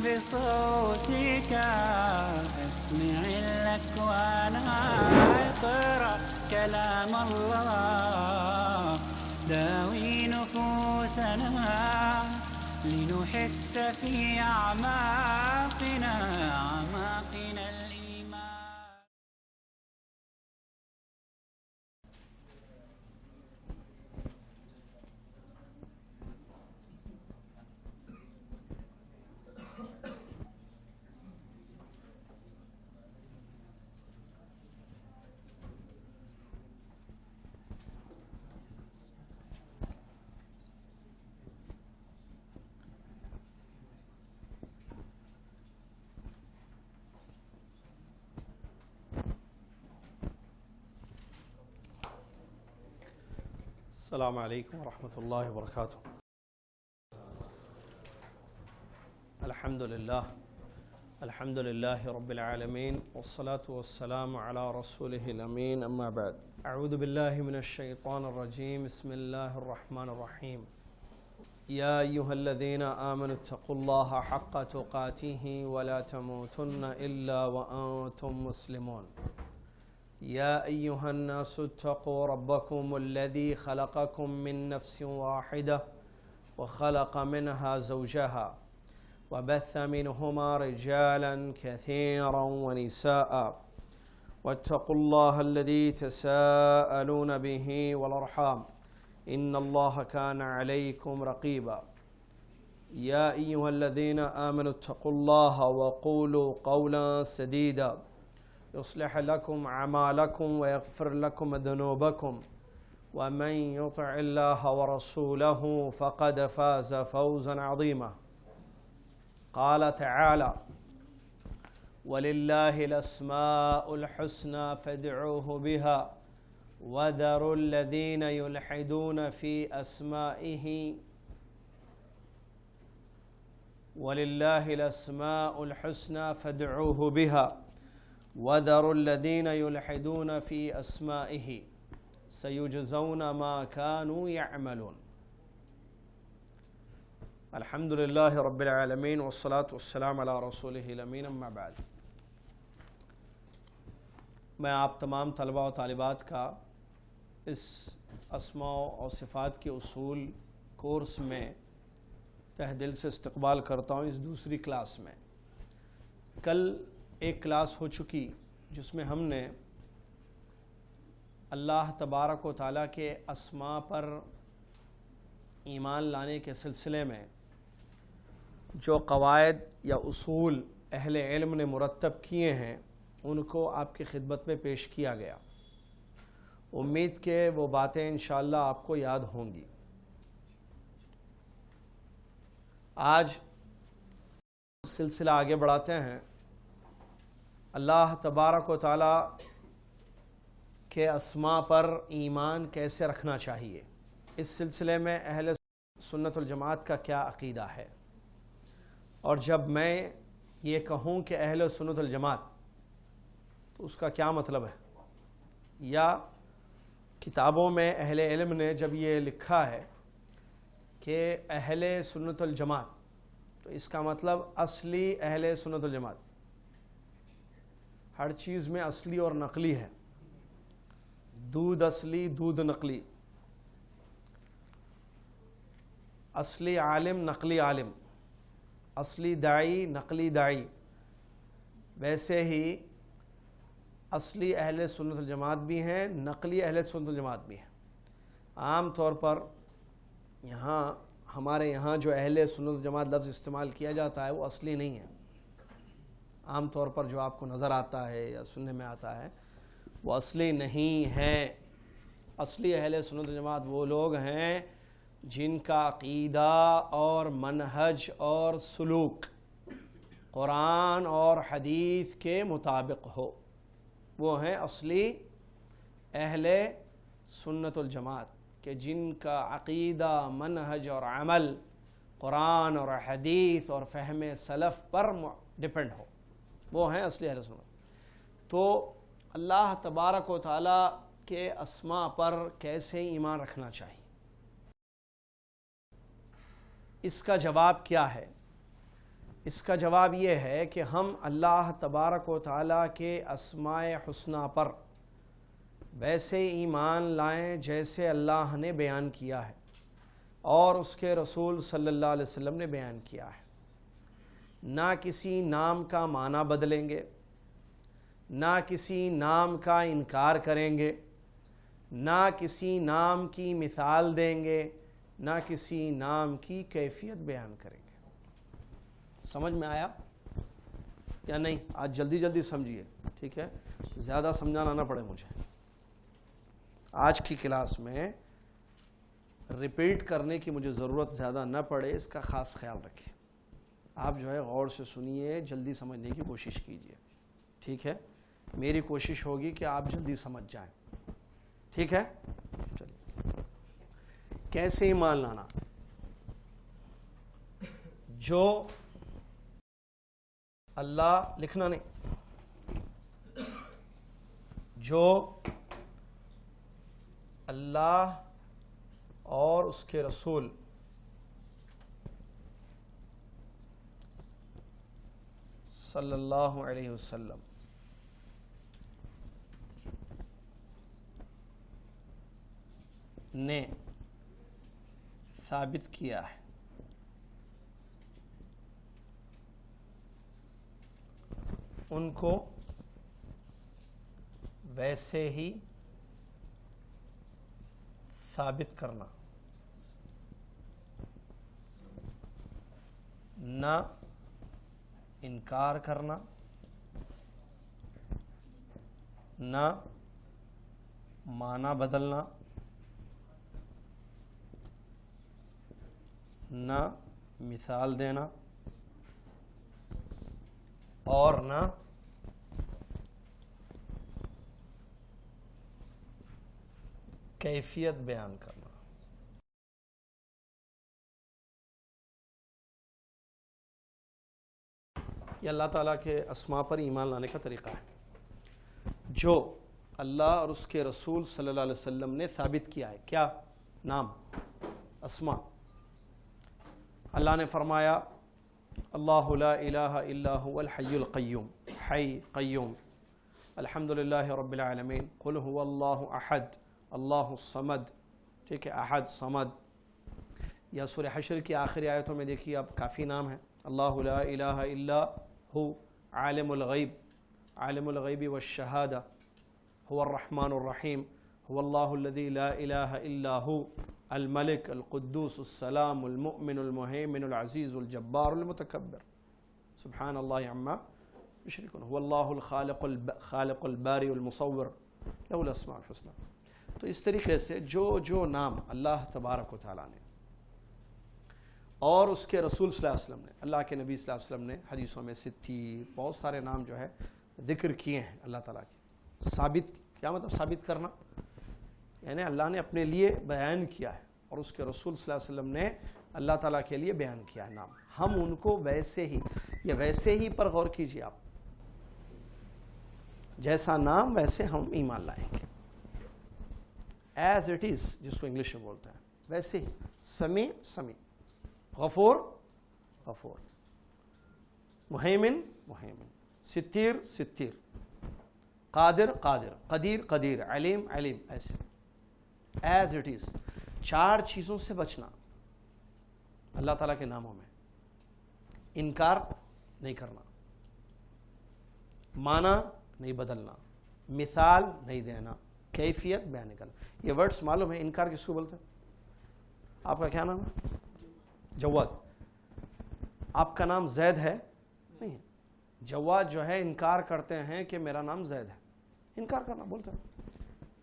بصوتك أسمع الأكوان اقرأ كلام الله داوي نفوسنا لنحس في أعماقنا الإيمان. السلام عليكم ورحمة الله وبركاته. الحمد لله رب العالمين والصلاة والسلام على رسوله الأمين، أما بعد. أعوذ بالله من الشيطان الرجيم. بسم الله الرحمن الرحيم. يا أيها الذين آمنوا اتقوا الله حق تقاته ولا تموتن إلا وأنتم مسلمون. يا أيها الناس اتقوا ربكم الذي خلقكم من نفس واحدة وخلق منها زوجها وبث منهما رجالا كثيرا ونساء واتقوا الله الذي تساءلون به والأرحام إن الله كان عليكم رقيبا. يا أيها الذين آمنوا اتقوا الله وقولوا قولا سديدا يصلح لكم أعمالكم ويغفر لكم ذنوبكم ومن يطع الله ورسوله فقد فاز فوزا عظيما. قال تعالى: ولله الأسماء الحسنى فادعوه بها وذروا الذين يلحدون في أسمائه. ولله الأسماء الحسنى فادعوه بها وذروا الذين يلحدون في أسمائه سيجزون ما كانوا يعملون. الحمد لله رب العالمين والصلاة والسلام على رسوله الأمين، أما بعد. میں آپ تمام طلباء و طالبات کا اس اسماء و صفات کے اصول کورس میں تہ دل سے استقبال کرتا ہوں اس دوسری کلاس میں. کل ایک کلاس ہو چکی جس میں ہم نے اللہ تبارک و تعالیٰ کے اسماء پر ایمان لانے کے سلسلے میں جو قواعد یا اصول اہل علم نے مرتب کیے ہیں ان کو آپ کی خدمت میں پیش کیا گیا. امید کہ وہ باتیں انشاءاللہ آپ کو یاد ہوں گی. آج سلسلہ آگے بڑھاتے ہیں. اللہ تبارک و تعالیٰ کے اسماء پر ایمان کیسے رکھنا چاہیے، اس سلسلے میں اہل سنت والجماعت کا کیا عقیدہ ہے. اور جب میں یہ کہوں کہ اہل سنت والجماعت تو اس کا کیا مطلب ہے، یا کتابوں میں اہل علم نے جب یہ لکھا ہے کہ اہل سنت والجماعت تو اس کا مطلب اصلی اہل سنت والجماعت. ہر چیز میں اصلی اور نقلی ہے. دودھ اصلی، دودھ نقلی، اصلی عالم، نقلی عالم، اصلی داعی، نقلی داعی. ویسے ہی اصلی اہل سنت والجماعت بھی ہیں، نقلی اہل سنت والجماعت بھی ہیں. عام طور پر ہمارے یہاں جو اہل سنت والجماعت لفظ استعمال کیا جاتا ہے وہ اصلی نہیں ہے. عام طور پر جو آپ کو نظر آتا ہے یا سننے میں آتا ہے وہ اصلی نہیں ہے. اصلی اہل سنت والجماعت وہ لوگ ہیں جن کا عقیدہ اور منہج اور سلوک قرآن اور حدیث کے مطابق ہو. وہ ہیں اصلی اہل سنت والجماعت کہ جن کا عقیدہ، منہج اور عمل قرآن اور حدیث اور فہم سلف پر ڈپینڈ ہو. وہ ہیں اصلی اہل سنت. تو اللہ تبارک و تعالیٰ کے اسماء پر کیسے ایمان رکھنا چاہیے، اس کا جواب کیا ہے؟ اس کا جواب یہ ہے کہ ہم اللہ تبارک و تعالیٰ کے اسماء حسنی پر ویسے ایمان لائیں جیسے اللہ نے بیان کیا ہے اور اس کے رسول صلی اللہ علیہ وسلم نے بیان کیا ہے. نہ کسی نام کا معنی بدلیں گے، نہ کسی نام کا انکار کریں گے، نہ کسی نام کی مثال دیں گے، نہ کسی نام کی کیفیت بیان کریں گے. سمجھ میں آیا یا نہیں؟ آج جلدی جلدی سمجھیے، ٹھیک ہے؟ زیادہ سمجھانا نہ پڑے مجھے. آج کی کلاس میں ریپیٹ کرنے کی مجھے ضرورت زیادہ نہ پڑے، اس کا خاص خیال رکھیں. آپ جو ہے غور سے سنیے، جلدی سمجھنے کی کوشش کیجیے، ٹھیک ہے؟ میری کوشش ہوگی کہ آپ جلدی سمجھ جائیں، ٹھیک ہے؟ چلیے. کیسے ایمان لانا؟ جو اللہ، لکھنا نہیں، جو اللہ اور اس کے رسول صلی اللہ علیہ وسلم نے ثابت کیا ہے، ان کو ویسے ہی ثابت کرنا، نہ انکار کرنا، نہ معنی بدلنا، نہ مثال دینا، اور نہ کیفیت بیان کرنا. یہ اللہ تعالیٰ کے اسماء پر ایمان لانے کا طریقہ ہے جو اللہ اور اس کے رسول صلی اللہ علیہ وسلم نے ثابت کیا ہے. کیا نام؟ اسماء. اللہ نے فرمایا اللہ لا الہ الا هو الحی القیوم، حی قیوم، الحمدللہ رب العالمین، قل هو اللہ احد اللہ الصمد، ٹھیک ہے؟ احد، صمد. یا سورہ حشر کی آخری آیتوں میں دیکھیے اب کافی نام ہیں. اللہ لا الہ الا هو عالم الغیب والشہادہ، هو الرحمن الرحیم، هو اللہ الذی لا الہ الا هو الملک القدوس السلام المؤمن المہیمن العزیز الجبار المتکبر، سبحان اللہ عما یشرکون، هو اللہ الخالق الباری المصور، له الاسماء الحسنى. تو اس طریقے سے جو نام اللہ تبارک و تعالیٰ نے اور اس کے رسول صلی اللہ علیہ وسلم نے، اللہ کے نبی صلی اللہ علیہ وسلم نے حدیثوں میں ستیر بہت سارے نام جو ہے ذکر کیے ہیں اللہ تعالیٰ کے. ثابت، کیا مطلب ثابت کرنا؟ یعنی اللہ نے اپنے لیے بیان کیا ہے اور اس کے رسول صلی اللہ علیہ وسلم نے اللہ تعالیٰ کے لیے بیان کیا ہے نام. ہم ان کو ویسے ہی، یہ ویسے ہی پر غور کیجیے آپ، جیسا نام ویسے ہم ایمان لائیں گے. ایز اٹ از، جس کو انگلش میں بولتے ہیں، ویسے ہی. سمیع سمیع، غفور غفور، مہیمن مہیمن، ستیر ستیر، قادر قادر، قدیر قدیر، علیم علیم، ایسے ایز اٹ از. 4 چیزوں سے بچنا اللہ تعالیٰ کے ناموں میں: انکار نہیں کرنا، معنی نہیں بدلنا، مثال نہیں دینا، کیفیت بیان نہیں کرنا. یہ ورڈز معلوم ہے انکار کس کو بولتے ہیں؟ آپ کا کیا نام ہے؟ جواد. آپ کا نام زید ہے؟ نہیں ہے. جواد جو ہے انکار کرتے ہیں کہ میرا نام زید ہے، انکار کرنا بولتے ہیں.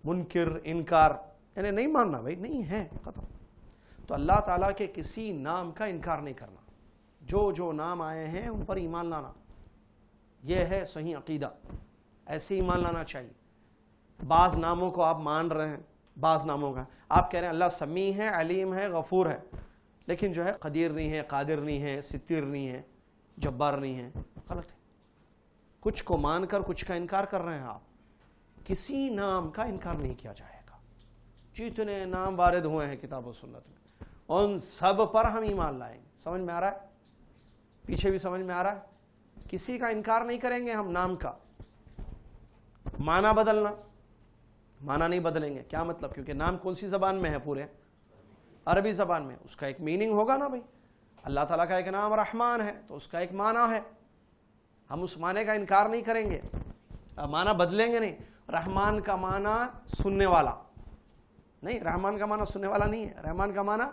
منکر، انکار یعنی نہیں ماننا، بھائی نہیں ہے، ختم. تو اللہ تعالیٰ کے کسی نام کا انکار نہیں کرنا، جو نام آئے ہیں ان پر ایمان لانا، یہ ہے صحیح عقیدہ. ایسے ایمان لانا چاہیے. بعض ناموں کو آپ مان رہے ہیں، بعض ناموں کا آپ کہہ رہے ہیں اللہ سمیع ہے، علیم ہے، غفور ہے، لیکن جو ہے قدیر نہیں ہے، قادر نہیں ہے، ستیر نہیں ہے، جبار نہیں ہے. غلط ہے. کچھ کو مان کر کچھ کا انکار کر رہے ہیں آپ. کسی نام کا انکار نہیں کیا جائے گا. جتنے نام وارد ہوئے ہیں کتاب و سنت میں ان سب پر ہم ایمان لائیں گے. سمجھ میں آ رہا ہے؟ پیچھے بھی سمجھ میں آ رہا ہے؟ کسی کا انکار نہیں کریں گے ہم نام کا. معنی بدلنا، معنی نہیں بدلیں گے. کیا مطلب؟ کیونکہ نام کون سی زبان میں ہے؟ پورے عربی زبان میں. اس کا ایک میننگ ہوگا نا بھائی. اللہ تعالیٰ کا ایک نام رحمان ہے تو اس کا ایک معنی ہے. ہم اس معنی کا انکار نہیں کریں گے، معنی بدلیں گے نہیں. رحمان کا معنی سننے والا نہیں، رحمان کا معنی سننے والا نہیں ہے. رحمان کا معنی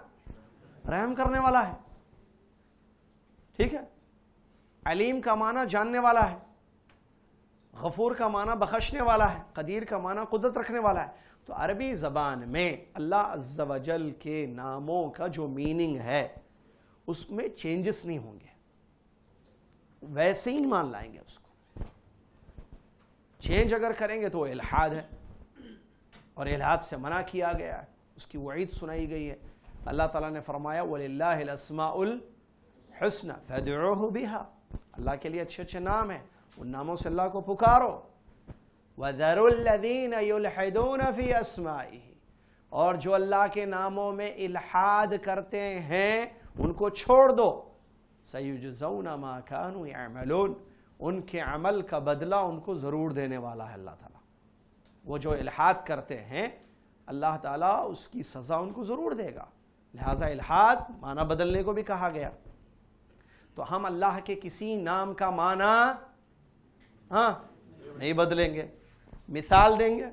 رحم کرنے والا ہے. ٹھیک ہے. علیم کا معنی جاننے والا ہے. غفور کا معنی بخشنے والا ہے. قدیر کا معنی قدرت رکھنے والا ہے. تو عربی زبان میں اللہ عز و جل کے ناموں کا جو میننگ ہے اس میں چینجز نہیں ہوں گے، ویسے ہی مان لائیں گے اس کو. چینج اگر کریں گے تو الحاد ہے، اور الحاد سے منع کیا گیا ہے، اس کی وعید سنائی گئی ہے. اللہ تعالیٰ نے فرمایا وَلِلَّهِ الْأَسْمَاءُ الْحُسْنَى فَادْعُوهُ بِهَا. اللہ کے لیے اچھے اچھے نام ہیں، ان ناموں سے اللہ کو پکارو. وَذَرُوا الَّذِينَ يُلْحِدُونَ فِي أَسْمَائِهِ. اور جو اللہ کے ناموں میں الحاد کرتے ہیں ان کو چھوڑ دو. سَيُجْزَوْنَ مَا كَانُوا يَعْمَلُونَ. ان کے عمل کا بدلہ ان کو ضرور دینے والا ہے اللہ تعالیٰ. وہ جو الحاد کرتے ہیں اللہ تعالیٰ اس کی سزا ان کو ضرور دے گا. لہٰذا الحاد معنی بدلنے کو بھی کہا گیا. تو ہم اللہ کے کسی نام کا معنی نہیں بدلیں گے. مثال دیں گے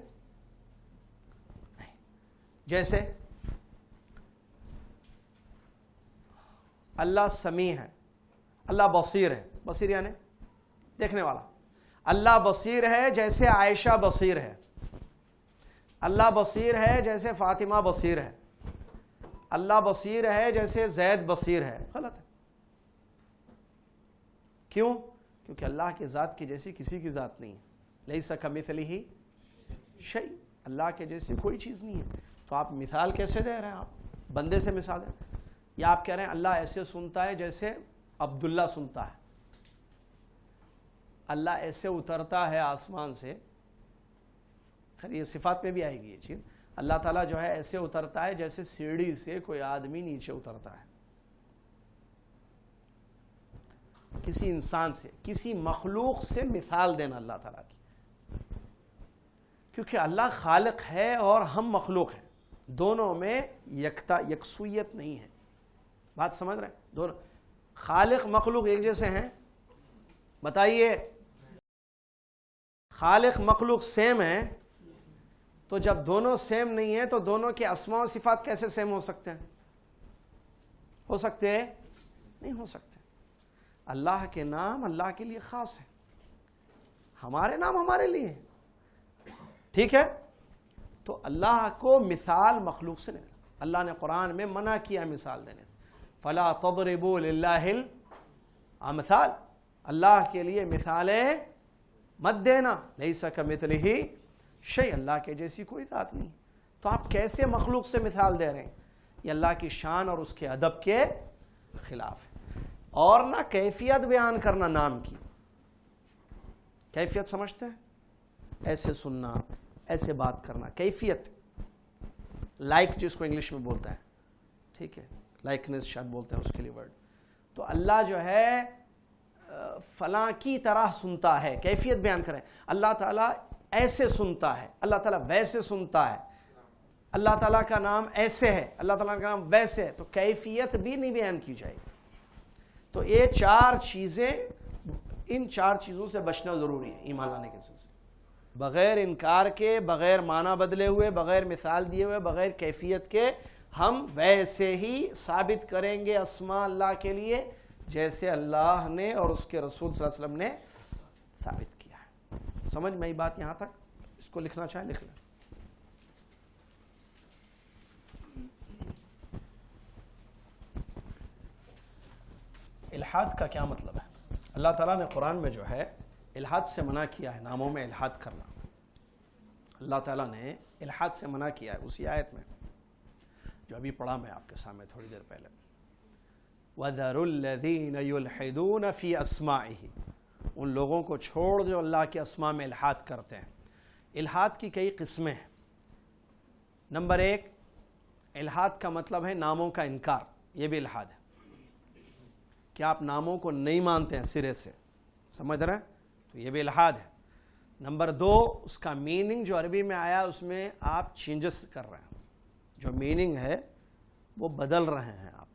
جیسے اللہ سمیع ہے، اللہ بصیر ہے. بصیر یعنی دیکھنے والا. اللہ بصیر ہے جیسے عائشہ بصیر ہے. اللہ بصیر ہے جیسے فاطمہ بصیر ہے. اللہ بصیر ہے جیسے زید بصیر ہے. غلط ہے. کیوں؟ کیونکہ اللہ کی ذات کی جیسی کسی کی ذات نہیں ہے. لیس کمثلہ شیء. اللہ کے جیسی کوئی چیز نہیں ہے. تو آپ مثال کیسے دے رہے ہیں؟ آپ بندے سے مثال دیں. یا آپ کہہ رہے ہیں اللہ ایسے سنتا ہے جیسے عبداللہ سنتا ہے. اللہ ایسے اترتا ہے آسمان سے. خیر یہ صفات میں بھی آئے گی یہ چیز. اللہ تعالیٰ جو ہے ایسے اترتا ہے جیسے سیڑھی سے کوئی آدمی نیچے اترتا ہے. کسی انسان سے، کسی مخلوق سے مثال دینا اللہ تعالیٰ کی. کیونکہ اللہ خالق ہے اور ہم مخلوق ہیں. دونوں میں یکسویت نہیں ہے. بات سمجھ رہے ہیں؟ دونوں خالق مخلوق ایک جیسے ہیں؟ بتائیے. خالق مخلوق سیم ہے. تو جب دونوں سیم نہیں ہیں تو دونوں کے اسماء و صفات کیسے سیم ہو سکتے ہیں؟ ہو سکتے ہیں؟ نہیں ہو سکتے. اللہ کے نام اللہ کے لیے خاص ہے، ہمارے نام ہمارے لیے ہیں. ٹھیک ہے. تو اللہ کو مثال مخلوق سے نہیں. اللہ نے قرآن میں منع کیا مثال دینے سے. فلا تضربوا للہ الامثال. اللہ کے لیے مثالیں مت دینا. لیس کمثلہ شیء. اللہ کے جیسی کوئی ذات نہیں. تو آپ کیسے مخلوق سے مثال دے رہے ہیں؟ یہ اللہ کی شان اور اس کے ادب کے خلاف ہے. اور نہ کیفیت بیان کرنا نام کی. کیفیت سمجھتے ہیں؟ ایسے سننا، ایسے بات کرنا. کیفیت لائک جس کو انگلش میں بولتا ہے. ٹھیک ہے. لائکنس شاید بولتے ہیں اس کے لیے ورڈ. تو اللہ جو ہے فلاں کی طرح سنتا ہے. کیفیت بیان کریں. اللہ تعالیٰ ایسے سنتا ہے، اللہ تعالیٰ ویسے سنتا ہے، اللہ تعالیٰ کا نام ایسے ہے، اللہ تعالیٰ کا نام ویسے ہے. تو کیفیت بھی نہیں بیان کی جائے گی. تو یہ چار چیزیں، ان چار چیزوں سے بچنا ضروری ہے ایمان لانے کے سلسلے. بغیر انکار کے، بغیر معنی بدلے ہوئے، بغیر مثال دیے ہوئے، بغیر کیفیت کے ہم ویسے ہی ثابت کریں گے اسماء اللہ کے لیے جیسے اللہ نے اور اس کے رسول صلی اللہ علیہ وسلم نے ثابت کیا ہے. سمجھ میں بات یہاں تک؟ اس کو لکھنا چاہیں لکھ لیں. الحاد کا کیا مطلب ہے؟ اللہ تعالیٰ نے قرآن میں جو ہے الحاد سے منع کیا ہے. ناموں میں الحاد کرنا اللہ تعالیٰ نے الحاد سے منع کیا ہے اسی آیت میں جو ابھی پڑھا میں آپ کے سامنے تھوڑی دیر پہلے. وَذَرُوا الَّذِينَ يُلْحِدُونَ فِي أَسْمَائِهِ. ان لوگوں کو چھوڑ جو اللہ کے اسماء میں الحاد کرتے ہیں. الحاد کی کئی قسمیں ہیں. نمبر 1، الحاد کا مطلب ہے ناموں کا انکار. یہ بھی الحاد ہے. کہ آپ ناموں کو نہیں مانتے ہیں سرے سے، سمجھ رہے ہیں؟ تو یہ بھی الحاد ہے۔ نمبر 2، اس کا میننگ جو عربی میں آیا اس میں آپ چینجز کر رہے ہیں، جو میننگ ہے وہ بدل رہے ہیں آپ،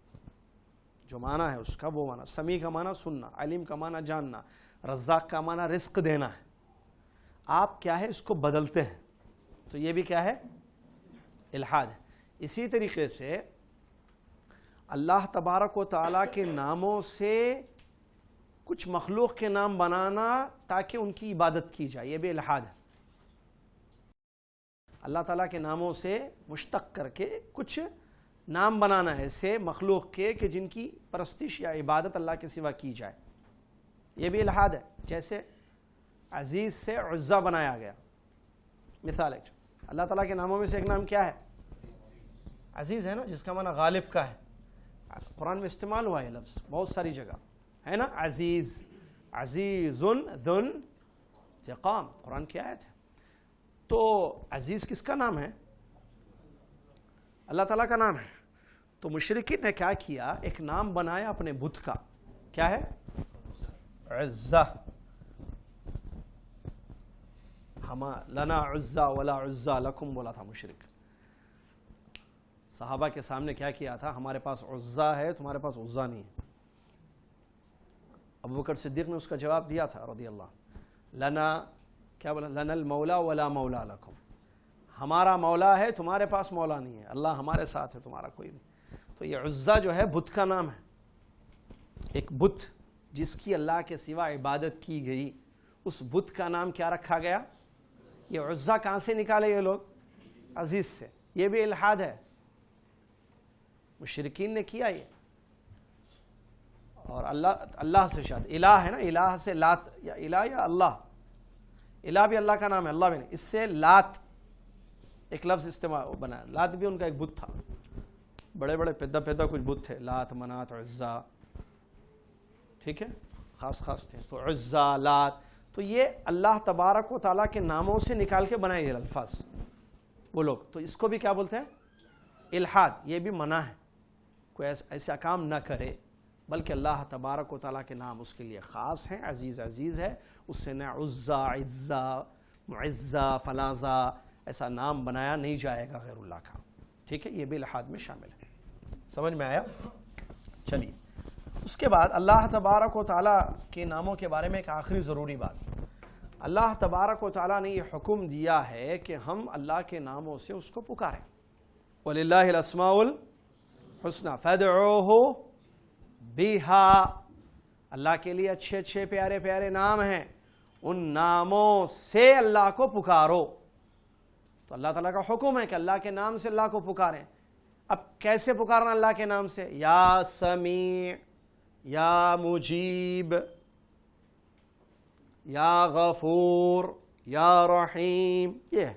جو معنی ہے اس کا وہ معنی، سمیع کا معنی سننا، علیم کا معنی جاننا، رزاق کا معنی رزق دینا ہے، آپ کیا ہے اس کو بدلتے ہیں، تو یہ بھی کیا ہے؟ الحاد ہے۔ اسی طریقے سے اللہ تبارک و تعالیٰ کے ناموں سے کچھ مخلوق کے نام بنانا تاکہ ان کی عبادت کی جائے، یہ بھی الحاد ہے۔ اللہ تعالیٰ کے ناموں سے مشتق کر کے کچھ نام بنانا ہے ایسے مخلوق کے کہ جن کی پرستش یا عبادت اللہ کے سوا کی جائے، یہ بھی الحاد ہے۔ جیسے عزیز سے عزا بنایا گیا، مثال ہے، اللہ تعالیٰ کے ناموں میں سے ایک نام کیا ہے؟ عزیز ہے نا، جس کا معنی غالب کا ہے، قرآن میں استعمال ہوا ہے لفظ بہت ساری جگہ ہے نا، عزیز، عزیز ذو انتقام، قرآن کی آیت ہے۔ تو عزیز کس کا نام ہے؟ اللہ تعالیٰ کا نام ہے۔ تو مشرکین نے کیا کیا؟ ایک نام بنایا اپنے بت کا، کیا ہے؟ عزہ، لنا عزہ ولا عزہ لکم بولا تھا مشرک، صحابہ کے سامنے کیا کیا تھا؟ ہمارے پاس عزہ ہے، تمہارے پاس عزہ نہیں ہے۔ ابوبکر صدیق نے اس کا جواب دیا تھا رضی اللہ، لنا کیا بولا؟ لنا المولا ولا مولا لکم، ہمارا مولا ہے، تمہارے پاس مولا نہیں ہے، اللہ ہمارے ساتھ ہے، تمہارا کوئی نہیں۔ تو یہ عزہ جو ہے بت کا نام ہے، ایک بت جس کی اللہ کے سوا عبادت کی گئی، اس بت کا نام کیا رکھا گیا؟ یہ عزہ کہاں سے نکالے یہ لوگ؟ عزیز سے، یہ بھی الحاد ہے، مشرکین نے کیا یہ۔ اور اللہ سے شاید الہ ہے نا، الہ سے لات، یا الہ یا اللہ، الہ بھی اللہ کا نام ہے، اللہ بھی نہیں، اس سے لات ایک لفظ استعمال بنا، لات بھی ان کا ایک بت تھا، بڑے بڑے پیدا کچھ بت تھے، لات، منات، عزہ، ٹھیک ہے، خاص تھے، تو عزہ، لات، تو یہ اللہ تبارک و تعالیٰ کے ناموں سے نکال کے بنائے یہ الفاظ وہ لوگ، تو اس کو بھی کیا بولتے ہیں؟ الحاد۔ یہ بھی منع ہے، کوئی ایسا کام نہ کرے، بلکہ اللہ تبارک و تعالیٰ کے نام اس کے لیے خاص ہیں، عزیز عزیز ہے، اس سے نہ عزہ، عزہ، معزہ، فلازہ ایسا نام بنایا نہیں جائے گا غیر اللہ کا، ٹھیک ہے، یہ بھی الحاد میں شامل ہے۔ سمجھ میں آیا؟ چلیے، اس کے بعد اللہ تبارک و تعالیٰ کے ناموں کے بارے میں ایک آخری ضروری بات، اللہ تبارک و تعالیٰ نے یہ حکم دیا ہے کہ ہم اللہ کے ناموں سے اس کو پکاریں، وَلِلَّهِ الْأَسْمَاءُ الْحُسْنَى فَادْعُوهُ بِهَا، اللہ کے لیے اچھے اچھے پیارے پیارے نام ہیں، ان ناموں سے اللہ کو پکارو۔ تو اللہ تعالیٰ کا حکم ہے کہ اللہ کے نام سے اللہ کو پکاریں۔ اب کیسے پکارنا اللہ کے نام سے؟ یا سمیع، یا مجیب، یا غفور، یا رحیم، یہ ہے۔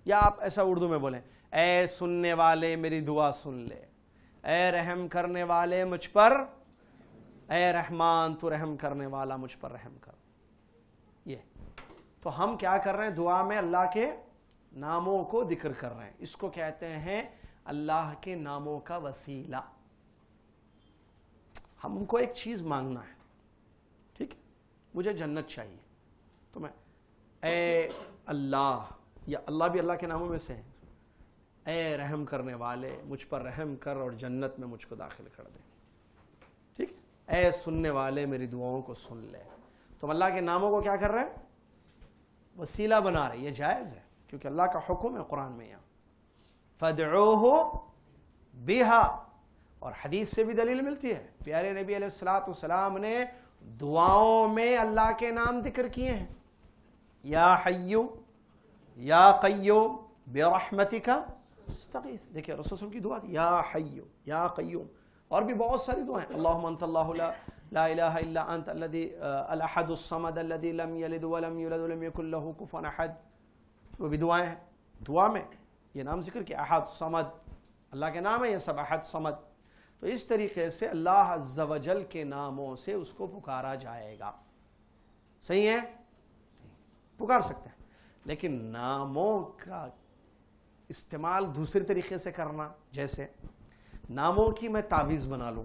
یا آپ ایسا اردو میں بولیں، اے سننے والے میری دعا سن لے، اے رحم کرنے والے مجھ پر، اے رحمان تو رحم کرنے والا مجھ پر رحم کر۔ یہ تو ہم کیا کر رہے ہیں؟ دعا میں اللہ کے ناموں کو ذکر کر رہے ہیں، اس کو کہتے ہیں اللہ کے ناموں کا وسیلہ۔ ہم کو ایک چیز مانگنا ہے، ٹھیک ہے، مجھے جنت چاہیے، تو میں اے اللہ، یا اللہ بھی اللہ کے ناموں میں سے ہے، اے رحم کرنے والے مجھ پر رحم کر اور جنت میں مجھ کو داخل کر دے، ٹھیک ہے، اے سننے والے میری دعاؤں کو سن لے۔ تو ہم اللہ کے ناموں کو کیا کر رہے ہیں؟ وسیلہ بنا رہے، یہ جائز ہے کیونکہ اللہ کا حکم ہے قرآن میں یہاں، فَادْعُوهُ بِهَا، اور حدیث سے بھی دلیل ملتی ہے، پیارے نبی علیہ الصلوۃ والسلام نے دعاؤں میں اللہ کے نام ذکر کیے ہیں، یا حیو یا قیوم برحمتک استغیث، دیکھیں رسول صلی اللہ علیہ وسلم کی دعا تھی، یا حیو یا قیوم، اور بھی بہت ساری دعائیں، اللہم انت اللہ لا الہ الا انت الذی الاحد الصمد الذی لم یلد ولم یولد ولم یکن لہ کفوا احد، وہ بھی دعائیں ہیں۔ دعا میں یہ نام ذکر کہ احد، صمد، اللہ کے نام ہے یہ سب، احد، صمد، تو اس طریقے سے اللہ عز و جل کے ناموں سے اس کو پکارا جائے گا، صحیح ہے، پکار سکتے ہیں۔ لیکن ناموں کا استعمال دوسرے طریقے سے کرنا، جیسے ناموں کی میں تعویذ بنا لوں،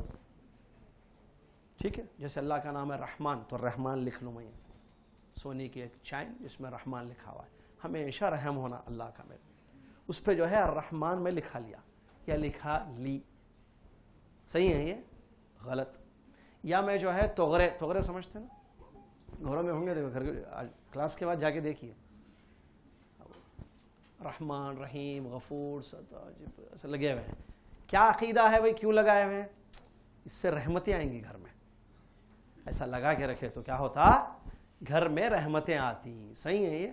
ٹھیک ہے. جیسے اللہ کا نام ہے رحمان, تو رحمان لکھ لوں میں, سونے کی ایک چین جس میں رحمان لکھا ہوا ہے. ہمیشہ رحم ہونا اللہ کا میرے, اس پہ جو ہے الرحمان میں لکھا لیا یا لکھا لی. صحیح ہے یہ؟ غلط. یا میں جو ہے توغرے سمجھتے ہیں نا, گھروں میں ہوں گے, دیکھو گھر کلاس کے بعد جا کے دیکھیے, رحمان رحیم غفور ایسے لگے ہوئے ہیں. کیا عقیدہ ہے بھائی, کیوں لگائے ہوئے ہیں؟ اس سے رحمتیں آئیں گی گھر میں. ایسا لگا کے رکھے تو کیا ہوتا, گھر میں رحمتیں آتی. صحیح ہے یہ؟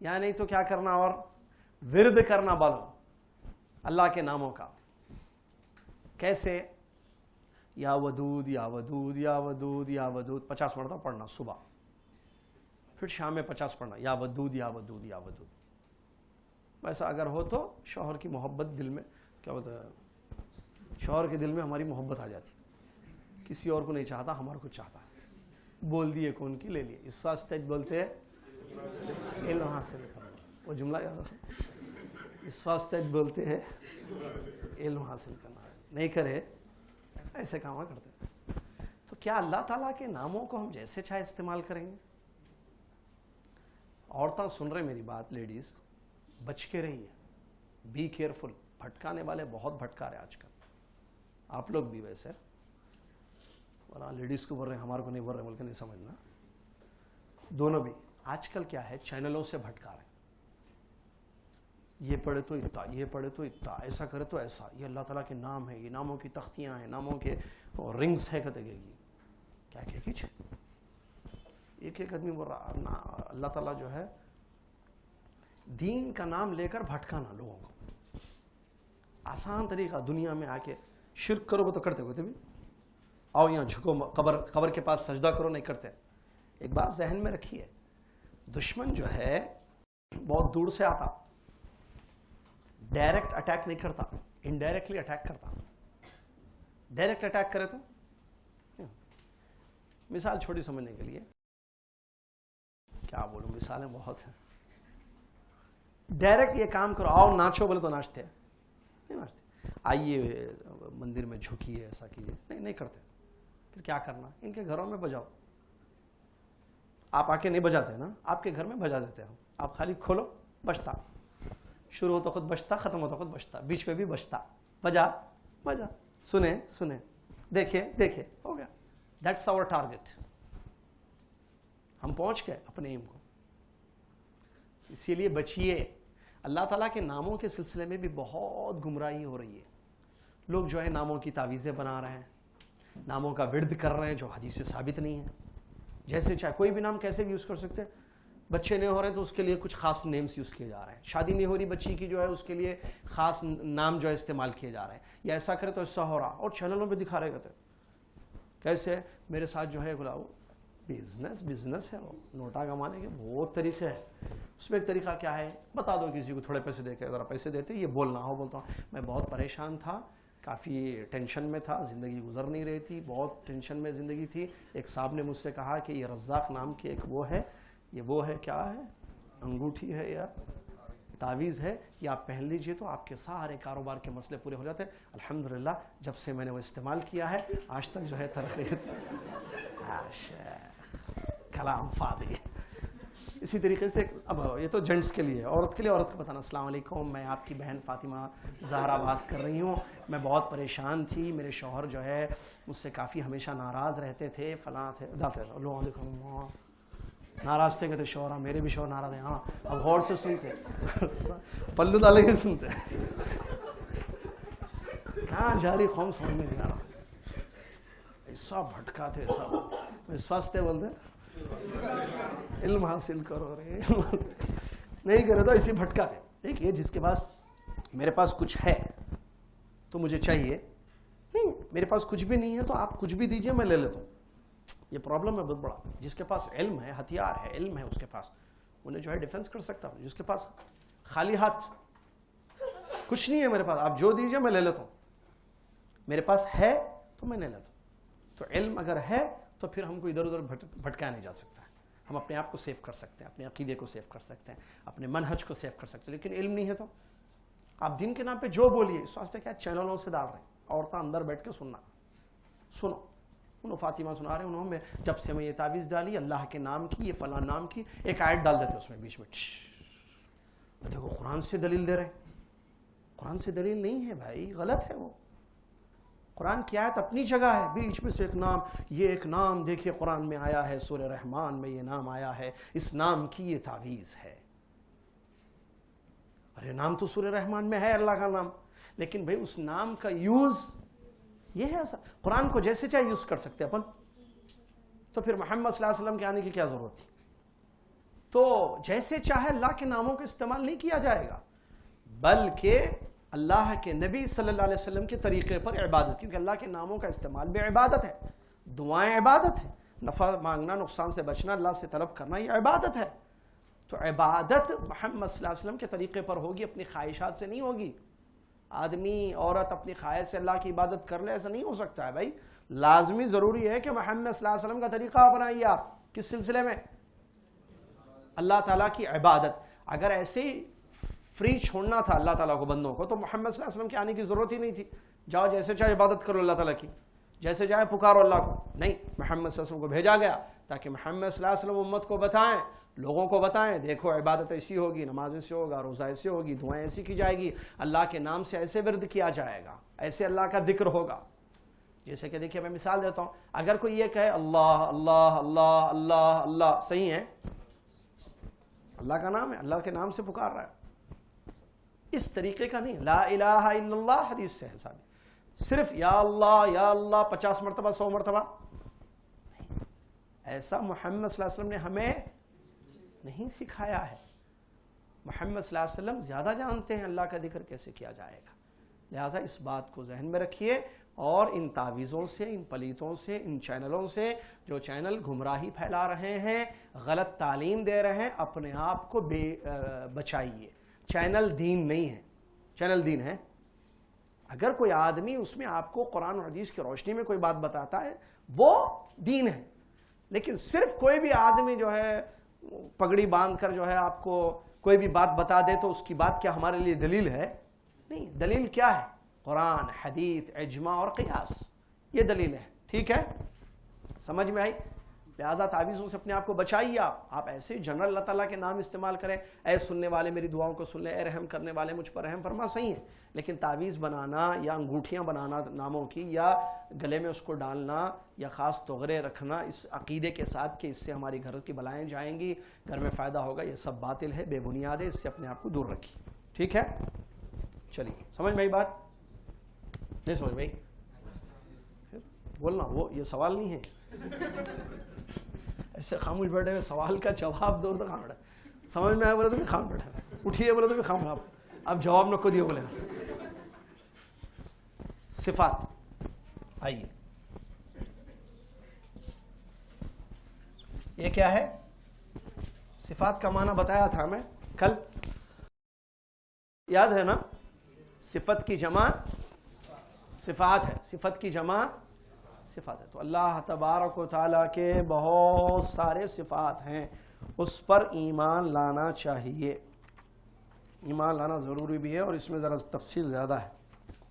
یا نہیں تو کیا کرنا, اور ورد کرنا بولو اللہ کے ناموں کا. کیسے؟ یا ودود یا ودود یا ودود یا ودود 50 مرتبہ پڑھنا صبح, پھر شام میں 50 پڑھنا یا ودود یا ودود یا ودود. ویسا اگر ہو تو شوہر کی محبت دل میں, کیا ہوتا ہے, شوہر کے دل میں ہماری محبت آ جاتی, کسی اور کو نہیں چاہتا, ہمارے کو چاہتا ہے. بول دیے کون کی لے لیے. اس واسطے بولتے ہیں علم حاصل کرنا. وہ جملہ یاد رکھو, اس واسطے بولتے ہیں علم حاصل کرنا. نہیں کرے ایسے کام کرتے. تو کیا اللہ تعالیٰ کے ناموں کو ہم جیسے چاہے استعمال کریں گے؟ عورتیں سن رہے میری بات, لیڈیز بچ کے رہیے, بی کیئرفل. بھٹکانے والے بہت بھٹکا رہے آج کل, آپ لوگ بھی ویسے. اور لیڈیز کو بول رہے ہیں, ہمارے کو نہیں بول رہے, بول کے نہیں سمجھنا, دونوں بھی. آج کل کیا ہے, چینلوں سے بھٹکا رہے ہیں. یہ پڑھے تو اتنا, یہ پڑھے تو اتنا, ایسا کرے تو ایسا, یہ اللہ تعالیٰ کے نام ہے, یہ ناموں کی تختیاں ہیں, ناموں کے رنگس ہے. کہتے گی کیا کچھ ایک ایک آدمی بول رہا. اللہ تعالیٰ جو ہے دین کا نام لے کر بھٹکانا لوگوں کو. آسان طریقہ, دنیا میں آ کے شرک کرو تو کرتے ہوتے بھی, آؤ یہاں جھکو, قبر کے پاس سجدہ کرو, نہیں کرتے. ایک بات ذہن میں رکھیے, دشمن جو ہے بہت دور سے آتا, ڈائریکٹ اٹیک نہیں کرتا, انڈائریکٹلی اٹیک کرتا. ڈائریکٹ اٹیک کرے تو, مثال چھوٹی سمجھنے کے لیے کیا بولوں, مثالیں بہت ہیں. ڈائریکٹ یہ کام کرو, آؤ ناچو بولے تو ناچتے, نہیں ناچتے. آئیے مندر میں جھکیے, ایسا کیجیے, نہیں کرتے. پھر کیا کرنا, ان کے گھروں میں بجاؤ. آپ آ کے نہیں بجاتے نا, آپ کے گھر میں بجا دیتے ہم. آپ خالی کھولو, بجتا, شروع ہو تو خود بجتا, ختم ہو تو خود بجتا, بیچ میں بھی بجتا. بجا سنیں دیکھیں, ہو گیا. That's our target. ہم پہنچ گئے اپنے ایم کو. اسی لیے بچیے. اللہ تعالیٰ کے ناموں کے سلسلے میں بھی بہت گمراہی ہو رہی ہے. لوگ جو ہے ناموں کی تعویذیں بنا رہے ہیں, ناموں کا ورد کر رہے ہیں جو حدیث سے ثابت نہیں ہے. جیسے چاہے کوئی بھی نام کیسے بھی یوز کر سکتے ہیں. بچے نہیں ہو رہے تو اس کے لیے کچھ خاص نیمز یوز کیے جا رہے ہیں. شادی نہیں ہو رہی بچی کی, جو ہے اس کے لیے خاص نام جو ہے استعمال کیے جا رہے ہیں. یا ایسا کرے تو ایسا ہو رہا, اور چینلوں پہ دکھا رہے کہتے کیسے میرے ساتھ جو ہے بلاؤ. بزنس ہے, وہ نوٹا کمانے کے بہت طریقے ہیں. اس میں ایک طریقہ کیا ہے, بتا دو کسی کو, تھوڑے پیسے دے کے, ذرا پیسے دیتے, یہ بولنا ہو. بولتا ہوں میں بہت پریشان تھا, کافی ٹینشن میں تھا, زندگی گزر نہیں رہی تھی, بہت ٹینشن میں زندگی تھی. ایک صاحب نے مجھ سے کہا کہ یہ رزاق نام کی ایک وہ ہے, یہ وہ ہے, کیا ہے, انگوٹھی ہے یا تعویذ ہے, یہ آپ پہن لیجئے تو آپ کے سارے کاروبار کے مسئلے پورے ہو جاتے ہیں. الحمدللہ جب سے میں نے وہ استعمال کیا ہے آج تک جو ہے ترقی. کلام فاضی. اسی طریقے سے اب یہ تو جینٹس کے لیے, عورت کے لیے, عورت کو بتانا, السلام علیکم, میں آپ کی بہن فاطمہ زہرا بات کر رہی ہوں. میں بہت پریشان تھی, میرے شوہر جو ہے مجھ سے کافی ہمیشہ ناراض رہتے تھے, فلاں تھے, لوگوں دیکھو ناراض تھے, کہتے شوہر, میرے بھی شوہر ناراض ہیں. ہاں, اب غور سے سنتے, پلو ڈالے کے سنتے, کہاں جاری قوم سمجھ میں نہیں آ رہا. ایسا بھٹکا تھے, ایسا سواستے بولتے علم حاصل کرو رے, نہیں کرے تو ایسی بھٹکا تھے. ایک یہ جس کے پاس میرے پاس کچھ ہے تو مجھے چاہیے, نہیں میرے پاس کچھ بھی نہیں ہے تو آپ کچھ بھی دیجئے, میں لے لیتا ہوں. یہ پرابلم ہے بہت بڑا. جس کے پاس علم ہے, ہتھیار ہے, علم ہے اس کے پاس, انہیں جو ہے ڈیفینس کر سکتا ہوں. جس کے پاس خالی ہاتھ, کچھ نہیں ہے میرے پاس, آپ جو دیجئے میں لے لیتا ہوں. میرے پاس ہے تو میں نہیں لیتا ہوں. تو علم اگر ہے تو پھر ہم کو ادھر ادھر بھٹکایا نہیں جا سکتا ہے. ہم اپنے آپ کو سیو کر سکتے ہیں, اپنے عقیدے کو سیو کر سکتے ہیں, اپنے منہج کو سیو کر سکتے ہیں. لیکن علم نہیں ہے تو آپ دین کے نام پہ جو بولیے, اس واسطے کیا چینلوں سے ڈال رہے ہیں. عورتیں اندر بیٹھ کے سننا. سنو, انہوں فاطمہ سنا رہے, انہوں میں جب سے میں یہ تعویذ ڈالی اللہ کے نام کی, یہ فلاں نام کی, ایک آیت ڈال دیتے اس میں بیچ میں. دیکھو قرآن سے دلیل دے رہے ہیں. قرآن سے دلیل نہیں ہے بھائی, غلط ہے وہ. قرآن کی آیت اپنی جگہ ہے, بیچ میں سے ایک نام, یہ ایک نام دیکھیے قرآن میں آیا ہے, سورہ رحمان میں یہ نام آیا ہے, اس نام کی یہ تعویذ ہے. ارے نام تو سورہ رحمان میں ہے اللہ کا نام, لیکن بھائی اس نام کا یوز یہ ہے ایسا. قرآن کو جیسے چاہے یوز کر سکتے اپن, تو پھر محمد صلی اللہ علیہ وسلم کے آنے کی کیا ضرورت تھی؟ تو جیسے چاہے اللہ کے ناموں کا استعمال نہیں کیا جائے گا, بلکہ اللہ کے نبی صلی اللہ علیہ وسلم کے طریقے پر عبادت, کیونکہ اللہ کے ناموں کا استعمال بھی عبادت ہے, دعائیں عبادت ہے, نفع مانگنا, نقصان سے بچنا, اللہ سے طلب کرنا, یہ عبادت ہے. تو عبادت محمد صلی اللہ علیہ وسلم کے طریقے پر ہوگی, اپنی خواہشات سے نہیں ہوگی. آدمی عورت اپنی خواہش سے اللہ کی عبادت کر لے, ایسا نہیں ہو سکتا ہے بھائی. لازمی ضروری ہے کہ محمد صلی اللہ علیہ وسلم کا طریقہ اپنائیے آپ. کس سلسلے میں؟ اللہ تعالیٰ کی عبادت. اگر ایسے ہی فری چھوڑنا تھا اللہ تعالیٰ کو بندوں کو, تو محمد صلی اللہ علیہ وسلم کے آنے کی ضرورت ہی نہیں تھی. جاؤ جیسے چاہے عبادت کرو اللہ تعالیٰ کی, جیسے چاہے پکارو اللہ کو. نہیں, محمد صلی اللہ علیہ وسلم کو بھیجا گیا تاکہ محمد صلی اللہ علیہ وسلم امت کو بتائیں, لوگوں کو بتائیں, دیکھو عبادت ایسی ہوگی, نماز ایسے ہوگا, روزہ ایسے ہوگی, دعائیں ایسی کی جائے گی, اللہ کے نام سے ایسے ورد کیا جائے گا, ایسے اللہ کا ذکر ہوگا. جیسے کہ دیکھیے میں مثال دیتا ہوں, اگر کوئی یہ کہے اللہ اللہ اللہ اللہ اللہ, صحیح ہے, اللہ کا نام ہے, اللہ کے نام سے پکار رہا ہے, اس طریقے کا نہیں. لا الہ الا اللہ حدیث سے ہے صاحب, صرف یا اللہ 50 مرتبہ 100 مرتبہ, ایسا محمد صلی اللہ علیہ وسلم نے ہمیں نہیں سکھایا ہے. محمد صلی اللہ علیہ وسلم زیادہ جانتے ہیں اللہ کا ذکر کیسے کیا جائے گا. لہٰذا اس بات کو ذہن میں رکھیے, اور ان تعویذوں سے, ان پلیتوں سے, ان چینلوں سے, جو چینل گمراہی پھیلا رہے ہیں, غلط تعلیم دے رہے ہیں, اپنے آپ کو بچائیے. چینل دین نہیں ہے, چینل دین ہے. اگر کوئی آدمی اس میں آپ کو قرآن و حدیث کی روشنی میں کوئی بات بتاتا ہے, وہ دین ہے. لیکن صرف کوئی بھی آدمی جو ہے پگڑی باندھ کر جو ہے آپ کو کوئی بھی بات بتا دے تو اس کی بات کیا ہمارے لیے دلیل ہے؟ نہیں. دلیل کیا ہے؟ قرآن, حدیث, اجماع اور قیاس, یہ دلیل ہے. ٹھیک ہے, سمجھ میں آئی؟ لہٰذا تعویذوں سے اپنے آپ کو بچائیے. آپ ایسے جنرل اللہ تعالیٰ کے نام استعمال کریں, اے سننے والے میری دعاؤں کو سن لے, اے رحم کرنے والے مجھ پر رحم فرما, صحیح ہے. لیکن تعویذ بنانا یا انگوٹھیاں بنانا ناموں کی, یا گلے میں اس کو ڈالنا, یا خاص تغرے رکھنا اس عقیدے کے ساتھ کہ اس سے ہماری گھر کی بلائیں جائیں گی, گھر میں فائدہ ہوگا, یہ سب باطل ہے, بے بنیاد ہے. اس سے اپنے آپ کو دور رکھیے. ٹھیک ہے, چلیے. سمجھ میں آئی بات؟ نہیں سمجھ میں آئی؟ بولنا, وہ یہ سوال نہیں ہے. ایسے خاموش بیٹھے ہوئے سوال کا جواب دو تو خام بیٹھا, سمجھ میں آیا بولے تو بھی خام بیٹھا, اٹھیے بولے تو بھی خام. اب جواب نہ کو دیو بولے. صفات, آئیے, یہ کیا ہے؟ صفات کا معنی بتایا تھا میں کل, یاد ہے نا؟ صفت کی جمع صفات ہے, صفت کی جمع صفات ہے. تو اللہ تبارک و تعالیٰ کے بہت سارے صفات ہیں, اس پر ایمان لانا چاہیے. ایمان لانا ضروری بھی ہے, اور اس میں ذرا تفصیل زیادہ ہے.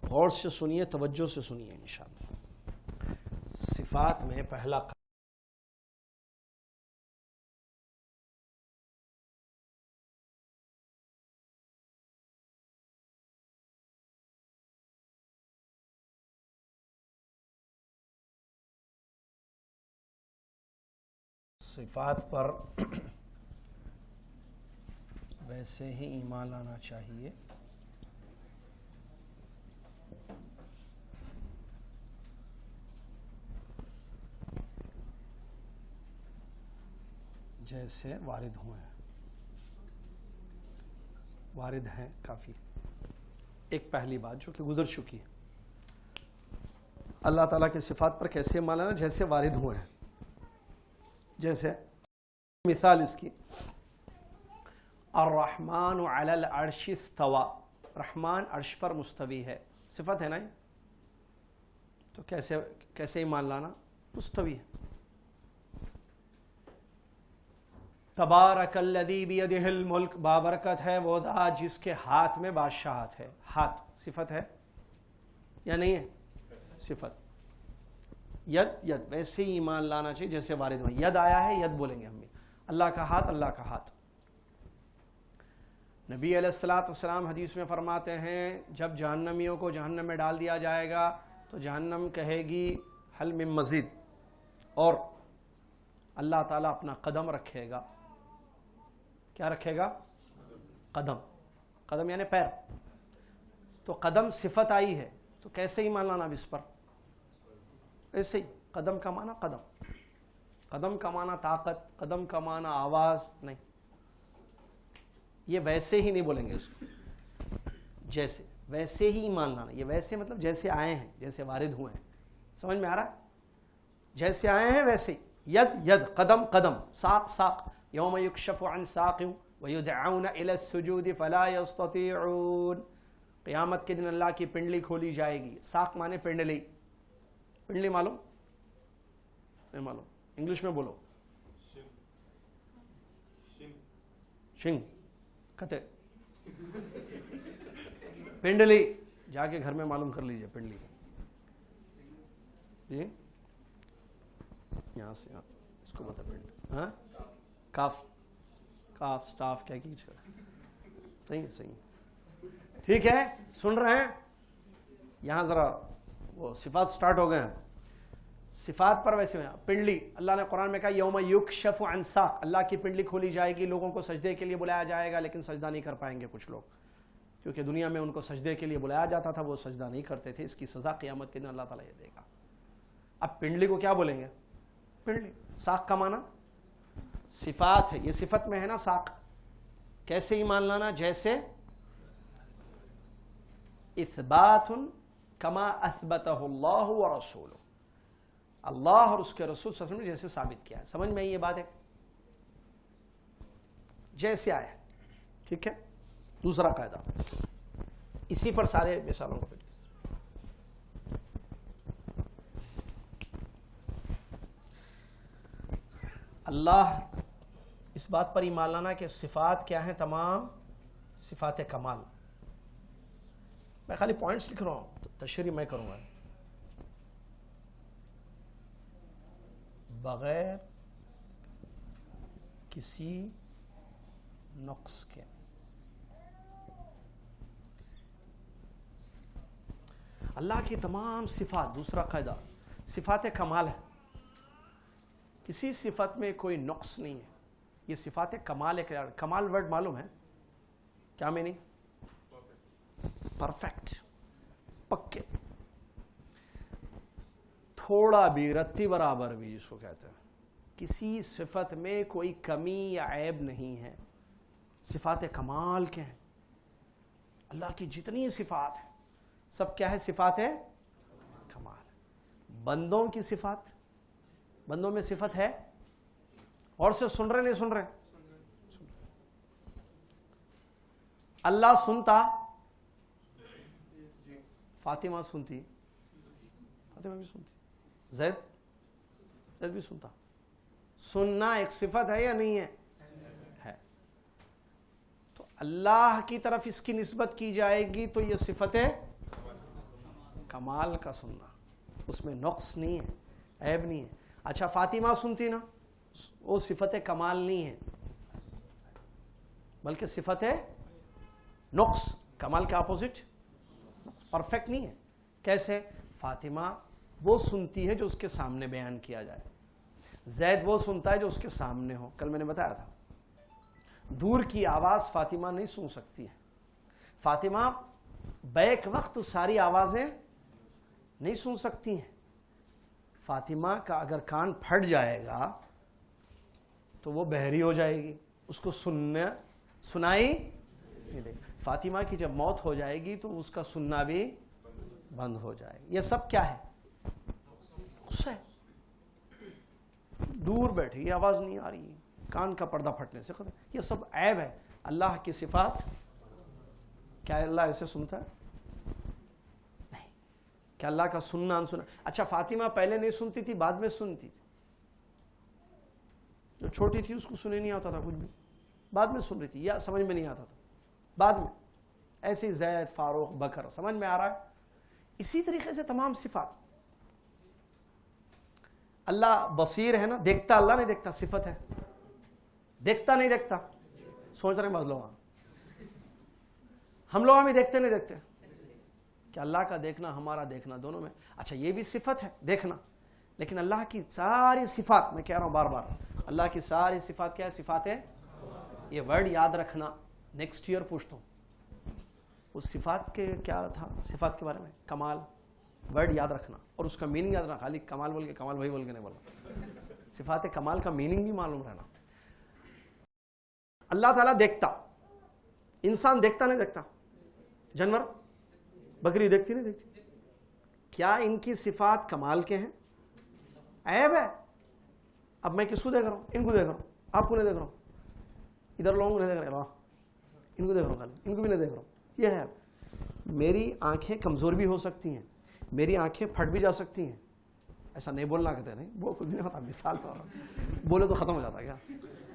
غور سے سنیے, توجہ سے سنیے انشاءاللہ. صفات میں پہلا صفات پر ویسے ہی ایمان لانا چاہیے جیسے وارد ہوئے ہیں. وارد ہیں کافی. ایک پہلی بات جو کہ گزر چکی ہے, اللہ تعالیٰ کے صفات پر کیسے ایمان لانا؟ جیسے وارد ہوئے ہیں. جیسے مثال اس کی, الرحمن علی العرش استوى, رحمان عرش پر مستوی ہے, صفت ہے نا. تو کیسے ایمان لانا؟ مستوی ہے. تبارک الذی بیدہ الملک, بابرکت ہے وہ ذات جس کے ہاتھ میں بادشاہت ہے. ہاتھ صفت ہے یا نہیں ہے؟ صفت. ید ویسے ہی ایمان لانا چاہیے جیسے وارد ہو. ید آیا ہے ید بولیں گے ہم بھی. اللہ کا ہاتھ اللہ کا ہاتھ. نبی علیہ الصلوۃ والسلام حدیث میں فرماتے ہیں جب جہنمیوں کو جہنم میں ڈال دیا جائے گا تو جہنم کہے گی حل من مزید, اور اللہ تعالیٰ اپنا قدم رکھے گا. کیا رکھے گا؟ قدم. قدم یعنی پیر. تو قدم صفت آئی ہے تو کیسے ایمان لانا اب اس پر؟ ایسے ہی. قدم کا معنی قدم, قدم کا معنی طاقت, قدم کا معنی آواز نہیں. یہ ویسے ہی نہیں بولیں گے اس کو, جیسے ویسے ہی ایمان لانا. یہ ویسے مطلب جیسے آئے ہیں, جیسے وارد ہوئے ہیں. سمجھ میں آ رہا ہے؟ جیسے آئے ہیں ویسے. ید ید, قدم قدم, ساق ساق. یوم یکشف عن ساق ویدعون الی السجود فلا یستطیعون. قیامت کے دن اللہ کی پنڈلی کھولی جائے گی. ساق مانے پنڈلی. پنڈلی معلوم نہیں؟ معلوم. انگلش میں بولو. شنگ کتے. پنڈلی جا کے گھر میں معلوم کر لیجئے. پنڈلی جی یہاں سے اس کو بتا. پنڈ ہاں کاف کاف سٹاف کیا کی صحیح صحیح ٹھیک ہے. سن رہے ہیں؟ یہاں ذرا وہ صفات سٹارٹ ہو گئے ہیں. صفات پر ویسے پنڈلی اللہ نے قرآن میں کہا یوم یکشف عن ساق, اللہ کی پنڈلی کھولی جائے گی, لوگوں کو سجدے کے لیے بلایا جائے گا لیکن سجدہ نہیں کر پائیں گے کچھ لوگ, کیونکہ دنیا میں ان کو سجدے کے لیے بلایا جاتا تھا, وہ سجدہ نہیں کرتے تھے. اس کی سزا قیامت کے دن اللہ تعالیٰ یہ دے گا. اب پنڈلی کو کیا بولیں گے؟ پنڈلی. ساق کا معنی صفات ہے. یہ صفت میں ہے نا ساق. کیسے ایمان لانا؟ جیسے اثبات کما اثبتہ اللہ ورسولہ, اللہ اور اس کے رسول صلی اللہ علیہ وسلم نے جیسے ثابت کیا ہے. سمجھ میں یہ بات ہے؟ جیسے آیا. ٹھیک ہے. دوسرا قاعدہ اسی پر سارے مثالوں کو. اللہ اس بات پر ایمان لانا کہ صفات کیا ہیں؟ تمام صفات کمال. میں خالی پوائنٹس لکھ رہا ہوں, تشریح میں کروں گا. بغیر کسی نقص کے اللہ کی تمام صفات. دوسرا قاعدہ صفات کمال ہے. کسی صفت میں کوئی نقص نہیں ہے. یہ صفات کمال ہے. کمال ورڈ معلوم ہے کیا میننگ؟ پرفیکٹ, پکے, تھوڑا بھی, رتی برابر بھی جس کو کہتے ہیں. کسی صفت میں کوئی کمی یا عیب نہیں ہے. صفات کمال کے ہیں. اللہ کی جتنی صفات ہیں سب کیا ہے؟ صفات کمال. بندوں کی صفات, بندوں میں صفت ہے. اور سے سن رہے نہیں سن رہے؟ اللہ سنتا, فاطمہ سنتی, فاطمہ بھی سنتی, زید بھی سنتا. سننا ایک صفت ہے یا نہیں ہے؟ ہے. تو اللہ کی طرف اس کی نسبت کی جائے گی تو یہ صفت ہے کمال کا سننا. اس میں نقص نہیں ہے, عیب نہیں ہے. اچھا فاطمہ سنتی نا, وہ صفت کمال نہیں ہے بلکہ صفت نقص. کمال کا اپوزٹ پرفیکٹ نہیں ہے. کیسے؟ فاطمہ وہ سنتی ہے جو اس کے سامنے بیان کیا جائے, زید وہ سنتا ہے جو اس کے سامنے ہو. کل میں نے بتایا تھا دور کی آواز فاطمہ نہیں سن سکتی ہے. فاطمہ بیک وقت ساری آوازیں نہیں سن سکتی ہیں. فاطمہ کا اگر کان پھٹ جائے گا تو وہ بہری ہو جائے گی, اس کو سنائی نہیں دے. فاطمہ کی جب موت ہو جائے گی تو اس کا سننا بھی بند ہو جائے گا. یہ سب کیا ہے؟ غصہ ہے. دور بیٹھی آواز نہیں آ رہی, کان کا پردہ پھٹنے سے ختم. یہ سب عیب ہے. اللہ کی صفات کیا اللہ ایسے سنتا ہے؟ نہیں. کیا اللہ کا سننا انسنا؟ اچھا فاطمہ پہلے نہیں سنتی تھی, بعد میں سنتی تھی. جو چھوٹی تھی اس کو سنے نہیں آتا تھا کچھ بھی, بعد میں سن رہی تھی, یا سمجھ میں نہیں آتا تھا بعد میں. ایسے زید, فاروق, بکر. سمجھ میں آ رہا ہے؟ اسی طریقے سے تمام صفات اللہ بصیر ہے نا, دیکھتا اللہ نہیں دیکھتا, صفت ہے. دیکھتا نہیں دیکھتا, سوچ رہے ہیں بعض لوگ, ہم لوگ بھی دیکھتے نہیں دیکھتے, کہ اللہ کا دیکھنا ہمارا دیکھنا دونوں میں. اچھا یہ بھی صفت ہے دیکھنا, لیکن اللہ کی ساری صفات, میں کہہ رہا ہوں بار بار, اللہ کی ساری صفات کیا ہے؟ صفات ہے. یہ ورڈ یاد رکھنا, نیکسٹ ایئر پوچھتا ہوں اس صفات کے کیا تھا, صفات کے بارے میں کمال, ورڈ یاد رکھنا اور اس کا میننگ یاد رکھنا. خالی کمال بول کے کمال بھائی بول کے نہیں بولنا, صفات کمال کا میننگ بھی معلوم رہنا. اللہ تعالیٰ دیکھتا, انسان دیکھتا نہیں دیکھتا, جانور بکری دیکھتی نہیں دیکھتی, کیا ان کی صفات کمال کے ہیں؟ عیب ہے. اب میں کس کو دیکھ رہا ہوں؟ ان کو دیکھ رہا ہوں, آپ کو نہیں دیکھ رہا ہوں, ادھر لوگوں کو نہیں دیکھ رہا, ان کو دیکھ رہا ہوں, خالی ان کو بھی نہیں دیکھ رہا ہوں. یہ ہے, میری آنکھیں کمزور بھی ہو سکتی ہیں, میری آنکھیں پھٹ بھی جا سکتی ہیں. ایسا نہیں بولنا کہتے نہیں, وہ کچھ نہیں ہوتا, مثال پہ بولے تو ختم ہو جاتا ہے کیا.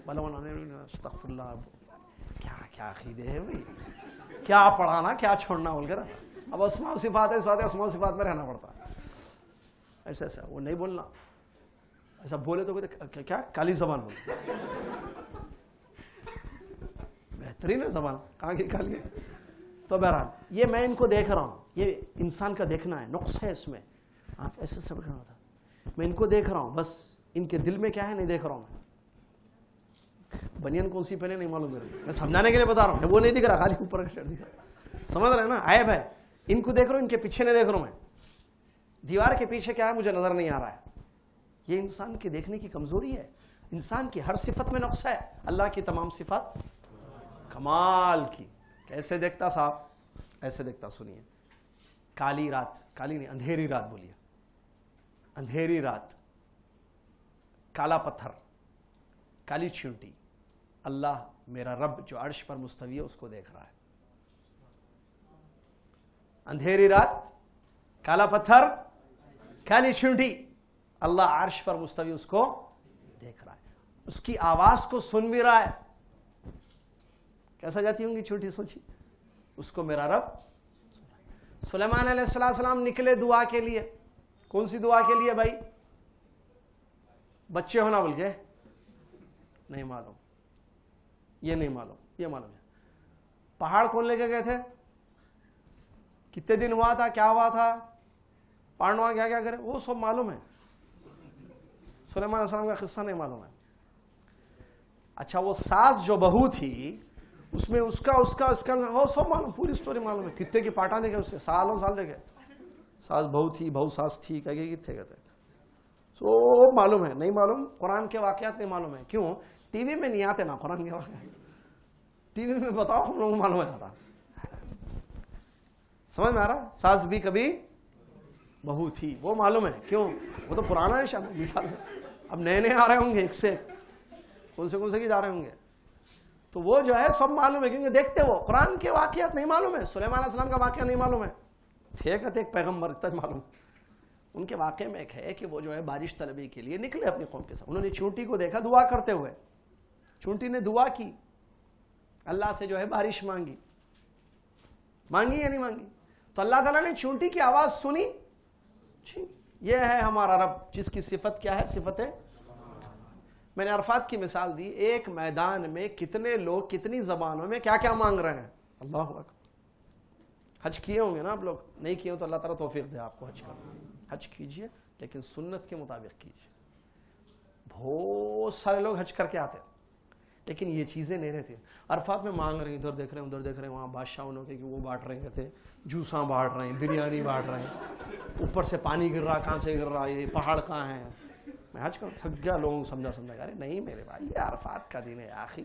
استغفر اللہ, کیا کیا عقیدے ہے بھائی, کیا پڑھانا کیا چھوڑنا بول کر. اب اسماء صفات ہے, ساتھ اسماء صفات میں رہنا پڑتا ہے. ایسا ایسا وہ نہیں بولنا, ایسا بولے تو کیا کالی زبان بولے, بہترین ہے زبان, کہاں کی کالی ہے. تو بہرحال یہ میں ان کو دیکھ رہا ہوں, یہ انسان کا دیکھنا ہے, نقص ہے اس میں. آپ ایسے سب کرنا ہوتا, میں ان کو دیکھ رہا ہوں, بس ان کے دل میں کیا ہے نہیں دیکھ رہا ہوں. بنیان کون سی پہنے نہیں معلوم میرے, میں سمجھانے کے لیے بتا رہا ہوں, وہ نہیں دکھ رہا, خالی اوپر کا شرٹ دکھ رہا. سمجھ رہے ہیں نا, عیب ہے. ان کو دیکھ رہا ہوں, ان کے پیچھے نہیں دیکھ رہا ہوں میں, دیوار کے پیچھے کیا ہے مجھے نظر نہیں آ رہا ہے. یہ انسان کے دیکھنے کی کمزوری ہے. انسان کی ہر صفت میں نقص ہے, اللہ کی تمام صفات کمال کی. کیسے دیکھتا صاحب؟ ایسے دیکھتا, سنیے. کالی رات, کالی نہیں اندھیری رات بولیے, اندھیری رات, کالا پتھر, کالی چونٹی, اللہ میرا رب جو عرش پر مستوی ہے اس کو دیکھ رہا ہے. اندھیری رات, کالا پتھر, کالی چونٹی, اللہ عرش پر مستوی اس کو دیکھ رہا ہے. اس کی آواز کو سن بھی رہا ہے. کیسا جاتی ہوں گی چھوٹی, سوچی. اس کو میرا رب. سلیمان علیہ السلام نکلے دعا کے لیے. کون سی دعا کے لیے بھائی؟ بچے ہونا بول کے نہیں معلوم, یہ نہیں معلوم, یہ معلوم ہے. پہاڑ کون لے کے گئے تھے؟ کتنے دن ہوا تھا, کیا ہوا تھا, پانڈوا کیا کیا کرے, وہ سب معلوم ہے. سلیمان علیہ السلام کا قصہ نہیں معلوم ہے. اچھا وہ ساس جو بہو تھی, اس میں اس کا وہ سب معلوم, پوری سٹوری معلوم ہے. کتنے کی پاٹاں دیکھے اس کے, سالوں سال دیکھے. ساس بہو تھی, بہو ساس تھی, کتنے کہتے ہیں, سو معلوم ہے. نہیں معلوم قرآن کے واقعات نہیں معلوم ہے. کیوں؟ ٹی وی میں نہیں آتے نا قرآن کے واقعات. ٹی وی میں بتاؤ ہم لوگوں کو معلوم ہے آتا. سمجھ میں آ رہا؟ ساس بھی کبھی بہو تھی, وہ معلوم ہے. کیوں؟ وہ تو پرانا ہے شاید, مثال سے. اب نئے نئے آ رہے ہوں گے, ایک سے کون سے کی جا رہے ہوں گے, تو وہ جو ہے سب معلوم ہے, کیونکہ دیکھتے وہ. قرآن کے واقعات نہیں معلوم ہے, سلیمان علیہ السلام کا واقعہ نہیں معلوم ہے. ٹھیک ہے, ایک پیغمبر اتنا معلوم. ان کے واقعے میں ایک ہے کہ وہ جو ہے بارش طلبی کے لیے نکلے اپنی قوم کے ساتھ. انہوں نے چونٹی کو دیکھا دعا کرتے ہوئے. چونٹی نے دعا کی, اللہ سے جو ہے بارش مانگی. مانگی یا نہیں مانگی؟ تو اللہ تعالیٰ نے چونٹی کی آواز سنی. یہ ہے ہمارا رب جس کی صفت کیا ہے؟ صفت ہے. میں نے عرفات کی مثال دی. ایک میدان میں کتنے لوگ کتنی زبانوں میں کیا کیا مانگ رہے ہیں. اللہ اکبر. حج کیے ہوں گے نا آپ لوگ, نہیں کیے ہوں تو اللہ تعالیٰ توفیق دے آپ کو حج کرنا. حج کیجئے لیکن سنت کے مطابق کیجئے. بہت سارے لوگ حج کر کے آتے لیکن یہ چیزیں نہیں رہتی. عرفات میں مانگ رہے ہیں, ادھر دیکھ رہے ہیں, ادھر دیکھ رہے ہیں. وہاں بادشاہوں کے کہ وہ بانٹ رہے تھے, جوساں بانٹ رہے ہیں, بریانی بانٹ رہے ہیں, اوپر سے پانی گر رہا, کہاں سے گر رہا, یہ پہاڑ کہاں ہیں. میں حج کر تھک گیا, لوگوں کو سمجھا ارے نہیں میرے بھائی, یہ عرفات کا دن ہے آخر,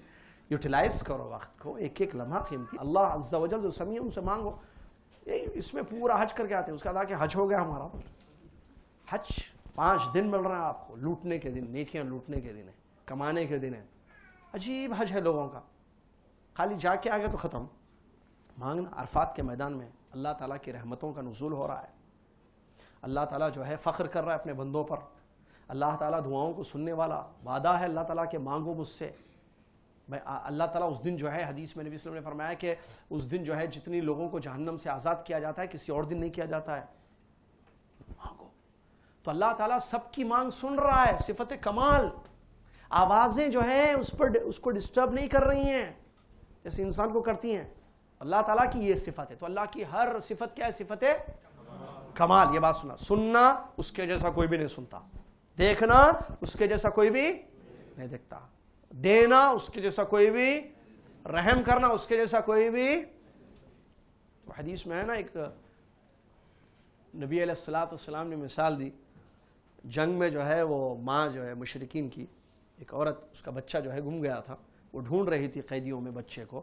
یوٹیلائز کرو وقت کو, ایک ایک لمحہ قیمتی. اللہ عز و جل جو سمیع ان سے مانگو. اس میں پورا حج کر کے آتے ہیں, اس کا ادا کہ حج ہو گیا ہمارا. حج 5 دن مل رہا ہے آپ کو, لوٹنے کے دن, نیکیاں لوٹنے کے دن ہے, کمانے کے دن ہے. عجیب حج ہے لوگوں کا, خالی جا کے آگے تو ختم. مانگنا. عرفات کے میدان میں اللہ تعالیٰ کی رحمتوں کا نزول ہو رہا ہے. اللہ تعالیٰ جو ہے فخر کر رہا ہے اپنے بندوں پر. اللہ تعالیٰ دعاؤں کو سننے والا. وعدہ ہے اللہ تعالیٰ کے مانگو مجھ سے. اللہ تعالیٰ اس دن جو ہے, حدیث میں نبی صلی اللہ علیہ وسلم نے فرمایا کہ اس دن جو ہے جتنی لوگوں کو جہنم سے آزاد کیا جاتا ہے کسی اور دن نہیں کیا جاتا ہے. مانگو. تو اللہ تعالیٰ سب کی مانگ سن رہا ہے. صفت کمال. آوازیں جو ہیں اس کو ڈسٹرب نہیں کر رہی ہیں جیسے انسان کو کرتی ہیں. اللہ تعالیٰ کی یہ صفت ہے. تو اللہ کی ہر صفت کیا ہے؟ صفت کمال. یہ بات سنا. سننا اس کے جیسا کوئی بھی نہیں سنتا. دیکھنا اس کے جیسا کوئی بھی نہیں دیکھتا. دینا اس کے جیسا کوئی بھی. رحم کرنا اس کے جیسا کوئی بھی. تو حدیث میں ہے نا, ایک نبی علیہ السلام نے مثال دی. جنگ میں جو ہے وہ ماں جو ہے مشرکین کی, ایک عورت, اس کا بچہ جو ہے گم گیا تھا. وہ ڈھونڈ رہی تھی قیدیوں میں بچے کو.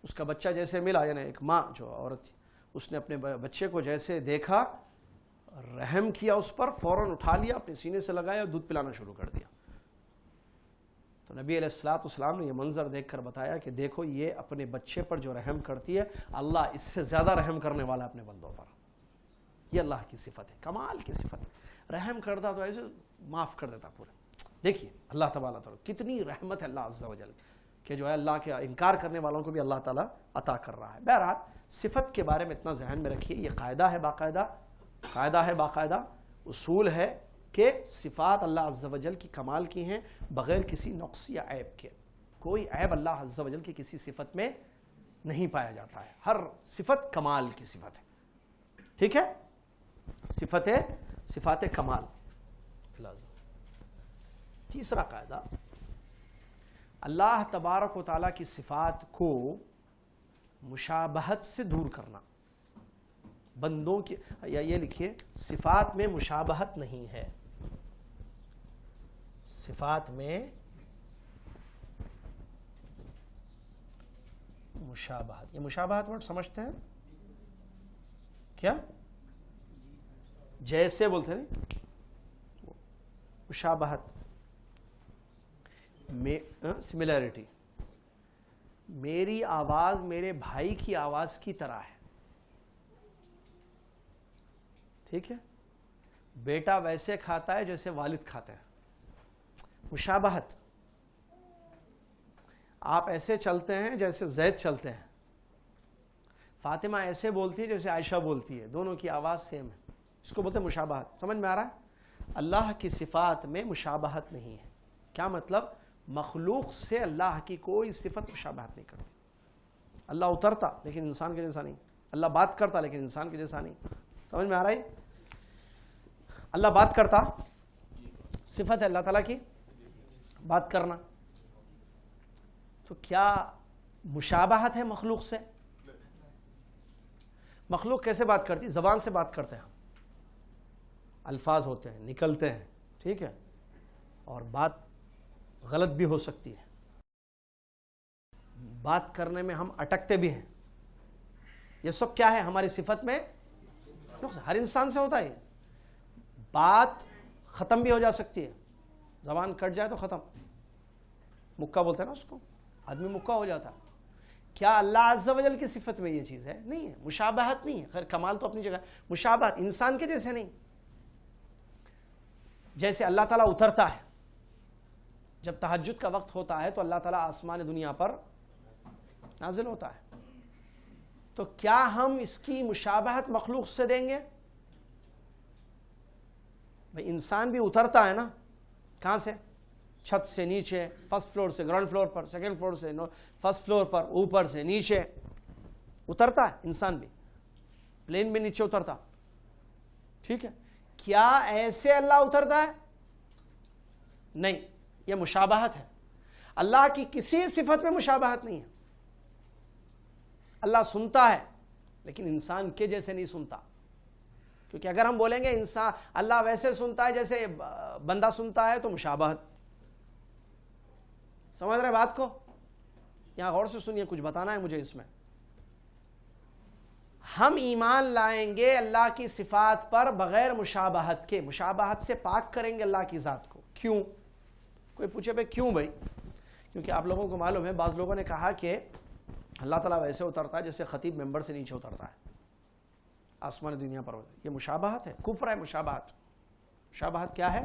اس کا بچہ جیسے ملا, یعنی ایک ماں جو عورت تھی, اس نے اپنے بچے کو جیسے دیکھا, رحم کیا اس پر, فوراً اٹھا لیا, اپنے سینے سے لگایا اور دودھ پلانا شروع کر دیا. تو نبی علیہ السلام نے یہ منظر دیکھ کر بتایا کہ دیکھو یہ اپنے بچے پر جو رحم کرتی ہے, اللہ اس سے زیادہ رحم کرنے والا اپنے بندوں پر. یہ اللہ کی صفت ہے, کمال کی صفت. رحم کرتا تو ایسے معاف کر دیتا پورے. دیکھیے اللہ تبارک تعالیٰ کتنی رحمت ہے اللہ عز و جل, کہ جو ہے اللہ کے انکار کرنے والوں کو بھی اللہ تعالیٰ عطا کر رہا ہے. بہرحال صفت کے بارے میں اتنا ذہن میں رکھیے, یہ قاعدہ ہے باقاعدہ اصول ہے کہ صفات اللہ عز و جل کی کمال کی ہیں بغیر کسی نقص یا عیب کے. کوئی عیب اللہ عز و جل کی کسی صفت میں نہیں پایا جاتا ہے. ہر صفت کمال کی صفت ہے. ٹھیک ہے, صفات کمال. تیسرا قاعدہ, اللہ تبارک و تعالیٰ کی صفات کو مشابہت سے دور کرنا. بندوں کی, یا یہ لکھیے, صفات میں مشابہت نہیں ہے. صفات میں مشابہت, یہ مشابہت ورڈ سمجھتے ہیں کیا؟ جیسے بولتے ہیں مشابہت, سملیرٹی. میری آواز میرے بھائی کی آواز کی طرح ہے. ٹھیک ہے, بیٹا ویسے کھاتا ہے جیسے والد کھاتے ہیں. مشابہت. آپ ایسے چلتے ہیں جیسے زید چلتے ہیں. فاطمہ ایسے بولتی ہے جیسے عائشہ بولتی ہے, دونوں کی آواز سیم ہے. اس کو بولتے ہیں مشابہت. سمجھ میں آ رہا ہے؟ اللہ کی صفات میں مشابہت نہیں ہے. کیا مطلب؟ مخلوق سے اللہ کی کوئی صفت مشابہت نہیں کرتی. اللہ اترتا لیکن انسان کے جیسا نہیں. اللہ بات کرتا لیکن انسان کے جیسا نہیں. سمجھ میں آ رہا ہے؟ اللہ بات کرتا, صفت ہے اللہ تعالیٰ کی بات کرنا. تو کیا مشابہت ہے مخلوق سے؟ مخلوق کیسے بات کرتی؟ زبان سے بات کرتے ہیں, الفاظ ہوتے ہیں, نکلتے ہیں. ٹھیک ہے, اور بات غلط بھی ہو سکتی ہے. بات کرنے میں ہم اٹکتے بھی ہیں. یہ سب کیا ہے ہماری صفت میں؟ ہر انسان سے ہوتا ہے. بات ختم بھی ہو جا سکتی ہے, زبان کٹ جائے تو ختم. مکہ بولتے ہیں نا اس کو, آدمی مکہ ہو جاتا. کیا اللہ عز و جل کی صفت میں یہ چیز ہے؟ نہیں ہے. مشابہت نہیں ہے. خیر کمال تو اپنی جگہ. مشابہت انسان کے جیسے نہیں. جیسے اللہ تعالیٰ اترتا ہے, جب تہجد کا وقت ہوتا ہے تو اللہ تعالیٰ آسمان دنیا پر نازل ہوتا ہے. تو کیا ہم اس کی مشابہت مخلوق سے دیں گے؟ بھئی انسان بھی اترتا ہے نا. کہاں سے؟ چھت سے نیچے, فرسٹ فلور سے گراؤنڈ فلور پر, سیکنڈ فلور سے فرسٹ فلور پر, اوپر سے نیچے اترتا ہے انسان بھی. پلین بھی نیچے اترتا. ٹھیک ہے, کیا ایسے اللہ اترتا ہے؟ نہیں. یہ مشابہت ہے. اللہ کی کسی صفت میں مشابہت نہیں ہے. اللہ سنتا ہے لیکن انسان کے جیسے نہیں سنتا. کیونکہ اگر ہم بولیں گے انسان اللہ ویسے سنتا ہے جیسے بندہ سنتا ہے تو مشابہت. سمجھ رہے بات کو؟ یہاں غور سے سنیے, کچھ بتانا ہے مجھے اس میں. ہم ایمان لائیں گے اللہ کی صفات پر بغیر مشابہت کے. مشابہت سے پاک کریں گے اللہ کی ذات کو. کیوں؟ کوئی پوچھے بھائی کیوں؟ بھائی کیونکہ آپ لوگوں کو معلوم ہے, بعض لوگوں نے کہا کہ اللہ تعالیٰ ویسے اترتا ہے جیسے خطیب ممبر سے نیچے اترتا ہے آسمان دنیا پر. یہ مشابہت ہے, کفر ہے. مشابہت کیا ہے؟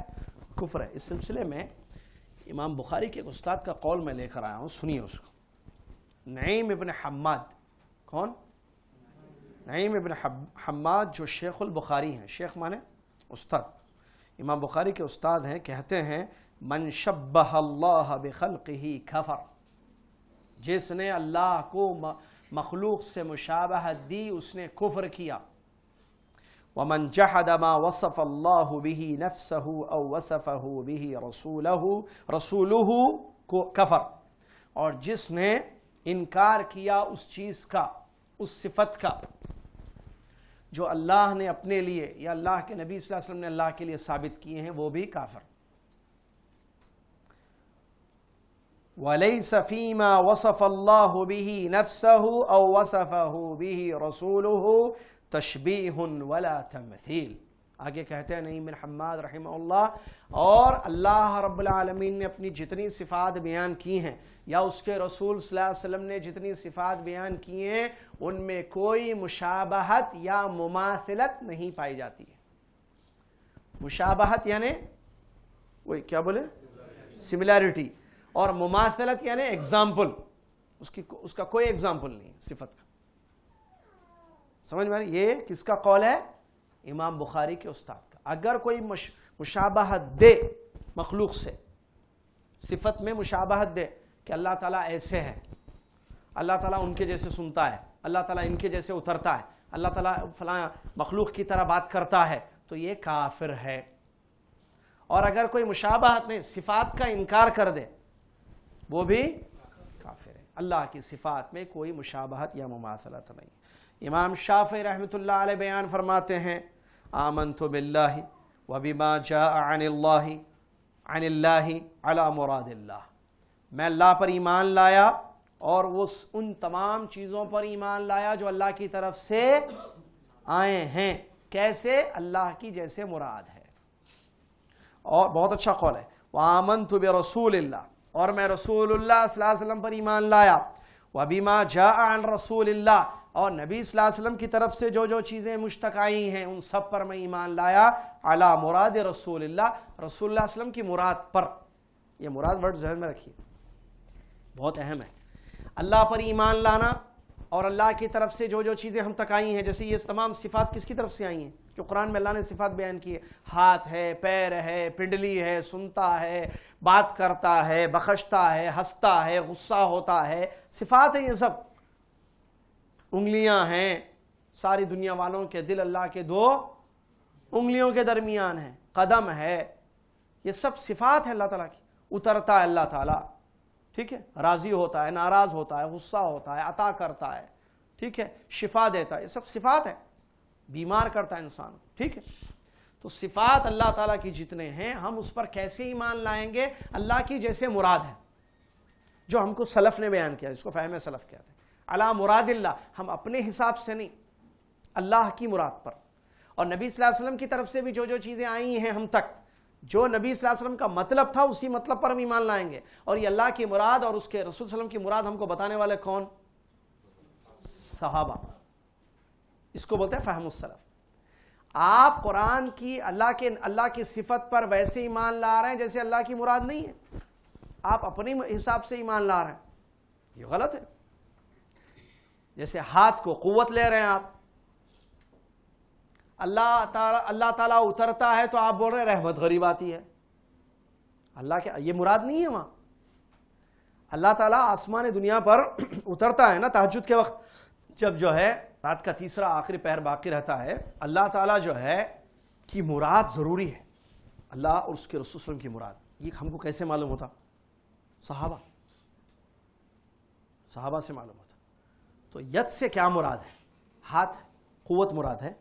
کفر ہے. اس سلسلے میں امام بخاری کے ایک استاد کا قول میں لے کر آیا ہوں, سنیے اس کو. نعیم ابن حماد. کون؟ نعیم ابن حماد, جو شیخ البخاری ہیں. شیخ مانے استاد. امام بخاری کے استاد ہیں، کہتے ہیں من شبہ اللہ بخلقہ کفر، جس نے اللہ کو مخلوق سے مشابہت دی اس نے کفر کیا. ومن جحد ما وصف اللہ بہ نفسہ او وصفہ بہ رسولہ کفر، اور جس نے انکار کیا اس چیز کا، اس صفت کا جو اللہ نے اپنے لیے یا اللہ کے نبی صلی اللہ علیہ وسلم نے اللہ کے لیے ثابت کیے ہیں، وہ بھی کافر. وَلَيْسَ فِي مَا وَصَفَ اللَّهُ بِهِ نَفْسَهُ أَوْ وَصَفَهُ بِهِ رَسُولُهُ تَشْبِيهٌ وَلَا تَمْثِيلٌ. آگے کہتے ہیں نعیم بن حماد رحمہ اللہ، اور اللہ رب العالمین نے اپنی جتنی صفات بیان کی ہیں یا اس کے رسول صلی اللہ علیہ وسلم نے جتنی صفات بیان کی ہیں ان میں کوئی مشابہت یا مماثلت نہیں پائی جاتی ہے. مشابہت یعنی وہی کیا بولے سملیرٹی، اور مماثلت یعنی ایگزامپل، اس کا کوئی ایگزامپل نہیں صفت کا. سمجھ میں یہ کس کا قول ہے؟ امام بخاری کے استاد کا. اگر کوئی مشابہت دے مخلوق سے، صفت میں مشابہت دے کہ اللہ تعالیٰ ایسے ہے، اللہ تعالیٰ ان کے جیسے سنتا ہے، اللہ تعالیٰ ان کے جیسے اترتا ہے، اللہ تعالیٰ فلاں مخلوق کی طرح بات کرتا ہے، تو یہ کافر ہے. اور اگر کوئی مشابہت نہیں، صفات کا انکار کر دے، وہ بھی کافر ہے. اللہ کی صفات میں کوئی مشابہت یا مماثلت نہیں. امام شافعی رحمۃ اللہ علیہ بیان فرماتے ہیں آمنت باللہ وبما جاء عن اللہ علی مراد اللہ، میں اللہ پر ایمان لایا اور وہ ان تمام چیزوں پر ایمان لایا جو اللہ کی طرف سے آئے ہیں، کیسے؟ اللہ کی جیسے مراد ہے. اور بہت اچھا قول ہے وآمنت برسول اللہ، اور میں رسول اللہ صلی اللہ علیہ وسلم پر ایمان لایا. وبما جاء عن رسول اللہ، اور نبی صلی اللہ علیہ وسلم کی طرف سے جو جو چیزیں مشتق آئی ہیں ان سب پر میں ایمان لایا. علی مراد رسول اللہ، رسول اللہ علیہ وسلم کی مراد پر. یہ مراد ورڈ ذہن میں رکھیے، بہت اہم ہے. اللہ پر ایمان لانا اور اللہ کی طرف سے جو جو چیزیں ہم تک آئی ہیں، جیسے یہ تمام صفات کس کی طرف سے آئی ہیں جو قرآن میں اللہ نے صفات بیان کی ہے. ہاتھ ہے، پیر ہے، پنڈلی ہے، سنتا ہے، بات کرتا ہے، بخشتا ہے، ہنستا ہے، غصہ ہوتا ہے، صفات ہیں یہ سب. انگلیاں ہیں، ساری دنیا والوں کے دل اللہ کے دو انگلیوں کے درمیان ہیں. قدم ہے، یہ سب صفات ہے اللہ تعالیٰ کی. اترتا ہے اللہ تعالیٰ، ٹھیک ہے، راضی ہوتا ہے، ناراض ہوتا ہے، غصہ ہوتا ہے، عطا کرتا ہے، ٹھیک ہے، شفا دیتا ہے، یہ سب صفات ہے. بیمار کرتا ہے انسان، ٹھیک ہے. تو صفات اللہ تعالیٰ کی جتنے ہیں ہم اس پر کیسے ایمان لائیں گے؟ اللہ کی جیسے مراد ہے، جو ہم کو سلف نے بیان کیا، اس کو فہم سلف کہتے ہیں. علی مراد اللہ، ہم اپنے حساب سے نہیں، اللہ کی مراد پر. اور نبی صلی اللہ علیہ وسلم کی طرف سے بھی جو جو چیزیں آئی ہیں ہم تک، جو نبی صلی اللہ علیہ وسلم کا مطلب تھا اسی مطلب پر ہم ایمان لائیں گے. اور یہ اللہ کی مراد اور اس کے رسول صلی اللہ علیہ وسلم کی مراد ہم کو بتانے والے کون؟ صحابہ. اس کو بولتے ہیں فہم السلف. آپ قرآن کی اللہ کی صفت پر ویسے ایمان لا رہے ہیں جیسے اللہ کی مراد نہیں ہے، آپ اپنی حساب سے ایمان لا رہے ہیں، یہ غلط ہے. جیسے ہاتھ کو قوت لے رہے ہیں آپ، اللہ تعالیٰ اترتا ہے تو آپ بول رہے ہیں رحمت غریب آتی ہے. اللہ کے یہ مراد نہیں ہے وہاں. اللہ تعالیٰ آسمان دنیا پر اترتا ہے نا تہجد کے وقت، جب جو ہے رات کا تیسرا آخری پہر باقی رہتا ہے. اللہ تعالیٰ جو ہے کی مراد ضروری ہے، اللہ اور اس کے رسول صلی اللہ علیہ وسلم کی مراد. یہ ہم کو کیسے معلوم ہوتا؟ صحابہ سے معلوم ہوتا. تو ید سے کیا مراد ہے؟ ہاتھ، قوت مراد ہے.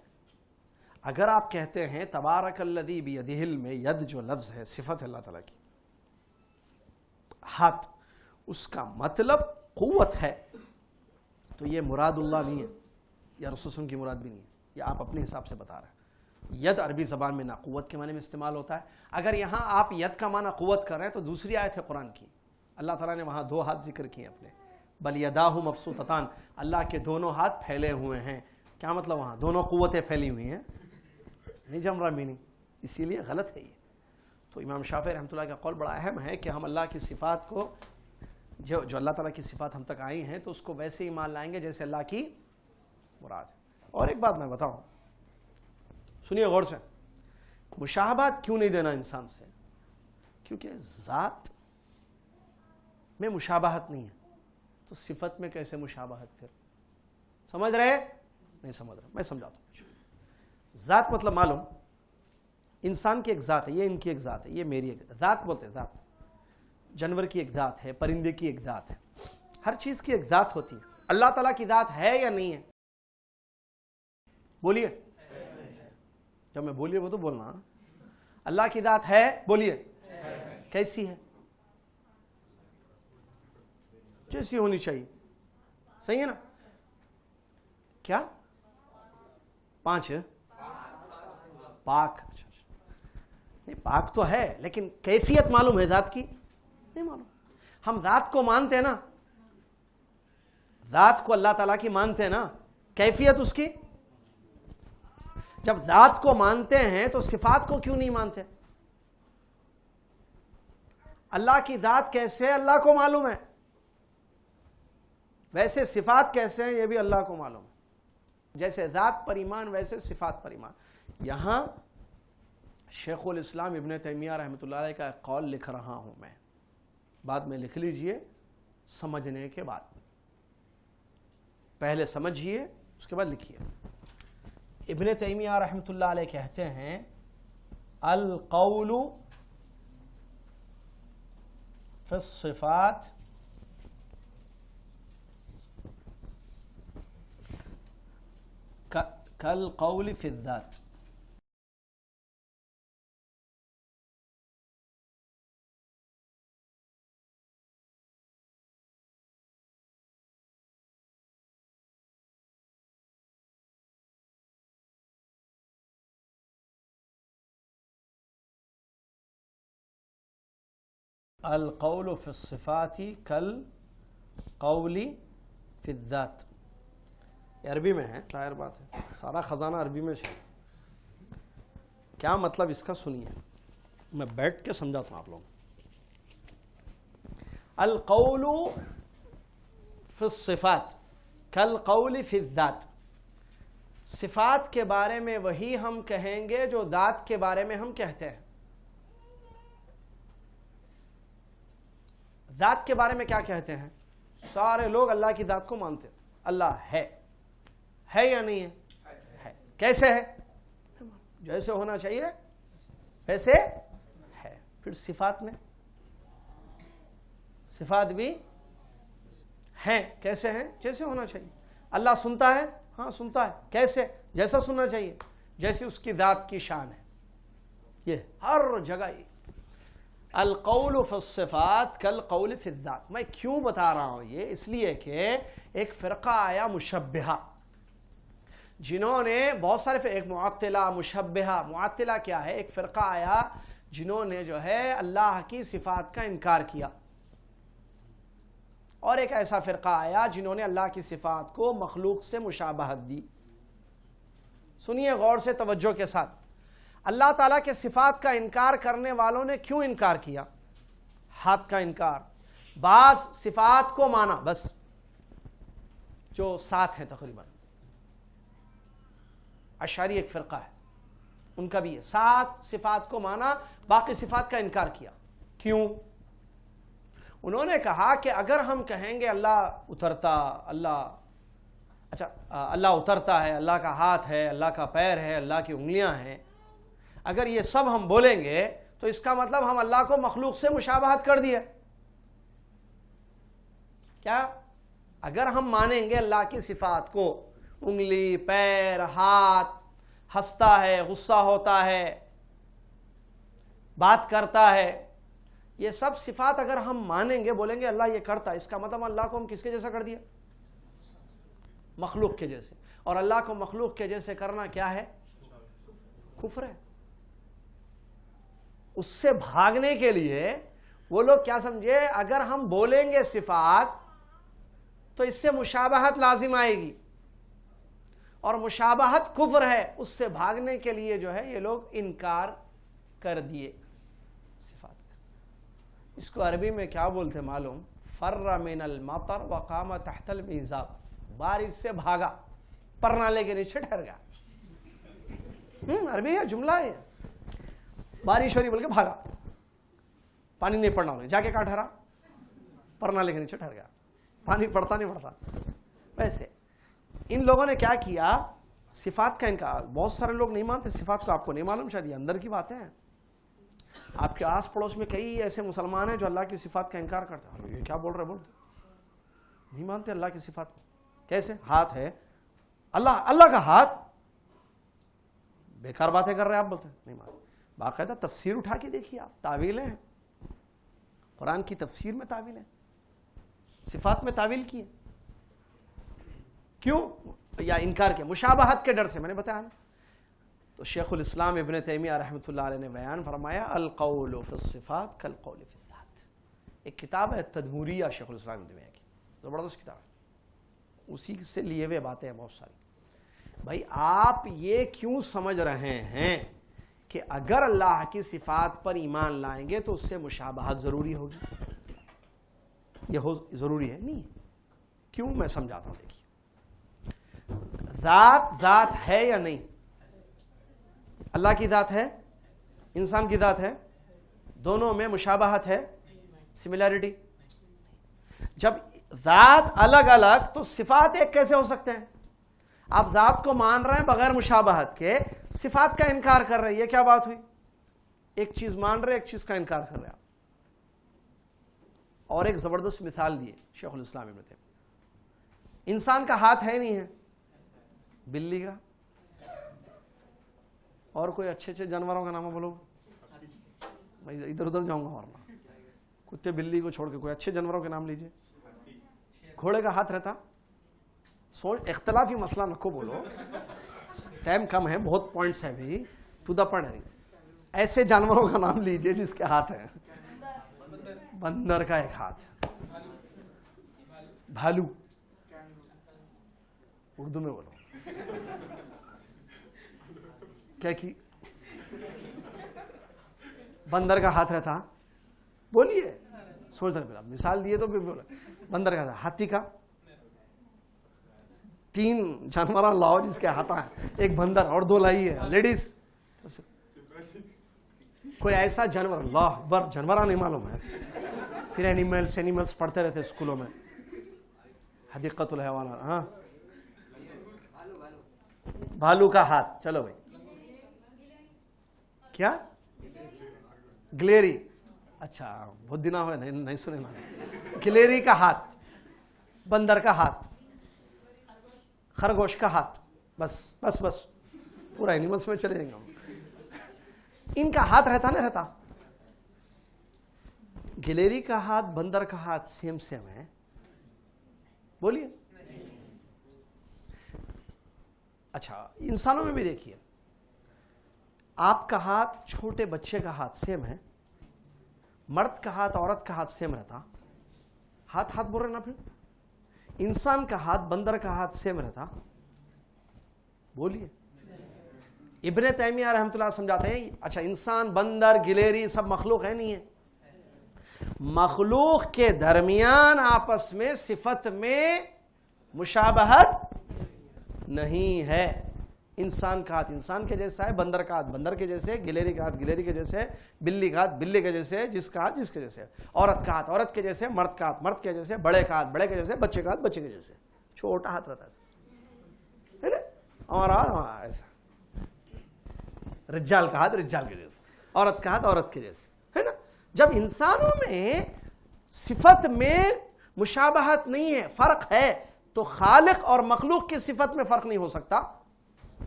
اگر آپ کہتے ہیں تبارک الذی بیدہ میں ید جو لفظ ہے صفت ہے اللہ تعالیٰ کی، ہاتھ اس کا مطلب قوت ہے، تو یہ مراد اللہ نہیں ہے یا رسول صلی اللہ علیہ وسلم کی مراد بھی نہیں ہے، یہ آپ اپنے حساب سے بتا رہے ہیں. ید عربی زبان میں نہ قوت کے معنی میں استعمال ہوتا ہے. اگر یہاں آپ ید کا معنی قوت کر رہے ہیں تو دوسری آیت ہے قرآن کی، اللہ تعالیٰ نے وہاں دو ہاتھ ذکر کیے اپنے، بل یداہ مبسوطتان، اللہ کے دونوں ہاتھ پھیلے ہوئے ہیں. کیا مطلب وہاں دونوں قوتیں پھیلی ہوئی ہیں؟ نہیں جم رہا میننگ، اسی لیے غلط ہے یہ. تو امام شافعی رحمۃ اللہ کا قول بڑا اہم ہے کہ ہم اللہ کی صفات کو جو اللہ تعالیٰ کی صفات ہم تک آئی ہیں تو اس کو ویسے ایمان لائیں گے جیسے اللہ کی مراد ہے. اور ایک بات میں بتاؤں، سنیے غور سے، مشابہت کیوں نہیں دینا انسان سے؟ کیونکہ ذات میں مشابہت نہیں ہے، تو صفت میں کیسے مشابہت پھر؟ سمجھ رہے؟ نہیں سمجھ رہے، میں سمجھاتا ہوں. ذات مطلب معلوم، انسان کی ایک ذات ہے، یہ ان کی ایک ذات ہے، یہ میری ایک ذات بولتے ہیں. ذات جانور کی ایک ذات ہے، پرندے کی ایک ذات ہے، ہر چیز کی ایک ذات ہوتی ہے. اللہ تعالیٰ کی ذات ہے یا نہیں ہے؟ بولیے. جب میں بولیے وہ تو بولنا. اللہ کی ذات ہے، بولیے. کیسی ہے؟ جیسی ہونی چاہیے. صحیح ہے نا؟ کیا 5 ہے؟ پاک. نہیں پاک تو ہے، لیکن کیفیت معلوم ہے ذات کی؟ نہیں معلوم. ہم ذات کو مانتے ہیں نا، ذات کو اللہ تعالیٰ کی مانتے ہیں نا، کیفیت اس کی؟ جب ذات کو مانتے ہیں تو صفات کو کیوں نہیں مانتے؟ اللہ کی ذات کیسے ہے اللہ کو معلوم ہے، ویسے صفات کیسے ہیں یہ بھی اللہ کو معلوم ہے. جیسے ذات پر ایمان ویسے صفات پر ایمان. یہاں شیخ الاسلام ابن تیمیہ رحمۃ اللہ علیہ کا ایک قول لکھ رہا ہوں میں، بعد میں لکھ لیجئے سمجھنے کے بعد. پہلے سمجھیے اس کے بعد لکھیے. ابن تیمیہ رحمۃ اللہ علیہ کہتے ہیں القول فی الصفات کالقول فی الذات. القول فی الصفات کالقول فی الذات. یہ عربی میں ہے، ظاہر بات ہے، سارا خزانہ عربی میں ہے. کیا مطلب اس کا سنیے، میں بیٹھ کے سمجھاتا ہوں آپ لوگ. القول فی الصفات کالقول فی الذات. صفات کے بارے میں وہی ہم کہیں گے جو ذات کے بارے میں ہم کہتے ہیں. ذات کے بارے میں کیا کہتے ہیں؟ سارے لوگ اللہ کی ذات کو مانتے ہیں. اللہ ہے یا نہیں ہے؟ کیسے ہے؟ جیسے ہونا چاہیے ویسے ہے. پھر صفات میں، صفات بھی ہیں. کیسے ہیں؟ جیسے ہونا چاہیے. اللہ سنتا ہے؟ ہاں سنتا ہے. کیسے؟ جیسا سننا چاہیے، جیسی اس کی ذات کی شان ہے. یہ ہر جگہ القول فی الصفات کالقول فی الذات. میں کیوں بتا رہا ہوں یہ؟ اس لیے کہ ایک فرقہ آیا مشبہہ، جنہوں نے بہت سارے، ایک معطلہ، مشبہہ. معطلہ کیا ہے؟ ایک فرقہ آیا جنہوں نے جو ہے اللہ کی صفات کا انکار کیا، اور ایک ایسا فرقہ آیا جنہوں نے اللہ کی صفات کو مخلوق سے مشابہت دی. سنیے غور سے، توجہ کے ساتھ. اللہ تعالیٰ کے صفات کا انکار کرنے والوں نے کیوں انکار کیا؟ ہاتھ کا انکار. بعض صفات کو مانا، بس جو 7 ہیں تقریباً. اشعری ایک فرقہ ہے، ان کا بھی ہے. 7 صفات کو مانا، باقی صفات کا انکار کیا. کیوں؟ انہوں نے کہا کہ اگر ہم کہیں گے اللہ اترتا، اللہ اترتا ہے، اللہ کا ہاتھ ہے، اللہ کا پیر ہے، اللہ کی انگلیاں ہیں، اگر یہ سب ہم بولیں گے تو اس کا مطلب ہم اللہ کو مخلوق سے مشابہت کر دیے. کیا؟ اگر ہم مانیں گے اللہ کی صفات کو، انگلی، پیر، ہاتھ، ہنستا ہے، غصہ ہوتا ہے، بات کرتا ہے، یہ سب صفات اگر ہم مانیں گے، بولیں گے اللہ یہ کرتا ہے، اس کا مطلب اللہ کو ہم کس کے جیسا کر دیا؟ مخلوق کے جیسے. اور اللہ کو مخلوق کے جیسے کرنا کیا ہے؟ کفر ہے. اس سے بھاگنے کے لیے وہ لوگ کیا سمجھے؟ اگر ہم بولیں گے صفات تو اس سے مشابہت لازم آئے گی، اور مشابہت کفر ہے. اس سے بھاگنے کے لیے جو ہے یہ لوگ انکار کر دیے صفات کا. اس کو عربی میں کیا بولتے معلوم؟ فر من المطر وقام تحت المیزاب. بارش سے بھاگا، پر نالے کے نیچے ٹھہر گیا. عربی ہے، جملہ ہے. بارش ہو رہی بول کے بھاگا, پانی نہیں پڑنا ہوگا, جا کے کہاں ٹھہرا, پرنالے کے نیچے ٹھہر گیا, پانی پڑتا نہیں پڑتا. ویسے ان لوگوں نے کیا کیا, صفات کا انکار. بہت سارے لوگ نہیں مانتے صفات کو, آپ کو نہیں معلوم شاید, یہ اندر کی باتیں ہیں. آپ کے آس پڑوس میں کئی ایسے مسلمان ہیں جو اللہ کی صفات کا انکار کرتے ہیں. یہ کیا بول رہے, بولتے نہیں مانتے اللہ کی صفات کو. کیسے؟ ہاتھ ہے, اللہ کا ہاتھ, بیکار باتیں کر رہے ہیں آپ, بولتے ہیں نہیں مانتے. باقاعدہ تفسیر اٹھا کے دیکھیے آپ, تعویلیں ہیں, قرآن کی تفسیر میں تعویل ہے, صفات میں تعویل کی ہے. کیوں یا انکار کیا؟ مشابہت کے ڈر سے. میں نے بتایا نا. تو شیخ الاسلام ابن تیمیہ رحمۃ اللہ علیہ نے بیان فرمایا, القول فی الصفات کالقول فی الذات. ایک کتاب ہے تدموریہ شیخ الاسلام ابن تیمیہ کی, زبردست کتاب ہے, اسی سے لیے ہوئے باتیں ہیں بہت ساری. بھائی آپ یہ کیوں سمجھ رہے ہیں کہ اگر اللہ کی صفات پر ایمان لائیں گے تو اس سے مشابہت ضروری ہوگی؟ یہ ضروری ہے نہیں. کیوں؟ میں سمجھاتا ہوں. دیکھیے, ذات ہے یا نہیں؟ اللہ کی ذات ہے, انسان کی ذات ہے, دونوں میں مشابہت ہے, سملیرٹی. جب ذات الگ الگ تو صفات ایک کیسے ہو سکتے ہیں؟ آپ ذات کو مان رہے ہیں بغیر مشابہت کے, صفات کا انکار کر رہے ہیں, یہ کیا بات ہوئی؟ ایک چیز مان رہے, ایک چیز کا انکار کر رہے ہیں. اور ایک زبردست مثال دیے شیخ الاسلام ابن تیمیہ. انسان کا ہاتھ ہے نہیں ہے, بلی کا, اور کوئی اچھے اچھے جانوروں کا نام بولو, میں ادھر ادھر جاؤں گا ورنہ. کتے بلی کو چھوڑ کے کوئی اچھے جانوروں کے نام لیجئے. گھوڑے کا ہاتھ رہتا. سوچ, اختلافی مسئلہ نہ کو بولو, ٹائم کم ہے, بہت پوائنٹس ہیں بھی, ٹو دا پوائنٹ. ایسے جانوروں کا نام لیجئے جس کے ہاتھ ہیں. بندر کا ایک ہاتھ, بھالو, اردو میں بولو کیا کی, بندر کا ہاتھ رہتا. بولیے, سوچ رہے, پھر مثال دیے تو پھر بولو. بندر کا, ہاتھی کا, 3 جانور لاؤ جس کے ہاتھ ہیں, ایک بندر اور 2 لائی ہے لیڈیز. کوئی ایسا جانور, اللہ اکبر, جانور نہیں معلوم ہے. پھر اینیملس پڑھتے رہتے اسکولوں میں, حدیقۃ الحیوانات. ہاں, بھالو کا ہاتھ. چلو بھائی, کیا گلیری, اچھا بہت دن ہوئے نہیں سنے نا. گلیری کا ہاتھ, بندر کا ہاتھ, خرگوش کا ہاتھ, بس پورا اینیملس میں چلے جائیں گے. ان کا ہاتھ رہتا نہیں رہتا. گلیری کا ہاتھ, بندر کا ہاتھ سیم ہے. بولیے. اچھا, انسانوں میں بھی دیکھیے, آپ کا ہاتھ چھوٹے بچے کا ہاتھ سیم ہے, مرد کا ہاتھ عورت کا ہاتھ سیم رہتا. ہاتھ بول رہے نا. پھر انسان کا ہاتھ بندر کا ہاتھ سیم رہتا. بولیے. ابن تیمیہ رحمۃ اللہ سمجھاتے ہیں, اچھا انسان, بندر, گلیری سب مخلوق ہے نہیں ہے؟ مخلوق کے درمیان آپس میں صفت میں مشابہت نہیں ہے. انسان کا ہاتھ انسان کے جیسا ہے, بندر کا ہاتھ بندر کے جیسے, گلیری کا ہاتھ گلیری کے جیسے, بلی کا ہاتھ بلی کے جیسے, جس کا ہاتھ جس کے جیسے, عورت کا ہاتھ عورت کے جیسے, مرد کا ہاتھ مرد کے جیسے, بڑے کا ہاتھ بڑے کے جیسے, بچے کا ہاتھ بچے کے جیسے. چھوٹا ہاتھ رہتا ہے اور ایسا. رجال کا ہاتھ رجال کے جیسے, عورت کا ہاتھ عورت کے جیسے, ہے نا. جب انسانوں میں صفت میں مشابہت نہیں ہے, فرق ہے, تو خالق اور مخلوق کی صفت میں فرق نہیں ہو سکتا.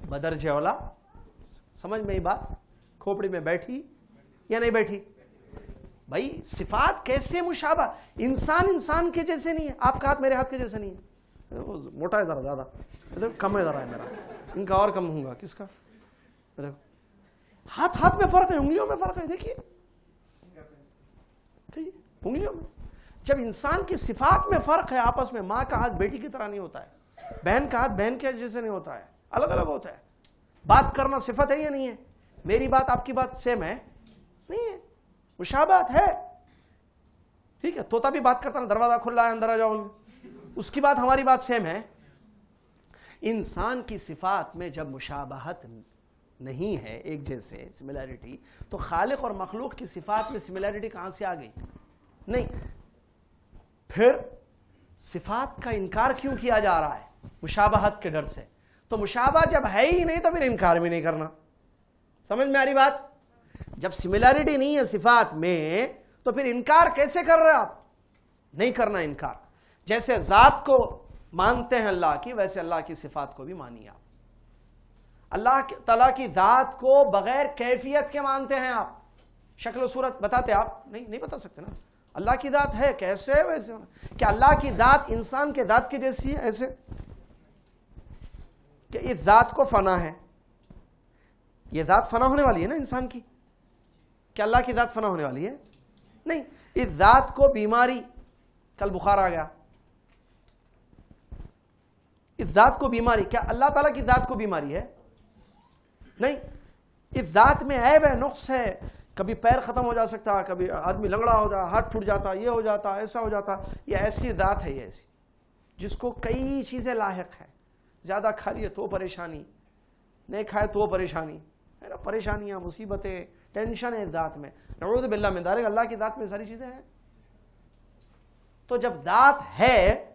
بدرجہ اولا. سمجھ میں یہ بات کھوپڑی میں بیٹھی یا نہیں بیٹھی؟ بھائی صفات کیسے مشابہ؟ انسان کے جیسے نہیں ہے. آپ کا ہاتھ میرے ہاتھ کے جیسے نہیں ہے. موٹا ہے ذرا زیادہ, کم ہے ذرا ہے میرا, ان کا اور کم ہوں گا, کس کا؟ ہاتھ میں فرق ہے, انگلیوں میں فرق ہے. دیکھیے انگلیوں میں. جب انسان کی صفات میں فرق ہے آپس میں, ماں کا ہاتھ بیٹی کی طرح نہیں ہوتا ہے, بہن کا ہاتھ بہن کے جیسے نہیں ہوتا ہے, الگ الگ ہوتا ہے. بات کرنا صفت ہے یا نہیں ہے؟ میری بات آپ کی بات سیم ہے نہیں ہے, مشابہت ہے. ٹھیک ہے, طوطا بھی بات کرتا نا, دروازہ کھلا ہے اندر آ جاؤ, اس کی بات ہماری بات سیم ہے. انسان کی صفات میں جب مشابہت نہیں ہے ایک جیسے سملیرٹی، تو خالق اور مخلوق کی صفات میں سملیرٹی کہاں سے آ گئی؟ نہیں. پھر صفات کا انکار کیوں کیا جا رہا ہے؟ مشابہت کے ڈر سے. تو مشابہ جب ہے ہی نہیں تو پھر انکار بھی نہیں کرنا. سمجھ میں آ رہی بات؟ جب سملیرٹی نہیں ہے صفات میں تو پھر انکار کیسے کر رہے آپ؟ نہیں کرنا انکار. جیسے ذات کو مانتے ہیں اللہ کی، ویسے اللہ کی صفات کو بھی مانیے آپ. اللہ تعالیٰ کی ذات کو بغیر کیفیت کے مانتے ہیں آپ، شکل و صورت بتاتے آپ نہیں بتا سکتے نا. اللہ کی ذات ہے، کیسے ویسے ہونا. کیا اللہ کی ذات انسان کے ذات کی جیسی ہے ایسے؟ کہ اس ذات کو فنا ہے، یہ ذات فنا ہونے والی ہے نا انسان کی. کیا اللہ کی ذات فنا ہونے والی ہے؟ نہیں. اس ذات کو بیماری، کل بخار آ گیا، اس ذات کو بیماری، کیا اللہ تعالیٰ کی ذات کو بیماری ہے؟ نہیں. اس ذات میں عیب ہے، نقص ہے. کبھی پیر ختم ہو جا سکتا، کبھی آدمی لنگڑا ہو جا، ہاتھ ٹوٹ جاتا، یہ ہو جاتا، ایسا ہو جاتا. یہ ایسی ذات ہے، یہ ایسی جس کو کئی چیزیں لاحق ہیں. زیادہ کھا لیے تو پریشانی، نہیں کھائے تو پریشانی ہے نا. پریشانیاں، مصیبتیں، ٹینشن ہے ذات میں. نعوذ باللہ من ذالک. اللہ کی ذات میں ساری چیزیں ہیں. تو جب ذات ہے،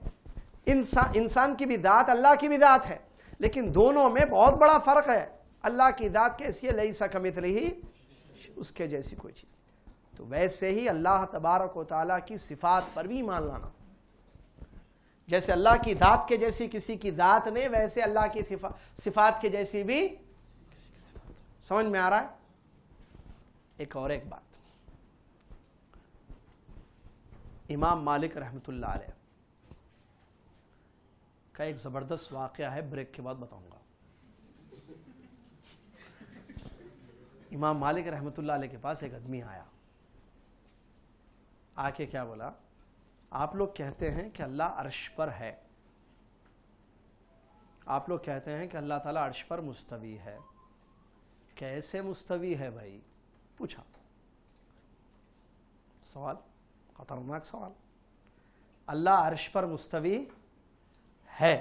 انسان کی بھی ذات، اللہ کی بھی ذات ہے، لیکن دونوں میں بہت بڑا فرق ہے. اللہ کی ذات کیسی ہے؟ لیس کمثلہ، اس کے جیسی کوئی چیز. تو ویسے ہی اللہ تبارک و تعالیٰ کی صفات پر بھی ایمان لانا. جیسے اللہ کی ذات کے جیسی کسی کی ذات نہیں، ویسے اللہ کی صفات کے جیسی بھی کسی کی صفات. سمجھ میں آ رہا ہے؟ ایک بات، امام مالک رحمۃ اللہ علیہ کا ایک زبردست واقعہ ہے، بریک کے بعد بتاؤں گا. امام مالک رحمۃ اللہ علیہ کے پاس ایک آدمی آیا، آ کے کیا بولا؟ آپ لوگ کہتے ہیں کہ اللہ عرش پر ہے، آپ لوگ کہتے ہیں کہ اللہ تعالیٰ عرش پر مستوی ہے. کیسے مستوی ہے بھائی؟ پوچھا. سوال خطرناک سوال. اللہ عرش پر مستوی ہے،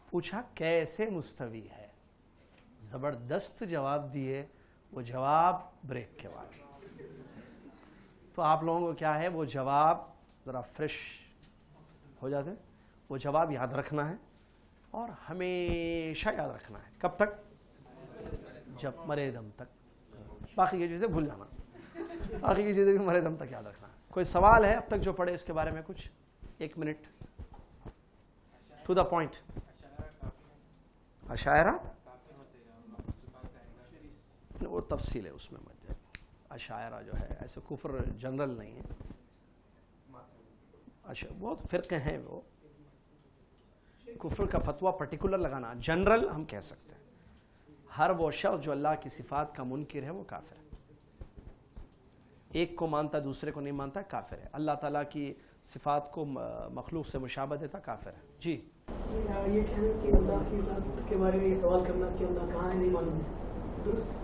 پوچھا کیسے مستوی ہے؟ زبردست جواب دیے. وہ جواب بریک کے بعد. تو آپ لوگوں کو کیا ہے، وہ جواب ذرا فریش ہو جاتے ہیں. وہ جواب یاد رکھنا ہے اور ہمیشہ یاد رکھنا ہے. کب تک؟ جب مرے دم تک. باقی کی چیزیں بھول جانا، باقی کی چیزیں بھی مرے دم تک یاد رکھنا. کوئی سوال ہے اب تک جو پڑھے اس کے بارے میں کچھ؟ 1 منٹ، ٹو دا پوائنٹ. اشاعرہ وہ تفصیل ہے اس میں مت جائے. اشاعرہ جو ہے ایسے کفر جنرل نہیں ہے، بہت فرقے ہیں. وہ کفر کا فتویٰ پرٹیکولر لگانا، جنرل ہم کہہ سکتے ہیں. ہر وہ شخص جو اللہ کی صفات کا منکر ہے وہ کافر ہے. ایک کو مانتا دوسرے کو نہیں مانتا کافر ہے. اللہ تعالیٰ کی صفات کو مخلوق سے مشابہ دیتا کافر ہے. جی یہ کہنا کہ اللہ کی ذات کے بارے میں یہ سوال کرنا کہ اللہ کہاں ہے نہیں معلوم ہے، درست؟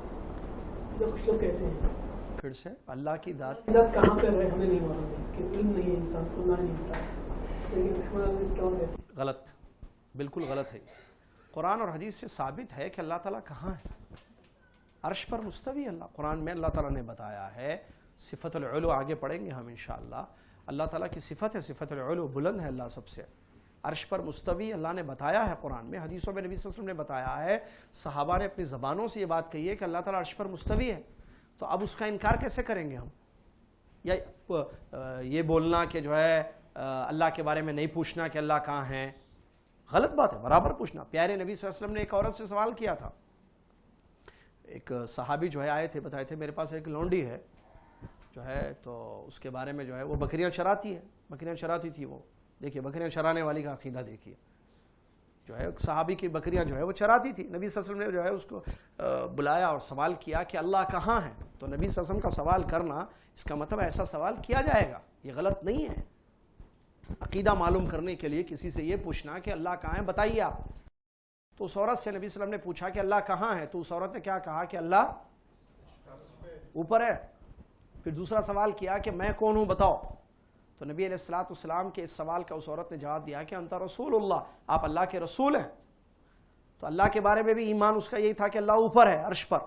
کچھ لوگ کہتے ہیں پھر سے اللہ کی ذات کہاں پر ہے ہمیں نہیں معلوم ہے، اس کے علم نہیں ہے، انسان کو نہیں پتا. لیکن غلط، بالکل غلط ہے. قرآن اور حدیث سے ثابت ہے کہ اللہ تعالیٰ کہاں ہے. عرش پر مستوی اللہ. قرآن میں اللہ تعالیٰ نے بتایا ہے. صفت العلو آگے پڑھیں گے ہم انشاءاللہ. اللہ تعالیٰ کی صفت ہے صفت العلو، بلند ہے اللہ سب سے. عرش پر مستوی اللہ نے بتایا ہے قرآن میں، حدیثوں میں نبی صلی اللہ علیہ وسلم نے بتایا ہے. صحابہ نے اپنی زبانوں سے یہ بات کہی ہے کہ اللہ تعالیٰ عرش پر مستوی ہے. تو اب اس کا انکار کیسے کریں گے ہم؟ یا یہ بولنا کہ جو ہے اللہ کے بارے میں نہیں پوچھنا کہ اللہ کہاں ہے، غلط بات ہے. برابر پوچھنا. پیارے نبی صلی اللہ علیہ وسلم نے ایک عورت سے سوال کیا تھا. ایک صحابی جو ہے آئے تھے، بتائے تھے میرے پاس ایک لونڈی ہے جو ہے، تو اس کے بارے میں جو ہے وہ بکریاں چراتی ہے. بکریاں چراتی تھی وہ. دیکھیے بکریاں چرانے والی کا عقیدہ دیکھیے. جو ہے صحابی کی بکریاں جو ہے وہ چراتی تھی. نبی صلی اللہ علیہ وسلم نے جو ہے اس کو بلایا اور سوال کیا کہ اللہ کہاں ہے. تو نبی صلی اللہ علیہ وسلم کا سوال کرنا، اس کا مطلب ایسا سوال کیا جائے گا، یہ غلط نہیں ہے. عقیدہ معلوم کرنے کے لیے کسی سے یہ پوچھنا کہ اللہ کہاں ہے بتائیے آپ. تو اس عورت سے نبی صلی اللہ علیہ وسلم نے پوچھا کہ اللہ کہاں ہے، تو اس عورت نے کیا کہا کہ اللہ اوپر ہے. پھر دوسرا سوال کیا کہ میں کون ہوں بتاؤ. تو نبی علیہ الصلوۃ والسلام کے اس سوال کا اس عورت نے جواب دیا کہ انت رسول اللہ، آپ اللہ کے رسول ہیں. تو اللہ کے بارے میں بھی ایمان اس کا یہی تھا کہ اللہ اوپر ہے عرش پر،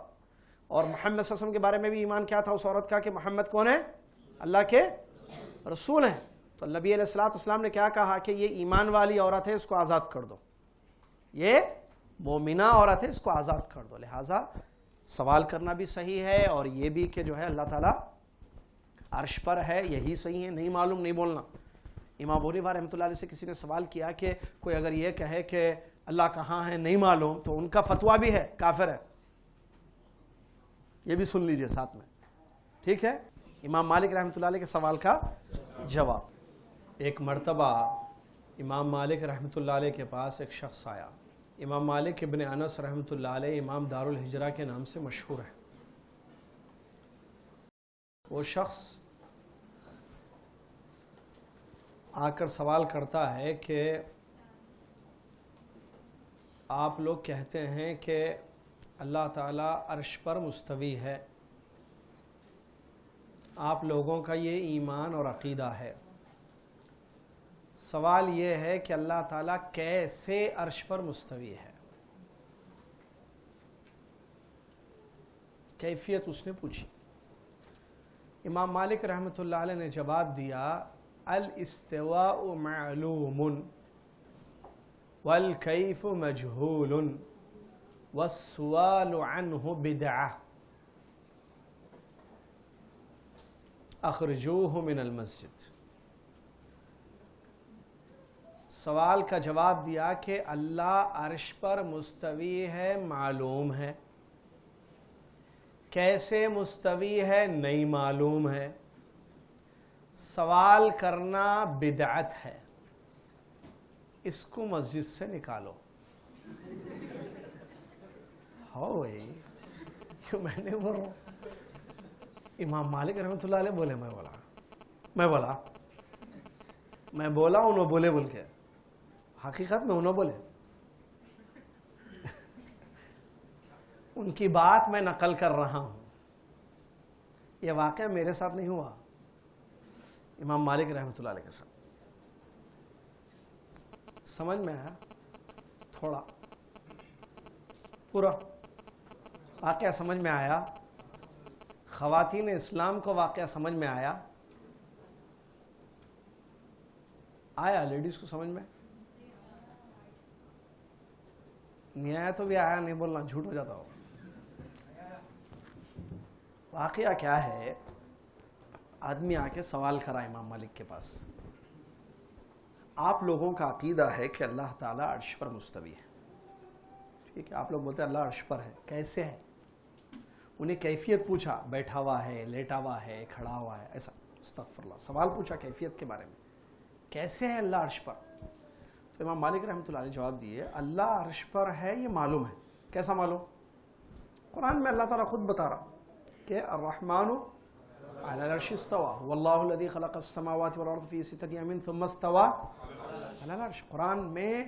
اور محمد صلی اللہ علیہ وسلم کے بارے میں بھی ایمان کیا تھا اس عورت کا کہ محمد کون ہے؟ اللہ کے رسول ہیں. تو نبی علیہ السلام نے کیا کہا کہ یہ ایمان والی عورت ہے، اس کو آزاد کر دو، یہ مومنہ عورت ہے، اس کو آزاد کر دو. لہٰذا سوال کرنا بھی صحیح ہے، اور یہ بھی کہ جو ہے اللہ تعالیٰ عرش پر ہے یہی صحیح ہے. نہیں معلوم نہیں بولنا. امام ابو حنیفہ رحمۃ اللہ علیہ سے کسی نے سوال کیا کہ کوئی اگر یہ کہے کہ اللہ کہاں ہے نہیں معلوم تو ان کا فتویٰ بھی ہے کافر ہے. یہ بھی سن لیجئے ساتھ میں، ٹھیک ہے. امام مالک رحمۃ اللہ علیہ کے سوال کا جواب. ایک مرتبہ امام مالک رحمۃ اللہ علیہ کے پاس ایک شخص آیا. امام مالک ابن انس رحمۃ اللہ علیہ امام دار الہجرہ کے نام سے مشہور ہے. وہ شخص آ کر سوال کرتا ہے کہ آپ لوگ کہتے ہیں کہ اللہ تعالیٰ عرش پر مستوی ہے، آپ لوگوں کا یہ ایمان اور عقیدہ ہے. سوال یہ ہے کہ اللہ تعالیٰ کیسے عرش پر مستوی ہے؟ کیفیت اس نے پوچھی. امام مالک رحمۃ اللہ علیہ نے جواب دیا الاستواء معلوم والکیف مجہول والسؤال عنہ بدعہ اخرجوہ من المسجد. سوال کا جواب دیا کہ اللہ عرش پر مستوی ہے معلوم ہے، کیسے مستوی ہے نہیں معلوم ہے، سوال کرنا بدعت ہے، اس کو مسجد سے نکالو. ہو بھائی کیوں میں نے بول رہا ہوں. امام مالک رحمۃ اللہ علیہ بولے میں بولا انہوں بولے بول کے، حقیقت میں انہوں بولے. ان کی بات میں نقل کر رہا ہوں، یہ واقعہ میرے ساتھ نہیں ہوا، امام مالک رحمۃ اللہ علیہ کے ساتھ. سمجھ میں آیا تھوڑا؟ پورا واقعہ سمجھ میں آیا؟ خواتین اسلام کو واقعہ سمجھ میں آیا؟ لیڈیز کو سمجھ میں نہیں آیا تو بھی آیا نہیں بولنا، جھوٹ ہو جاتا ہو. واقعہ کیا ہے؟ آدمی آ کے سوال کرا امام مالک کے پاس، آپ لوگوں کا عقیدہ ہے کہ اللہ تعالیٰ عرش پر مستوی ہے، ٹھیک ہے، آپ لوگ بولتے ہیں اللہ عرش پر ہے، کیسے ہے؟ انہیں کیفیت پوچھا، بیٹھا ہوا ہے، لیٹا ہوا ہے، کھڑا ہوا ہے، ایسا استغفر اللہ. سوال پوچھا کیفیت کے بارے میں، کیسے ہے اللہ عرش پر؟ تو امام مالک رحمۃ اللہ علیہ جواب دیے اللہ عرش پر ہے یہ معلوم ہے. کیسا معلوم؟ قرآن میں اللہ تعالیٰ خود بتا رہا کہ الرحمن علی العرش استوى واللہ الذی خلق السماوات والارض فی ستۃ ایام ثم استوى علی العرش. قرآن میں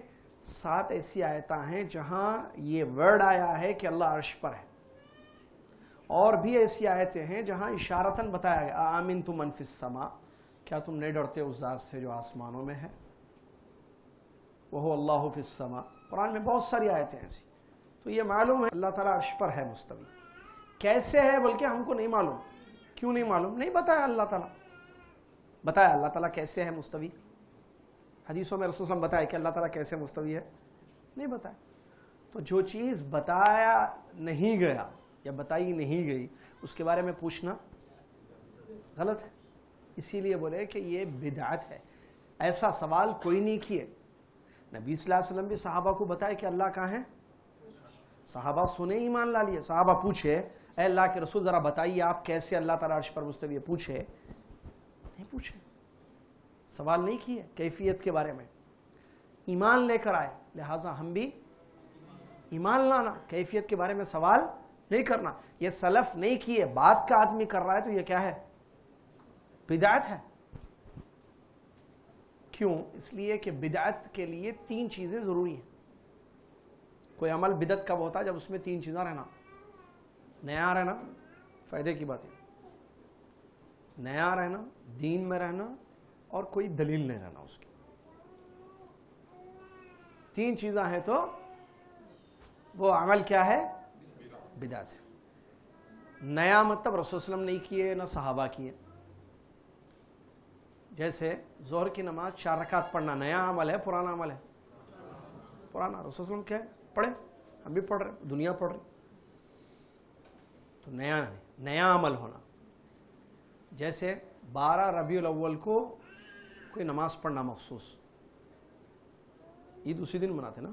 7 ایسی آیتیں ہیں جہاں یہ ورڈ آیا ہے کہ اللہ عرش پر ہے، اور بھی ایسی آیتیں ہیں جہاں اشارتاً بتایا گیا آمنتم من فی السماء، کیا تم نہیں ڈرتے اس ذات سے جو آسمانوں میں ہے، وہو اللہ فی السماء. قرآن میں بہت ساری آیتیں ایسی. تو یہ معلوم ہے اللہ تعالیٰ عرش پر ہے مستوی. کیسے ہے بلکہ ہم کو نہیں معلوم. کیوں نہیں معلوم؟ نہیں بتایا اللہ تعالیٰ. بتایا اللہ تعالیٰ کیسے ہے مستوی؟ حدیثوں میں رسول صلی اللہ علیہ وسلم بتایا کہ اللہ تعالیٰ کیسے مستوی ہے؟ نہیں بتایا. تو جو چیز بتایا نہیں گیا یا بتائی نہیں گئی اس کے بارے میں پوچھنا غلط ہے. اسی لیے بولے کہ یہ بدعت ہے. ایسا سوال کوئی نہیں کیے. نبی صلی اللہ علیہ وسلم بھی صحابہ کو بتائے کہ اللہ کہاں ہے، صحابہ سنے ایمان لا لیے. صحابہ پوچھے اے اللہ کے رسول ذرا بتائیے آپ کیسے اللہ تعالیٰ عرش پر مستوی ہے؟ پوچھے نہیں؟ پوچھے، سوال نہیں کیے کیفیت کے بارے میں. ایمان لے کر آئے، لہٰذا ہم بھی ایمان لانا، کیفیت کے بارے میں سوال نہیں کرنا. یہ سلف نہیں کیے، بات کا آدمی کر رہا ہے تو یہ کیا ہے؟ بدعت ہے. کیوں؟ اس لیے کہ بدعت کے لیے 3 چیزیں ضروری ہیں. کوئی عمل بدعت کب ہوتا ہے؟ جب اس میں 3 چیزیں رہنا. نیا رہنا، فائدے کی بات ہے، نیا رہنا، دین میں رہنا، اور کوئی دلیل نہیں رہنا اس کی. 3 چیزیں ہیں تو وہ عمل کیا ہے؟ بدعت ہے. نیا مطلب رسول صلی اللہ علیہ وسلم نہیں کیے نہ صحابہ کیے. جیسے ظہر کی نماز 4 رکعت پڑھنا نیا عمل ہے پرانا عمل ہے؟ پرانا. رسول صلی اللہ علیہ وسلم کیا ہے؟ پڑھیں، ہم بھی پڑھ رہے، دنیا پڑھ رہی. تو نیا نہیں، نیا عمل ہونا. جیسے 12 ربیع الاول کو کوئی نماز پڑھنا مخصوص. عید اسی دن مناتے نا.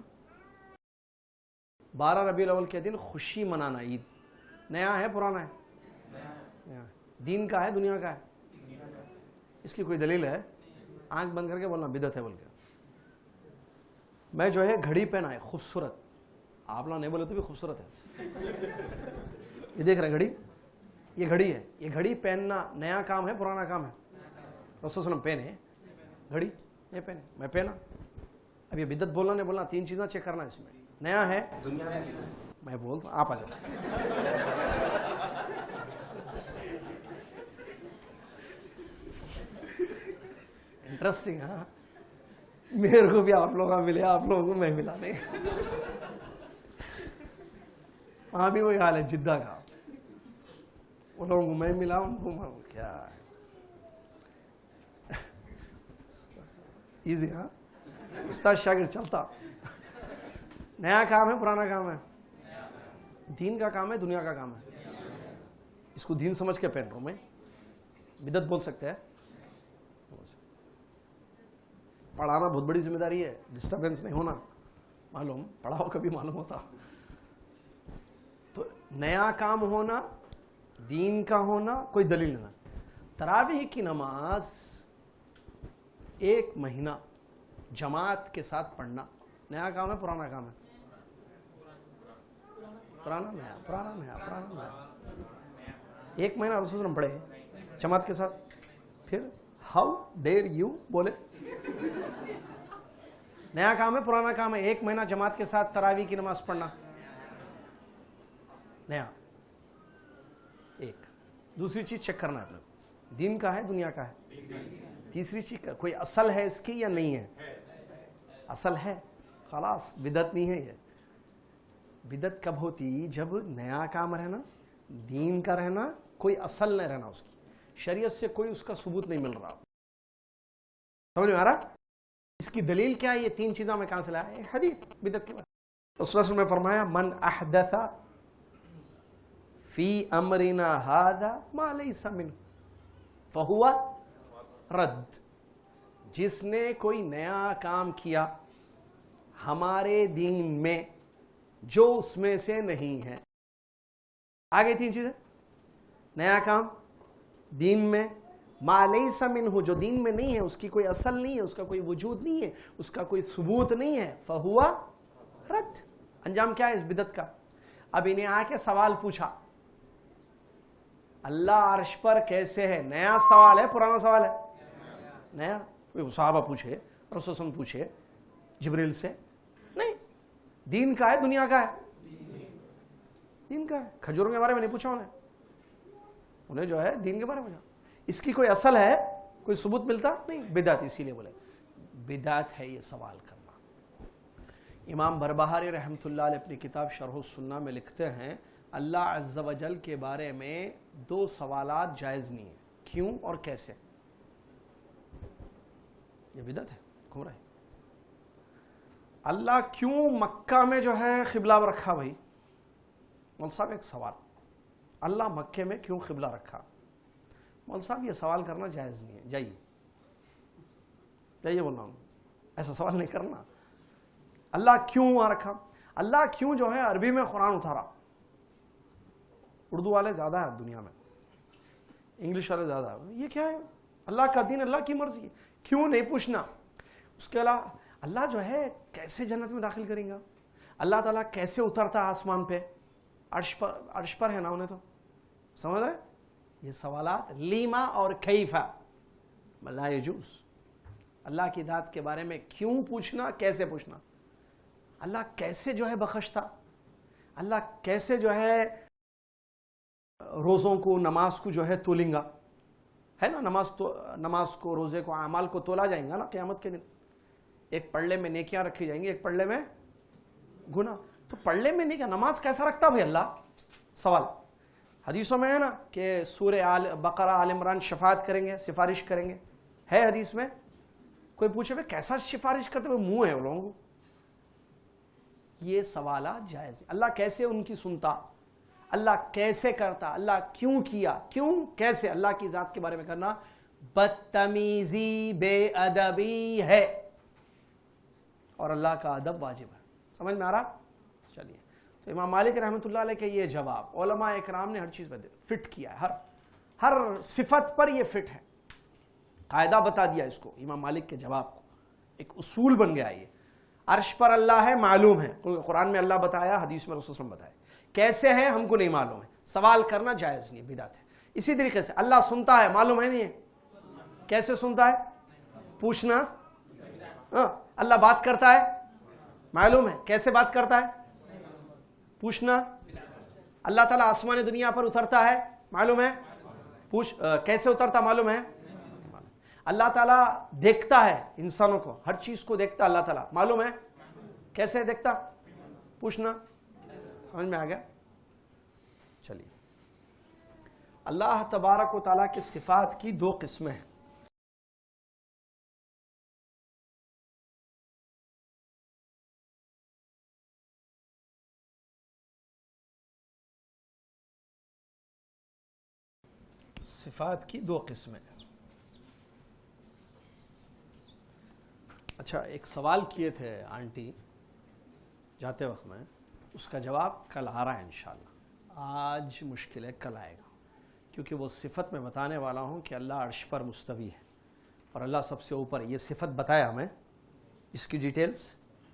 12 ربیع الاول کے دن خوشی منانا عید نیا ہے پرانا ہے؟ نیا ہے. دین کا ہے دنیا کا ہے؟ اس کی کوئی دلیل ہے؟ آنکھ بند کر کے بولنا بدعت ہے بول کے. میں جو ہے گھڑی پہنا ہے خوبصورت، آپ لوگ نہیں بولے تو بھی خوبصورت ہے. یہ دیکھ رہے ہیں گھڑی، یہ گھڑی ہے. یہ گھڑی پہننا نیا کام ہے پرانا کام ہے؟ رسول صلی اللہ علیہ وسلم پہنے گھڑی نہیں پہنے، میں پہنا. اب یہ بدعت بولنا نہیں بولنا، 3 چیزیں چیک کرنا. اس میں نیا ہے دنیا میں بولتا ہوں، آپ آ جاؤ. انٹرسٹنگ. ہاں میرے کو بھی آپ لوگوں ملے، آپ لوگوں کو میں ملا نہیں. وہاں بھی وہی حال ہے جدہ کا. ان لوگوں کو میں ملا، ان کو کیا ایزی. ہاں استاد شاگرد چلتا. نیا کام ہے پرانا کام ہے؟ دین کا کام ہے دنیا کا کام ہے؟ اس کو دین سمجھ کے پہن رہا ہوں میں. بدعت بول سکتے ہیں؟ پڑھانا بہت بڑی ذمہ داری ہے، ڈسٹربینس نہیں ہونا. معلوم پڑھاؤ کبھی معلوم ہوتا. تو نیا کام ہونا، دین کا ہونا، کوئی دلیل نہ. تراویح کی نماز 1 مہینہ جماعت کے ساتھ پڑھنا نیا کام ہے پرانا کام ہے؟ پرانا نیا، پرانا نیا، پرانا نیا. 1 مہینہ رسول صلی اللہ علیہ وسلم پڑھے جماعت کے ساتھ. پھر ہاؤ ڈیر یو بولے نیا کام ہے پرانا کام ہے؟ 1 مہینہ جماعت کے ساتھ تراویح کی نماز پڑھنا نیا. ایک. دوسری چیز چیک کرنا ہے اپنے کو، دین کا ہے دنیا کا ہے؟ تیسری چیز کوئی اصل ہے اس کی یا نہیں ہے؟ اصل ہے خلاص، بدعت نہیں ہے. یہ بدعت کب ہوتی؟ جب نیا کام رہنا، دین کا رہنا، کوئی اصل نہیں رہنا، اس کی شریعت سے کوئی اس کا ثبوت نہیں مل رہا. سمجھ میں آ رہا؟ اس کی دلیل کیا ہے؟ یہ 3 چیزیں میں کہاں سے لایا؟ حدیث بدعت کے بارے میں. رسول اللہ صلی اللہ علیہ وسلم نے فرمایا من احدث فی امرنا ھذا ما لیس منہ فہو رد. جس نے کوئی نیا کام کیا ہمارے دین میں جو اس میں سے نہیں ہے. آگے 3 چیزیں، نیا کام دین میں، ما لیس منہ جو دین میں نہیں ہے، اس کی کوئی اصل نہیں ہے، اس کا کوئی وجود نہیں ہے، اس کا کوئی ثبوت نہیں ہے، فہو رد. انجام کیا ہے اس بدعت کا؟ اب انہیں آ کے سوال پوچھا اللہ عرش پر کیسے ہے؟ نیا سوال ہے پرانا سوال ہے؟ نیا. صحابہ پوچھے، رسول صلی اللہ علیہ وسلم پوچھے جبریل سے؟ نہیں. دین کا ہے دنیا کا ہے؟ دین کا ہے. کھجوروں کے بارے میں نہیں پوچھا انہیں جو ہے دین کے بارے میں پوچھا. اس کی کوئی اصل ہے، کوئی ثبوت ملتا نہیں، بدعت. اسی لیے بولے بدعت ہے یہ سوال کرنا. امام بربہاری رحمۃ اللہ علیہ اپنی کتاب شرح السنہ میں لکھتے ہیں اللہ عز و جل کے بارے میں 2 سوالات جائز نہیں ہیں، کیوں اور کیسے. یہ بدعت ہے، گمراہی. اللہ کیوں مکہ میں جو ہے قبلہ رکھا؟ بھائی مول صاحب ایک سوال، اللہ مکے میں کیوں قبلہ رکھا؟ مول صاحب یہ سوال کرنا جائز نہیں ہے. جائیے بولنا ہوں، ایسا سوال نہیں کرنا. اللہ کیوں وہاں رکھا؟ اللہ کیوں جو ہے عربی میں قرآن اتارا؟ اردو والے زیادہ ہیں دنیا میں، انگلش والے زیادہ ہیں. یہ کیا ہے؟ اللہ کا دین، اللہ کی مرضی. کیوں نہیں پوچھنا. اس کے علاوہ اللہ جو ہے کیسے جنت میں داخل کریں گا؟ اللہ تعالیٰ کیسے اترتا آسمان پہ؟ عرش پر ہے نا، انہیں تو سمجھ رہے؟ یہ سوالات لیما اور کیفا لا یجوز. اللہ کی ذات کے بارے میں کیوں پوچھنا، کیسے پوچھنا. اللہ کیسے جو ہے بخشتا، اللہ کیسے جو ہے روزوں کو، نماز کو جو ہے تولیں گا، ہے نا. نماز کو، روزے کو، اعمال کو تولا جائیں گا نا قیامت کے دن. ایک پلڑے میں نیکیاں رکھی جائیں گی، ایک پلڑے میں گناہ. تو پڑھنے میں نہیں کہ نماز کیسا رکھتا بھائی اللہ؟ سوال حدیثوں میں ہے نا کہ سورہ بقرہ آل عمران شفاعت کریں گے، سفارش کریں گے، ہے حدیث میں؟ کوئی پوچھے بھائی کیسا سفارش کرتے ہوئے منہ ہے وہ لوگوں کو؟ یہ سوالات جائز ہیں. اللہ کیسے ان کی سنتا، اللہ کیسے کرتا، اللہ کیوں کیا، کیوں کیسے، اللہ کی ذات کے بارے میں کرنا بدتمیزی، بے ادبی ہے، اور اللہ کا ادب واجب ہے. سمجھ میں آ رہا؟ چلیے، تو امام مالک رحمۃ اللہ علیہ کے یہ جواب علماء اکرام نے ہر چیز پہ فٹ کیا ہے، ہر صفت پر یہ فٹ ہے، قاعدہ بتا دیا اس کو امام مالک کے جواب کو، ایک اصول بن گیا. یہ عرش پر اللہ ہے معلوم ہے، قرآن میں اللہ بتایا، حدیث میں رسول صلی اللہ علیہ وسلم بتایا، کیسے ہے ہم کو نہیں معلوم ہے، سوال کرنا جائز نہیں ہے، بدعت ہے. اسی طریقے سے اللہ سنتا ہے معلوم ہے نہیں ہے، کیسے سنتا ہے پوچھنا. اللہ بات کرتا ہے معلوم ہے، کیسے بات کرتا ہے پوچھنا. اللہ تعالیٰ آسمان دنیا پر اترتا ہے معلوم ہے، کیسے اترتا معلوم ہے. اللہ تعالیٰ دیکھتا ہے انسانوں کو، ہر چیز کو دیکھتا اللہ تعالیٰ معلوم ہے، کیسے دیکھتا پوچھنا. سمجھ میں آ گیا؟ چلیے، اللہ تبارک و تعالیٰ کی صفات کی دو قسمیں ہیں. صفات کی دو قسمیں. اچھا، ایک سوال کیے تھے آنٹی جاتے وقت میں، اس کا جواب کل آ رہا ہے انشاءاللہ. آج مشکل ہے، کل آئے گا، کیونکہ وہ صفت میں بتانے والا ہوں کہ اللہ عرش پر مستوی ہے اور اللہ سب سے اوپر. یہ صفت بتایا ہمیں، اس کی ڈیٹیلز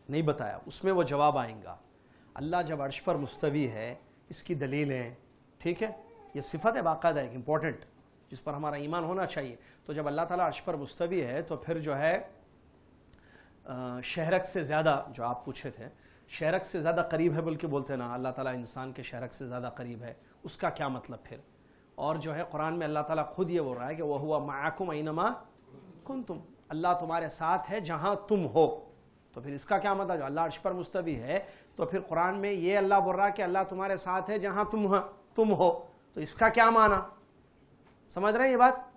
نہیں بتایا، اس میں وہ جواب آئیں گا. اللہ جب عرش پر مستوی ہے، اس کی دلیلیں، ٹھیک ہے، یہ صفت ہے باقاعدہ ایک امپورٹنٹ جس پر ہمارا ایمان ہونا چاہیے. تو جب اللہ تعالیٰ عرش پر مستوی ہے تو پھر جو ہے شہرک سے زیادہ، جو آپ پوچھے تھے، شہرک سے زیادہ قریب ہے بلکہ بولتے نا، اللہ تعالیٰ انسان کے شہرک سے زیادہ قریب ہے، اس کا کیا مطلب پھر؟ اور جو ہے قرآن میں اللہ تعالیٰ خود یہ بول رہا ہے کہ وَهُوَ مَعَكُمْ أَيْنَمَا كُنْتُمْ، اللہ تمہارے ساتھ ہے جہاں تم ہو. تو پھر اس کا کیا مطلب؟ اللہ عرش پر مستوی ہے تو پھر قرآن میں یہ اللہ بول رہا ہے کہ اللہ تمہارے ساتھ ہے جہاں تم ہو، تو اس کا کیا معنی؟ سمجھ رہے ہیں یہ بات؟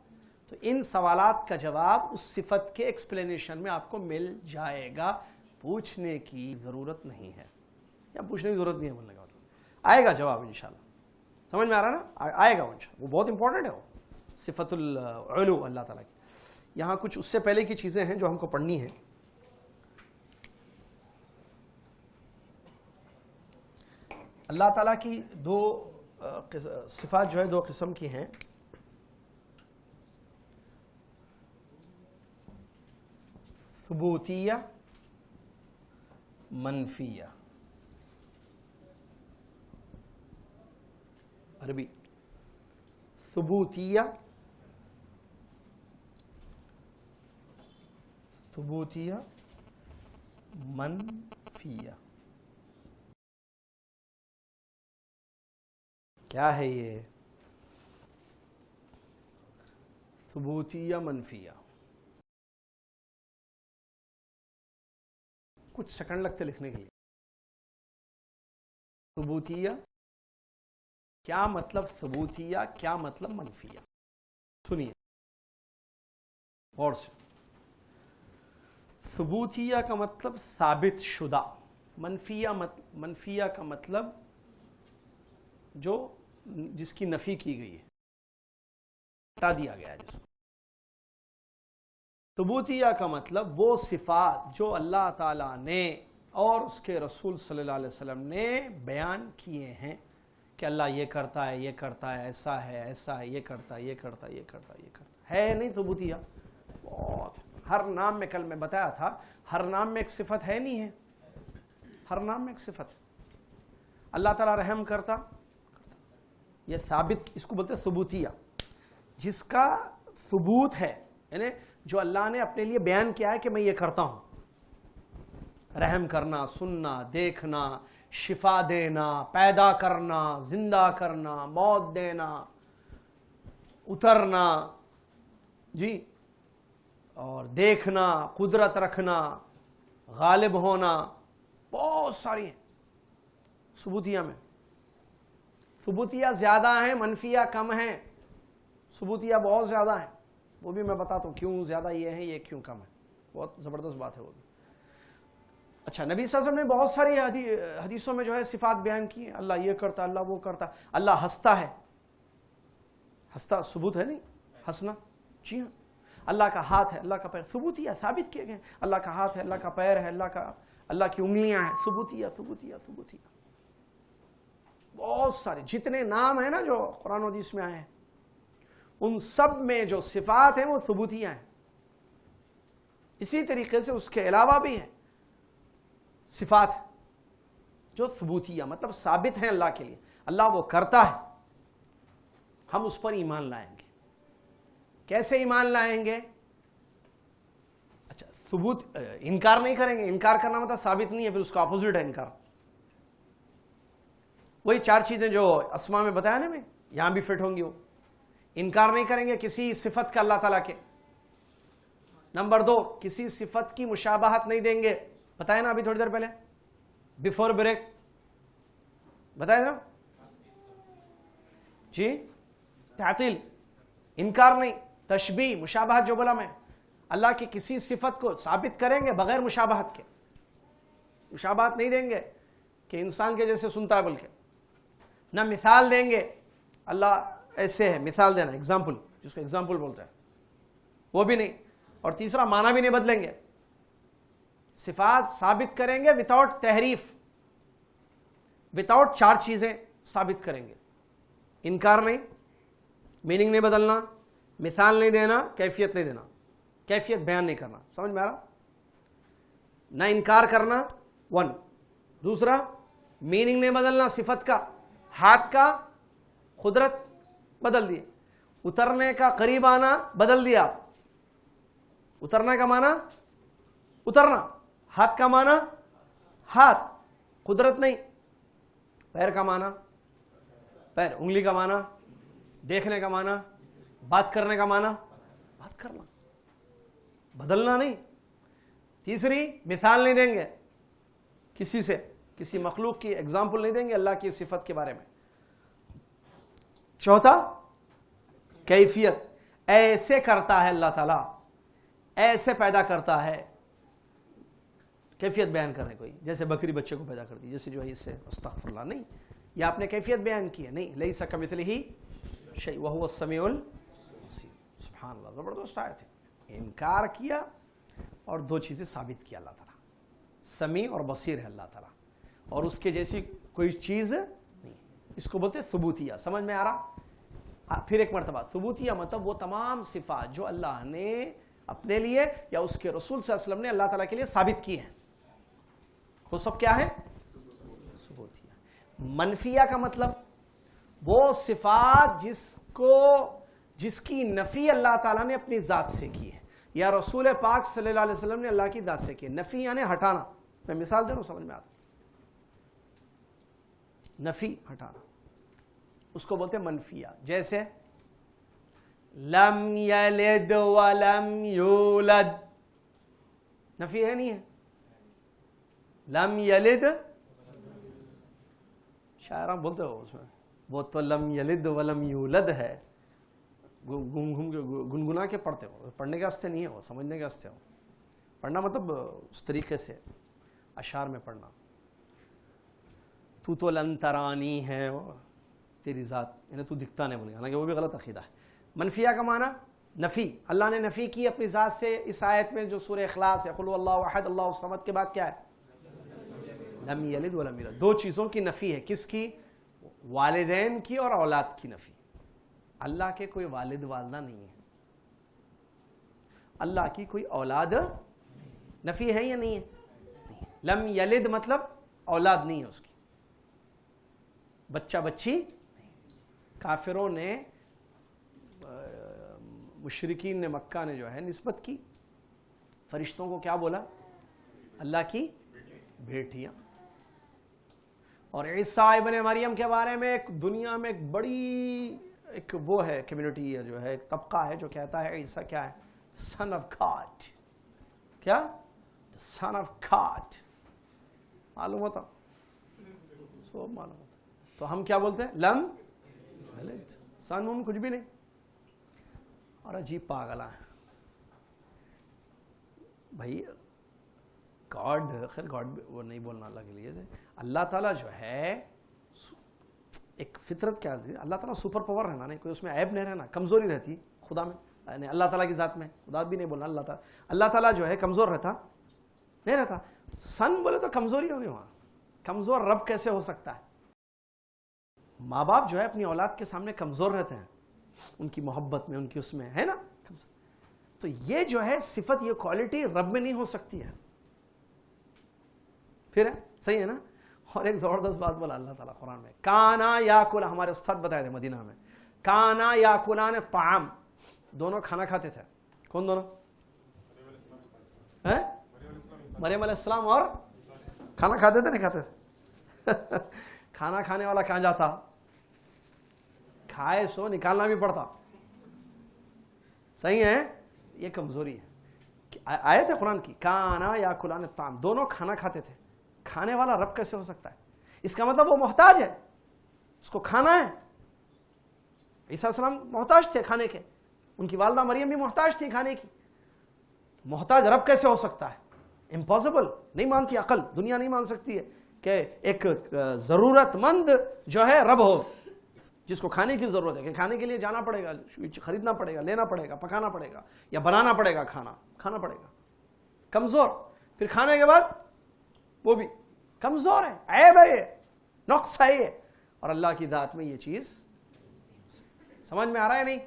تو ان سوالات کا جواب اس صفت کے ایکسپلینیشن میں آپ کو مل جائے گا. پوچھنے کی ضرورت نہیں ہے، یا پوچھنے کی ضرورت نہیں ہے بولنے کا مطلب، آئے گا جواب انشاءاللہ. سمجھ میں آ رہا نا؟ آئے گا انشاءاللہ، وہ بہت امپورٹنٹ ہے، وہ صفت العلو اللہ تعالیٰ کی. یہاں کچھ اس سے پہلے کی چیزیں ہیں جو ہم کو پڑھنی ہیں. اللہ تعالیٰ کی دو صفات جو ہے دو قسم کی ہیں. ثبوتیہ، منفیہ. عربی ثبوتیہ، ثبوتیہ، منفیہ. کیا ہے یہ ثبوتیہ منفیہ؟ کچھ سیکنڈ لگتے لکھنے کے لیے. ثبوتیہ کیا مطلب، ثبوتیہ کیا مطلب، منفیہ. سنیے غور سے. ثبوتیہ کا مطلب ثابت شدہ، منفیہ کا مطلب جو جس کی نفی کی گئی ہے، ہٹا دیا گیا ہے جس کو. ثبوتیہ کا مطلب وہ صفات جو اللہ تعالیٰ نے اور اس کے رسول صلی اللہ علیہ وسلم نے بیان کیے ہیں کہ اللہ یہ کرتا ہے، یہ کرتا ہے، ایسا ہے، ایسا ہے، یہ کرتا ہے، یہ کرتا ہے، یہ کرتا ہے، یہ کرتا ہے. نہیں ثبوتیہ بہت، ہر نام میں، کل میں بتایا تھا، ہر نام میں ایک صفت ہے نہیں ہے، ہر نام میں ایک صفت ہے. اللہ تعالیٰ رحم کرتا، یہ ثابت، اس کو بولتے ہیں ثبوتیہ. جس کا ثبوت ہے، یعنی جو اللہ نے اپنے لیے بیان کیا ہے کہ میں یہ کرتا ہوں، رحم کرنا، سننا، دیکھنا، شفا دینا، پیدا کرنا، زندہ کرنا، موت دینا، اترنا، جی، اور دیکھنا، قدرت رکھنا، غالب ہونا، بہت ساری ہیں. ثبوتیہ میں ثبوتیہ زیادہ ہیں، منفیہ کم ہیں. ثبوتیہ بہت زیادہ ہیں، وہ بھی میں بتاتا ہوں کیوں زیادہ یہ ہیں، یہ کیوں کم ہے. بہت زبردست بات ہے وہ بھی. اچھا، نبی صلی اللہ علیہ وسلم نے بہت ساری حدیثوں میں جو ہے صفات بیان کی ہیں. اللہ یہ کرتا، اللہ وہ کرتا، اللہ ہنستا ہے. ہنستا ثبوت ہے نہیں، ہنسنا. جی ہاں. اللہ کا ہاتھ ہے، اللہ کا پیر، ثبوتیہ ثابت کیے گئے. اللہ کا ہاتھ ہے، اللہ کا پیر ہے، اللہ کی انگلیاں ہیں، ثبوتیہ ثبوتیہ ثبوتیہ. بہت سارے جتنے نام ہیں نا جو قرآن و حدیث میں آئے ہیں، ان سب میں جو صفات ہیں وہ ثبوتیہ ہیں. اسی طریقے سے اس کے علاوہ بھی ہیں صفات جو ثبوتیہ مطلب ثابت ہیں اللہ کے لیے. اللہ وہ کرتا ہے، ہم اس پر ایمان لائیں گے. کیسے ایمان لائیں گے؟ اچھا، ثبوت انکار نہیں کریں گے. انکار کرنا مطلب ثابت نہیں ہے، پھر اس کا اپوزٹ ہے انکار. وہی 4 چیزیں جو اسماء میں بتایا نا، میں یہاں بھی فٹ ہوں گی. وہ انکار نہیں کریں گے کسی صفت کا اللہ تعالیٰ کے. نمبر 2، کسی صفت کی مشابہت نہیں دیں گے. بتایا نا ابھی تھوڑی دیر پہلے، بیفور بریک بتایا نا جی. تعطیل، انکار نہیں. تشبیہ، مشابہت جو بولا میں، اللہ کی کسی صفت کو ثابت کریں گے بغیر مشابہت کے. مشابہت نہیں دیں گے کہ انسان کے جیسے سنتا ہے، بلکہ نہ مثال دیں گے اللہ ایسے ہے، مثال دینا، ایگزامپل، جس کو ایگزامپل بولتے ہیں، وہ بھی نہیں. اور تیسرا، معنی بھی نہیں بدلیں گے. صفات ثابت کریں گے وداؤٹ تحریف، وداؤٹ 4 چیزیں ثابت کریں گے. انکار نہیں، میننگ نہیں بدلنا، مثال نہیں دینا، کیفیت نہیں دینا، کیفیت بیان نہیں کرنا. سمجھ میں آ رہا؟ نہ انکار کرنا 1. دوسرا، میننگ نہیں بدلنا صفت کا. ہاتھ کا قدرت بدل دی، اترنے کا قریب آنا بدل دیا. اترنے کا معنی اترنا، ہاتھ کا معنی ہاتھ، قدرت نہیں. پیر کا معنی پیر، انگلی کا معنی دیکھنے کا معنی، بات کرنے کا معنی بات کرنا، بدلنا نہیں. تیسری، مثال نہیں دیں گے کسی سے، کسی مخلوق کی ایگزامپل نہیں دیں گے اللہ کی صفت کے بارے میں. چوتھا، کیفیت، ایسے کرتا ہے اللہ تعالیٰ، ایسے پیدا کرتا ہے. کیفیت بیان کرنے کوئی، جیسے بکری بچے کو پیدا کرتی، جیسے جو ہے اس سے استغفر اللہ نہیں، یہ آپ نے کیفیت بیان کی ہے نہیں. لیس کمثلہ شیء وہو السمیع البصیر. سبحان اللہ، زبردست آیت ہے. انکار کیا اور 2 چیزیں ثابت کیا. اللہ تعالیٰ سمیع اور بصیر ہے اللہ تعالیٰ، اور اس کے جیسی کوئی چیز نہیں. اس کو بولتے ثبوتیہ. سمجھ میں آ رہا؟ پھر ایک مرتبہ، ثبوتیہ مطلب وہ تمام صفات جو اللہ نے اپنے لیے یا اس کے رسول صلی اللہ علیہ وسلم نے اللہ تعالیٰ کے لیے ثابت کی ہیں، وہ سب کیا ہے؟ ثبوتیہ. منفیہ کا مطلب وہ صفات جس کی نفی اللہ تعالیٰ نے اپنی ذات سے کی ہے یا رسول پاک صلی اللہ علیہ وسلم نے اللہ کی ذات سے کی ہے. نفی یعنی ہٹانا. میں مثال دے رہا ہوں، سمجھ میں آتا. نفی، ہٹانا، اس کو بولتے ہیں منفیہ. جیسے لم یلد ولم یولد، نفی ہے نہیں ہے؟ لم یلد، شاعران بولتے ہو اس میں، وہ تو لم یلد ولم یولد ہے. گھوم کے گنگنا کے پڑھتے ہو، پڑھنے کے واسطے نہیں ہے، وہ سمجھنے کے واسطے ہو. پڑھنا مطلب اس طریقے سے اشعار میں پڑھنا. تو لن ترانی ہے تیری ذات، یعنی تو دکھتا نہیں بولے، حالانکہ وہ بھی غلط عقیدہ ہے. منفیہ کا معنی نفی، اللہ نے نفی کی اپنی ذات سے. اس آیت میں جو سورہ اخلاص ہے، قل هو اللہ احد اللہ الصمد کے بعد کیا ہے؟ لم یلد ولم یولد. 2 چیزوں کی نفی ہے. کس کی؟ والدین کی اور اولاد کی نفی. اللہ کے کوئی والد والدہ نہیں ہے، اللہ کی کوئی اولاد. نفی ہے یا نہیں ہے؟ نہیں. لم یلد مطلب اولاد نہیں ہے اس کی، بچہ بچی نہیں. کافروں نے، مشرکین نے مکہ نے جو ہے نسبت کی فرشتوں کو، کیا بولا؟ اللہ کی بیٹیاں. اور عیسیٰ ابن مریم کے بارے میں ایک دنیا میں ایک بڑی ایک وہ ہے کمیونٹی ہے، جو ہے ایک طبقہ ہے جو کہتا ہے عیسیٰ کیا ہے؟ سن آف گاڈ. کیا؟ سن آف گاڈ. معلوم ہوتا؟ سو معلوم ہوتا ہے. تو ہم کیا بولتے ہیں؟ لم یلد، سن ان کچھ بھی نہیں. اور عجیب پاگلا ہے بھائی. گاڈ، خیر گاڈ وہ نہیں بولنا اللہ کے لیے. اللہ تعالیٰ جو ہے ایک فطرت کیا ہے، اللہ تعالیٰ سپر پاور رہنا نہیں، کوئی اس میں عیب نہیں رہنا، کمزوری رہتی خدا میں، یعنی اللہ تعالیٰ کی ذات میں. خدا بھی نہیں بولنا اللہ تعالیٰ جو ہے کمزور رہتا نہیں رہتا. سن بولے تو کمزوری ہوگی وہاں. کمزور رب کیسے ہو سکتا ہے؟ ماں باپ جو ہے اپنی اولاد کے سامنے کمزور رہتے ہیں، ان کی محبت میں، ان کی اس میں ہے نا. تو یہ جو ہے صفت، یہ کوالٹی رب میں نہیں ہو سکتی ہے. پھر ہے صحیح ہے نا. اور ایک زبردست بات بولا اللہ تعالیٰ قرآن میں، کانا یاکل، ہمارے استاد بتائے تھے مدینہ میں، کانا یاکلان طعام، دونوں کھانا کھاتے تھے. کون دونوں؟ مریم علیہ السلام اور کھانا کھاتے تھے نہیں کھاتے تھے؟ کھانا کھانے والا کہاں جاتا؟ کھائے سو نکالنا بھی پڑتا. صحیح ہے. یہ کمزوری ہے. آیت ہے قرآن کی، کانا یاکلان الطعام، دونوں کھانا کھاتے تھے. کھانے والا رب کیسے ہو سکتا ہے؟ اس کا مطلب وہ محتاج ہے، اس کو کھانا ہے. عیسیٰ علیہ السلام محتاج تھے کھانے کے، ان کی والدہ مریم بھی محتاج تھی کھانے کی. محتاج رب کیسے ہو سکتا ہے؟ امپاسبل. نہیں مانتی عقل، دنیا نہیں مان سکتی ہے کہ ایک ضرورت مند جو ہے رب ہو، جس کو کھانے کی ضرورت ہے، کہ کھانے کے لیے جانا پڑے گا، خریدنا پڑے گا، لینا پڑے گا، پکانا پڑے گا، یا بنانا پڑے گا، کھانا پڑے گا. کمزور. پھر کھانے کے بعد وہ بھی کمزور ہے، عیب ہے، یہ نقص ہے یہ. اور اللہ کی ذات میں یہ چیز سمجھ میں آ رہا ہے نہیں؟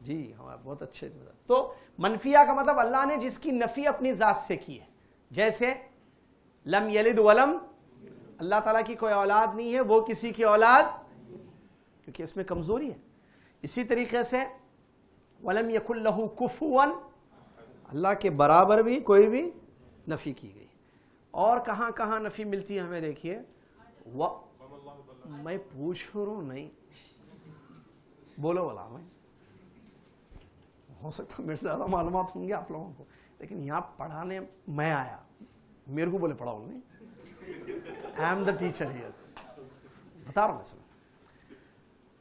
جی ہاں بہت اچھے. تو منفیہ کا مطلب اللہ نے جس کی نفی اپنی ذات سے کی ہے، جیسے لم یلد ولم، اللہ تعالیٰ کی کوئی اولاد نہیں ہے، وہ کسی کی اولاد، کیونکہ اس میں کمزوری ہے. اسی طریقے سے ولم یکن لہ کفوا، اللہ کے برابر بھی کوئی بھی نفی کی گئی. اور کہاں کہاں نفی ملتی ہے ہمیں دیکھیے. میں پوچھ رہا ہوں، نہیں بولو والا، میں ہو سکتا میرے سے زیادہ معلومات ہوں گے آپ لوگوں کو، لیکن یہاں پڑھانے میں آیا، میرے کو بولے پڑھاؤ نہیں. I am the teacher here, بتا رہا ہوں میں سمجھ.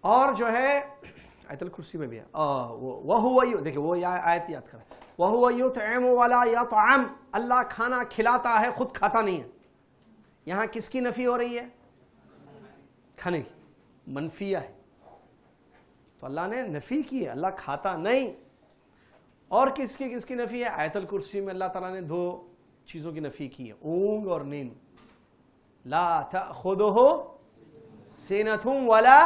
اور جو ہے آیت الکرسی میں بھی ہے، وَهُوَ، دیکھیں وہ آیت یاد کریں، وَهُوَ يُطْعِمُ وَلَا يَطْعَمُ، اللہ کھانا کھلاتا ہے خود کھاتا نہیں ہے. یہاں کس کی نفی ہو رہی ہے؟ کھانے کی. منفیہ ہے. تو اللہ نے نفی کی ہے، اللہ کھاتا نہیں. اور کس کی نفی ہے؟ آیت الکرسی میں اللہ تعالیٰ نے دو چیزوں کی نفی کی ہے، اونگ اور نیند. لا تأخذہ سنۃ ولا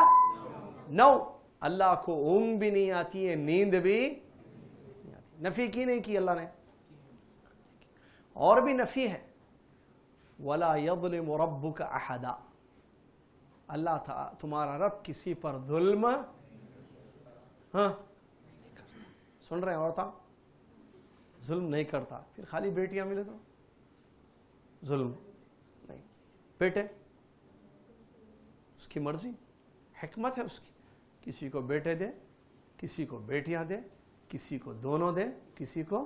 نوم، اللہ کو اونگ بھی نہیں آتی ہے، نیند بھی نہیں آتی. نفی کی نہیں کی اللہ نے. اور بھی نفی ہے، ولا یظلم ربک احدا، اللہ تمہارا رب کسی پر ظلم سن رہے ہیں عورتاں، ظلم نہیں کرتا. پھر خالی بیٹیاں ملے تو ظلم نہیں. بیٹے اس کی مرضی، حکمت ہے اس کی، کسی کو بیٹے دے، کسی کو بیٹیاں دے، کسی کو دونوں دے، کسی کو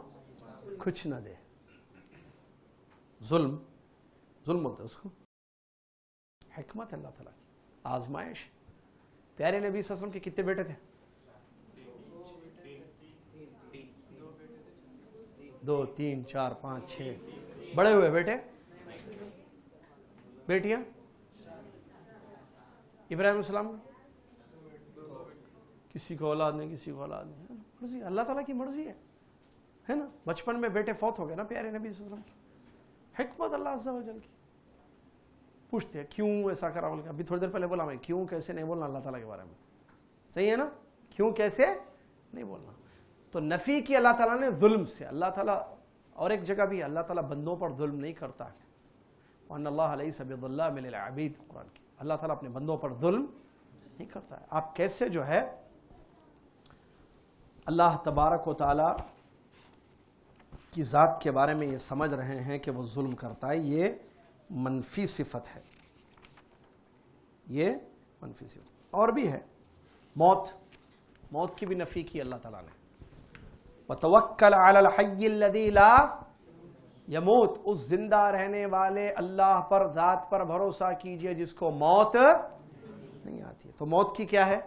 کچھ نہ دے. ظلم بولتے اس کو. حکمت ہے اللہ تعالیٰ کی، آزمائش. پیارے نبی صلی اللہ علیہ وسلم کے کتنے بیٹے تھے؟ 2 3 4 5 6. بڑے ہوئے بیٹے؟ بیٹیاں؟ ابراہیم السلام کسی کو اولاد نہیں، کسی کو اولاد نہیں. مرضی اللہ تعالیٰ کی مرضی ہے نا. بچپن میں بیٹے فوت ہو گئے نا پیارے نبی صلی اللہ علیہ وسلم کی. حکمت اللہ عز و جل کی. پوچھتے ہیں کیوں ایسا کرا، بول کے ابھی تھوڑی دیر پہلے بولا میں، کیوں کیسے نہیں بولنا اللہ تعالیٰ کے بارے میں. صحیح ہے نا، کیوں کیسے نہیں بولنا. تو نفی کی اللہ تعالیٰ نے ظلم سے. اللہ تعالیٰ اور ایک جگہ بھی اللہ تعالیٰ بندوں پر ظلم نہیں کرتا ہے. وَأَنَّ اللَّهَ لَيْسَ بِظَلَّامٍ لِلْعَبِيدِ، قرآن کی. اللہ تعالیٰ اپنے بندوں پر ظلم نہیں کرتا ہے. آپ کیسے جو ہے اللہ تبارک و تعالیٰ کی ذات کے بارے میں یہ سمجھ رہے ہیں کہ وہ ظلم کرتا ہے. یہ منفی صفت ہے، یہ منفی صفت. اور بھی ہے موت کی بھی نفی کی اللہ تعالیٰ نے. وَتَوَكَّلْ عَلَى الْحَيِّ الَّذِي لَا یموت، اس زندہ رہنے والے اللہ پر، ذات پر بھروسہ کیجئے جس کو موت نہیں آتی ہے. تو موت کی کیا ہے؟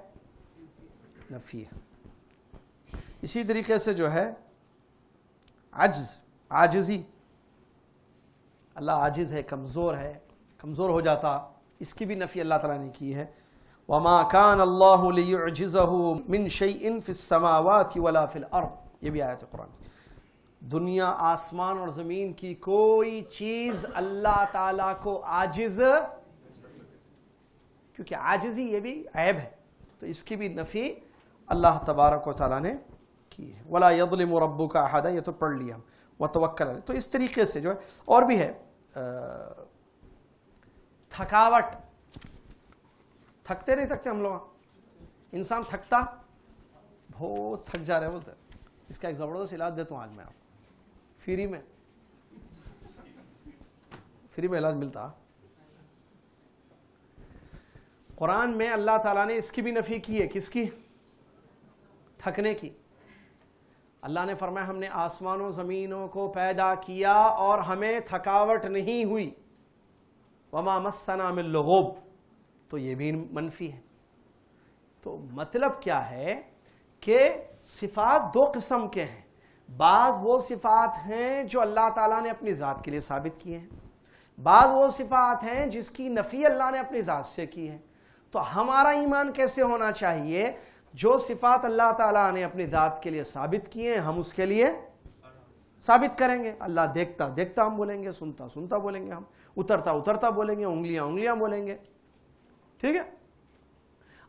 نفی ہے. اسی طریقے سے جو ہے عجز، عاجزی، اللہ عاجز ہے، کمزور ہے، کمزور ہو جاتا، اس کی بھی نفی اللہ تعالیٰ نے کی ہے. وَمَا كَانَ اللَّهُ لِيُعْجِزَهُ مِنْ شَيْءٍ فِي السَّمَاوَاتِ وَلَا فِي الْأَرْضِ. یہ بھی آیت قرآن. دنیا، آسمان اور زمین کی کوئی چیز اللہ تعالیٰ کو عاجز، کیونکہ عاجزی یہ بھی عیب ہے، تو اس کی بھی نفی اللہ تبارک و تعالیٰ نے کی ہے. وَلَا يَظْلِمُ رَبُّكَ أَحَدًا، یہ تو پڑھ لیا ہم. وَتَوَكَّلْ عَلَيْهِ. تو اس طریقے سے جو ہے اور بھی ہے. تھکاوٹ، تھکتے نہیں تھکتے ہم لوگ؟ انسان تھکتا، بہت تھک جا رہے بولتے. اس کا ایک زبردست علاج دیتا ہوں آج میں آپ کو، فری میں علاج ملتا. قرآن میں اللہ تعالیٰ نے اس کی بھی نفی کی ہے. کس کی؟ تھکنے کی. اللہ نے فرمایا ہم نے آسمانوں زمینوں کو پیدا کیا اور ہمیں تھکاوٹ نہیں ہوئی. وما مسنا من لغوب، تو یہ بھی منفی ہے. تو مطلب کیا ہے کہ صفات دو قسم کے ہیں. بعض وہ صفات ہیں جو اللہ تعالیٰ نے اپنی ذات کے لیے ثابت کیے ہیں، بعض وہ صفات ہیں جس کی نفی اللہ نے اپنی ذات سے کی ہے. تو ہمارا ایمان کیسے ہونا چاہیے؟ جو صفات اللہ تعالیٰ نے اپنی ذات کے لیے ثابت کیے ہیں ہم اس کے لیے ثابت کریں گے. اللہ دیکھتا دیکھتا ہم بولیں گے، سنتا سنتا بولیں گے، ہم اترتا اترتا بولیں گے، انگلیاں انگلیاں بولیں گے. ٹھیک ہے؟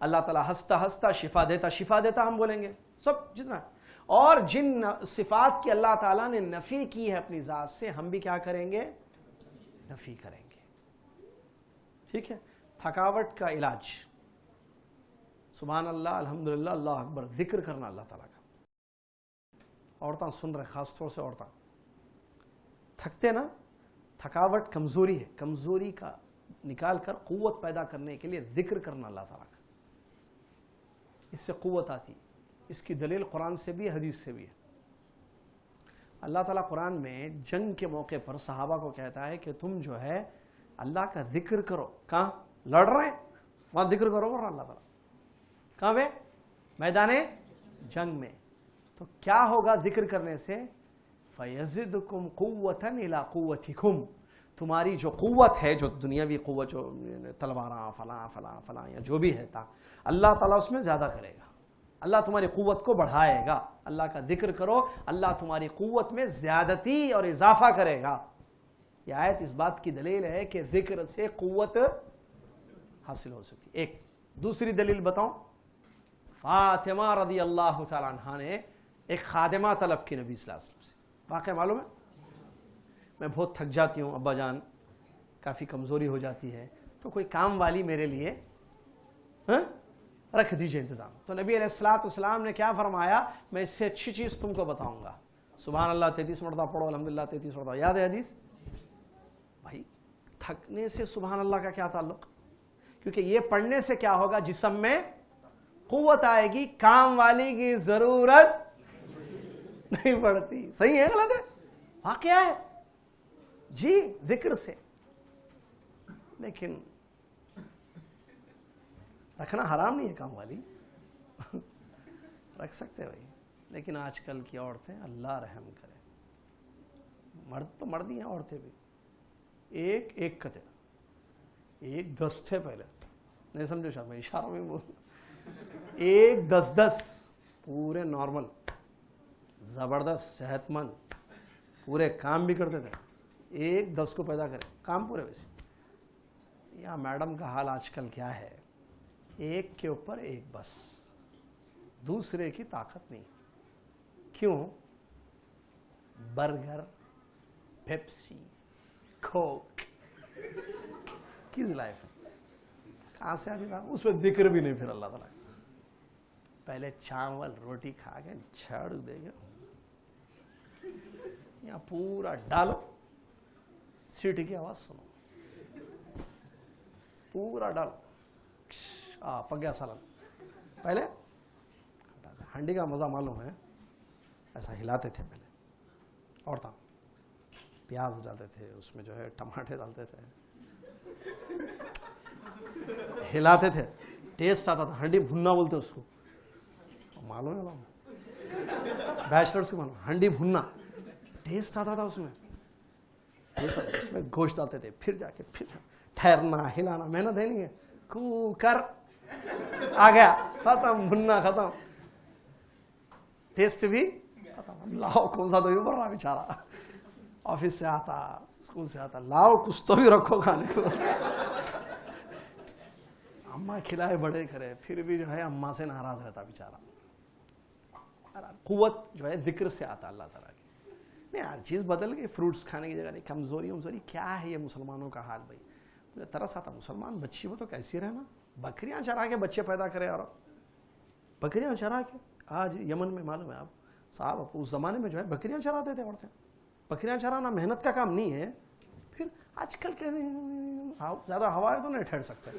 اللہ تعالیٰ ہنستا ہنستا، شفا دیتا شفا دیتا ہم بولیں گے، سب جتنا. اور جن صفات کی اللہ تعالیٰ نے نفی کی ہے اپنی ذات سے، ہم بھی کیا کریں گے؟ نفی کریں گے. ٹھیک ہے؟ تھکاوٹ کا علاج سبحان اللہ، الحمدللہ، اللہ اکبر، ذکر کرنا اللہ تعالیٰ کا. عورتیں سن رہے، خاص طور سے عورتیں تھکتے نا. تھکاوٹ کمزوری ہے، کمزوری کا نکال کر قوت پیدا کرنے کے لیے ذکر کرنا اللہ تعالیٰ کا، اس سے قوت آتی. اس کی دلیل قرآن سے بھی، حدیث سے بھی ہے. اللہ تعالیٰ قرآن میں جنگ کے موقع پر صحابہ کو کہتا ہے کہ تم جو ہے اللہ کا ذکر کرو. کہاں لڑ رہے ہیں وہاں ذکر کرو اللہ تعالیٰ. کہاں پہ؟ میدان جنگ میں. تو کیا ہوگا ذکر کرنے سے؟ فَيَزِدْكُمْ قُوَّةً إِلَىٰ قُوَّتِكُمْ. تمہاری جو قوت ہے، جو دنیاوی قوت، جو تلواراں فلاں فلاں فلاں یا جو بھی ہے، اللہ تعالیٰ اس میں زیادہ کرے گا. اللہ تمہاری قوت کو بڑھائے گا. اللہ کا ذکر کرو، اللہ تمہاری قوت میں زیادتی اور اضافہ کرے گا. یہ آیت اس بات کی دلیل ہے کہ ذکر سے قوت حاصل ہو سکتی. ایک دوسری دلیل بتاؤں. فاطمہ رضی اللہ تعالیٰ عنہ نے ایک خادمہ طلب کی نبی صلی اللہ علیہ وسلم سے. واقعہ معلوم ہے؟ میں بہت تھک جاتی ہوں، ابا جان کافی کمزوری ہو جاتی ہے، تو کوئی کام والی میرے لیے رکھ دیجئے انتظام. تو نبی علیہ الصلوۃ والسلام نے کیا فرمایا؟ میں اس سے اچھی چیز تم کو بتاؤں گا. سبحان اللہ 33 مرتبہ پڑھو، الحمدللہ 33 مرتبہ. یاد ہے حدیث؟ بھائی تھکنے سے سبحان اللہ کا کیا تعلق؟ کیونکہ یہ پڑھنے سے کیا ہوگا؟ جسم میں قوت آئے گی، کام والی کی ضرورت نہیں پڑتی. صحیح ہے غلط ہے؟ واقعہ ہے جی، ذکر سے. لیکن رکھنا حرام نہیں ہے، کام والی رکھ سکتے بھائی. لیکن آج کل کی عورتیں، اللہ رحم کرے، مرد تو مرد ہی ہیں، عورتیں بھی ایک ایک کتے، ایک 10 تھے پہلے، نہیں سمجھو شاید میں اشاروں میں بول، ایک 10 پورے نارمل، زبردست، صحت مند، پورے کام بھی کرتے تھے. ایک 10 کو پیدا کرے، کام پورے. ویسے یہاں میڈم کا حال آج کل کیا ہے؟ ایک کے اوپر ایک، بس دوسرے کی طاقت نہیں. کیوں؟ برگر، پیپسی، کوک، کس لائف ہے؟ کہاں سے آتی تھا؟ اس پہ ذکر بھی نہیں. پھر اللہ تعالیٰ پہلے چاول روٹی کھا کے جھاڑو دے گا، یہاں پورا ڈالو، سیٹی کی آواز سنو، پورا ڈالو، پک گیا سالن. پہلے ہنڈی کا مزہ معلوم ہے، ایسا ہلاتے تھے پہلے عورتیں. پیاز ڈالتے تھے, اس میں جو ہے ٹماٹر ڈالتے تھے, ہلاتے تھے, ٹیسٹ آتا تھا. ہنڈی بھننا بولتے اس کو, معلوم ہے نا بیچلرس کو معلوم, ہنڈی بھننا, ٹیسٹ آتا تھا اس میں. اس میں گوشت ڈالتے تھے, پھر جا کے پھر ٹھہرنا, ہلانا, محنت ہے نہیں ہے, کوکر آ گیا, ختم, بھننا ختم, ٹیسٹ بھی ختم. لاؤ کون سا تو بھی بڑھ رہا بیچارہ, آفس سے آتا, اسکول سے آتا, لاؤ کچھ تو بھی رکھو کھانے کو. اماں کھلائے بڑے کرے, پھر بھی جو ہے اماں سے ناراض رہتا بیچارہ. قوت جو ہے ذکر سے آتا اللہ تعالیٰ کی. نہیں, ہر چیز بدل گئی, فروٹس کھانے کی جگہ نہیں. کمزوری کیا ہے یہ مسلمانوں کا حال بھائی. مجھے ترس آتا, مسلمان بچی وہ تو کیسی رہنا, بکریاں چرا کے بچے پیدا کرے. اور بکریاں چرا کے, آج یمن میں معلوم ہے آپ صاحب, اس زمانے میں جو ہے بکریاں چراتے تھے عورتیں. بکریاں چرانا محنت کا کام نہیں ہے. پھر آج کل کے زیادہ ہوا ہے تو نہیں ٹھہر سکتے.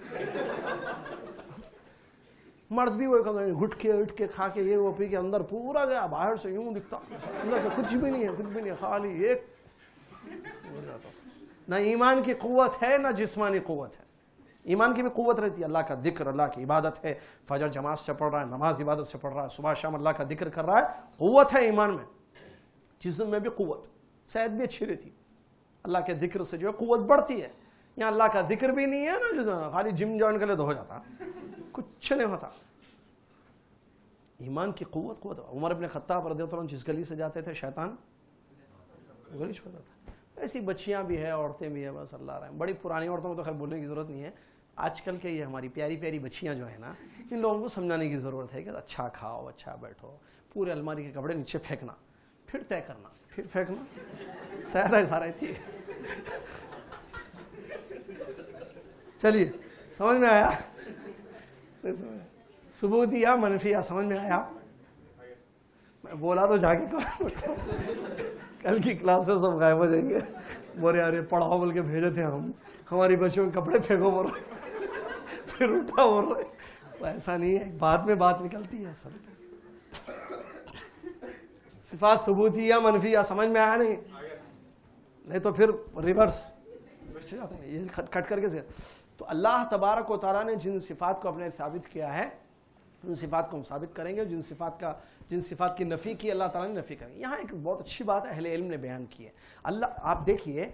مرد بھی وہ گھٹ کے کھا کے یہ وہ پی کے اندر پورا گیا, باہر سے یوں دکھتا, اندر سے کچھ بھی نہیں ہے, کچھ بھی نہیں, خالی ایک. نہ ایمان کی قوت ہے نہ جسمانی قوت ہے. ایمان کی بھی قوت رہتی ہے, اللہ کا ذکر, اللہ کی عبادت ہے, فجر جماعت سے پڑھ رہا ہے, نماز عبادت سے پڑھ رہا ہے, صبح شام اللہ کا ذکر کر رہا ہے, قوت ہے ایمان میں. جسم میں بھی قوت, صحت بھی اچھی رہتی, اللہ کے ذکر سے جو ہے قوت بڑھتی ہے. یہاں اللہ کا ذکر بھی نہیں ہے نا, جسم خالی جم جوائن کر لے تو ہو جاتا, کچھ نہیں ہوتا. ایمان کی قوت. عمر ابن خطاب رضی اللہ عنہ جس گلی سے جاتے تھے شیطان گلی چھوڑ دیتا. ایسی بچیاں بھی ہیں, عورتیں بھی ہیں, بس اللہ رحم. بڑی پرانی عورتوں کو تو خیر بولنے کی ضرورت نہیں ہے. آج کل کے یہ ہماری پیاری پیاری بچیاں جو ہیں نا, ان لوگوں کو سمجھانے کی ضرورت ہے کہ اچھا کھاؤ, اچھا بیٹھو, پورے الماری کے کپڑے نیچے پھینکنا, پھر طے کرنا, پھر پھینکنا, سیدھا سارا تھی. چلیے سمجھ میں آیا, ثبوت یا منفی سمجھ میں آیا. میں بولا تو جا کے کل کی کلاس میں سب غائب ہو جائیں گے. بولے ارے پڑھاؤ بول کے بھیجے تھے ہم, ہماری بچوں کے کپڑے پھینکو بول رہے, پھر اٹھا بول رہے. تو ایسا نہیں ہے, بعد میں بات نکلتی ہے. سب صفات ثبوتی یا منفی یا سمجھ میں آیا نہیں تو پھر ریورس یہ کٹ کر کے سے. تو اللہ تبارک و تعالیٰ نے جن صفات کو اپنے ثابت کیا ہے, ان صفات کو ہم ثابت کریں گے. جن صفات کی نفی کی اللہ تعالیٰ نے نفی کریں گے. یہاں ایک بہت اچھی بات اہل علم نے بیان کی ہے. اللہ, آپ دیکھیے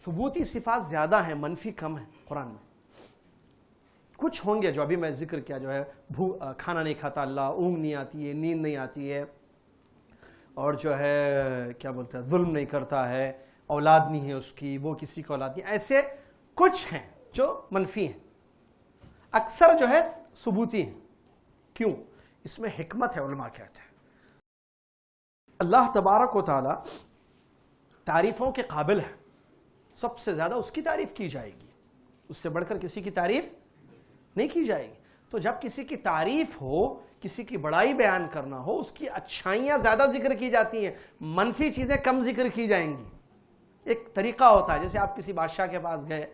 ثبوتی صفات زیادہ ہیں, منفی کم ہیں قرآن میں. کچھ ہوں گے جو ابھی میں ذکر کیا, جو ہے کھانا نہیں کھاتا اللہ, اونگ نہیں آتی ہے, نیند نہیں آتی ہے, اور جو ہے کیا بولتے ہیں ظلم نہیں کرتا ہے, اولاد نہیں ہے اس کی, وہ کسی کو اولاد نہیں. ایسے کچھ ہیں جو منفی ہیں, اکثر جو ہے ثبوتی ہیں. کیوں؟ اس میں حکمت ہے. علماء کہتے ہیں اللہ تبارک و تعالی تعریفوں کے قابل ہے, سب سے زیادہ اس کی تعریف کی جائے گی, اس سے بڑھ کر کسی کی تعریف نہیں کی جائے گی. تو جب کسی کی تعریف ہو, کسی کی بڑائی بیان کرنا ہو, اس کی اچھائیاں زیادہ ذکر کی جاتی ہیں, منفی چیزیں کم ذکر کی جائیں گی. ایک طریقہ ہوتا ہے, جیسے آپ کسی بادشاہ کے پاس گئے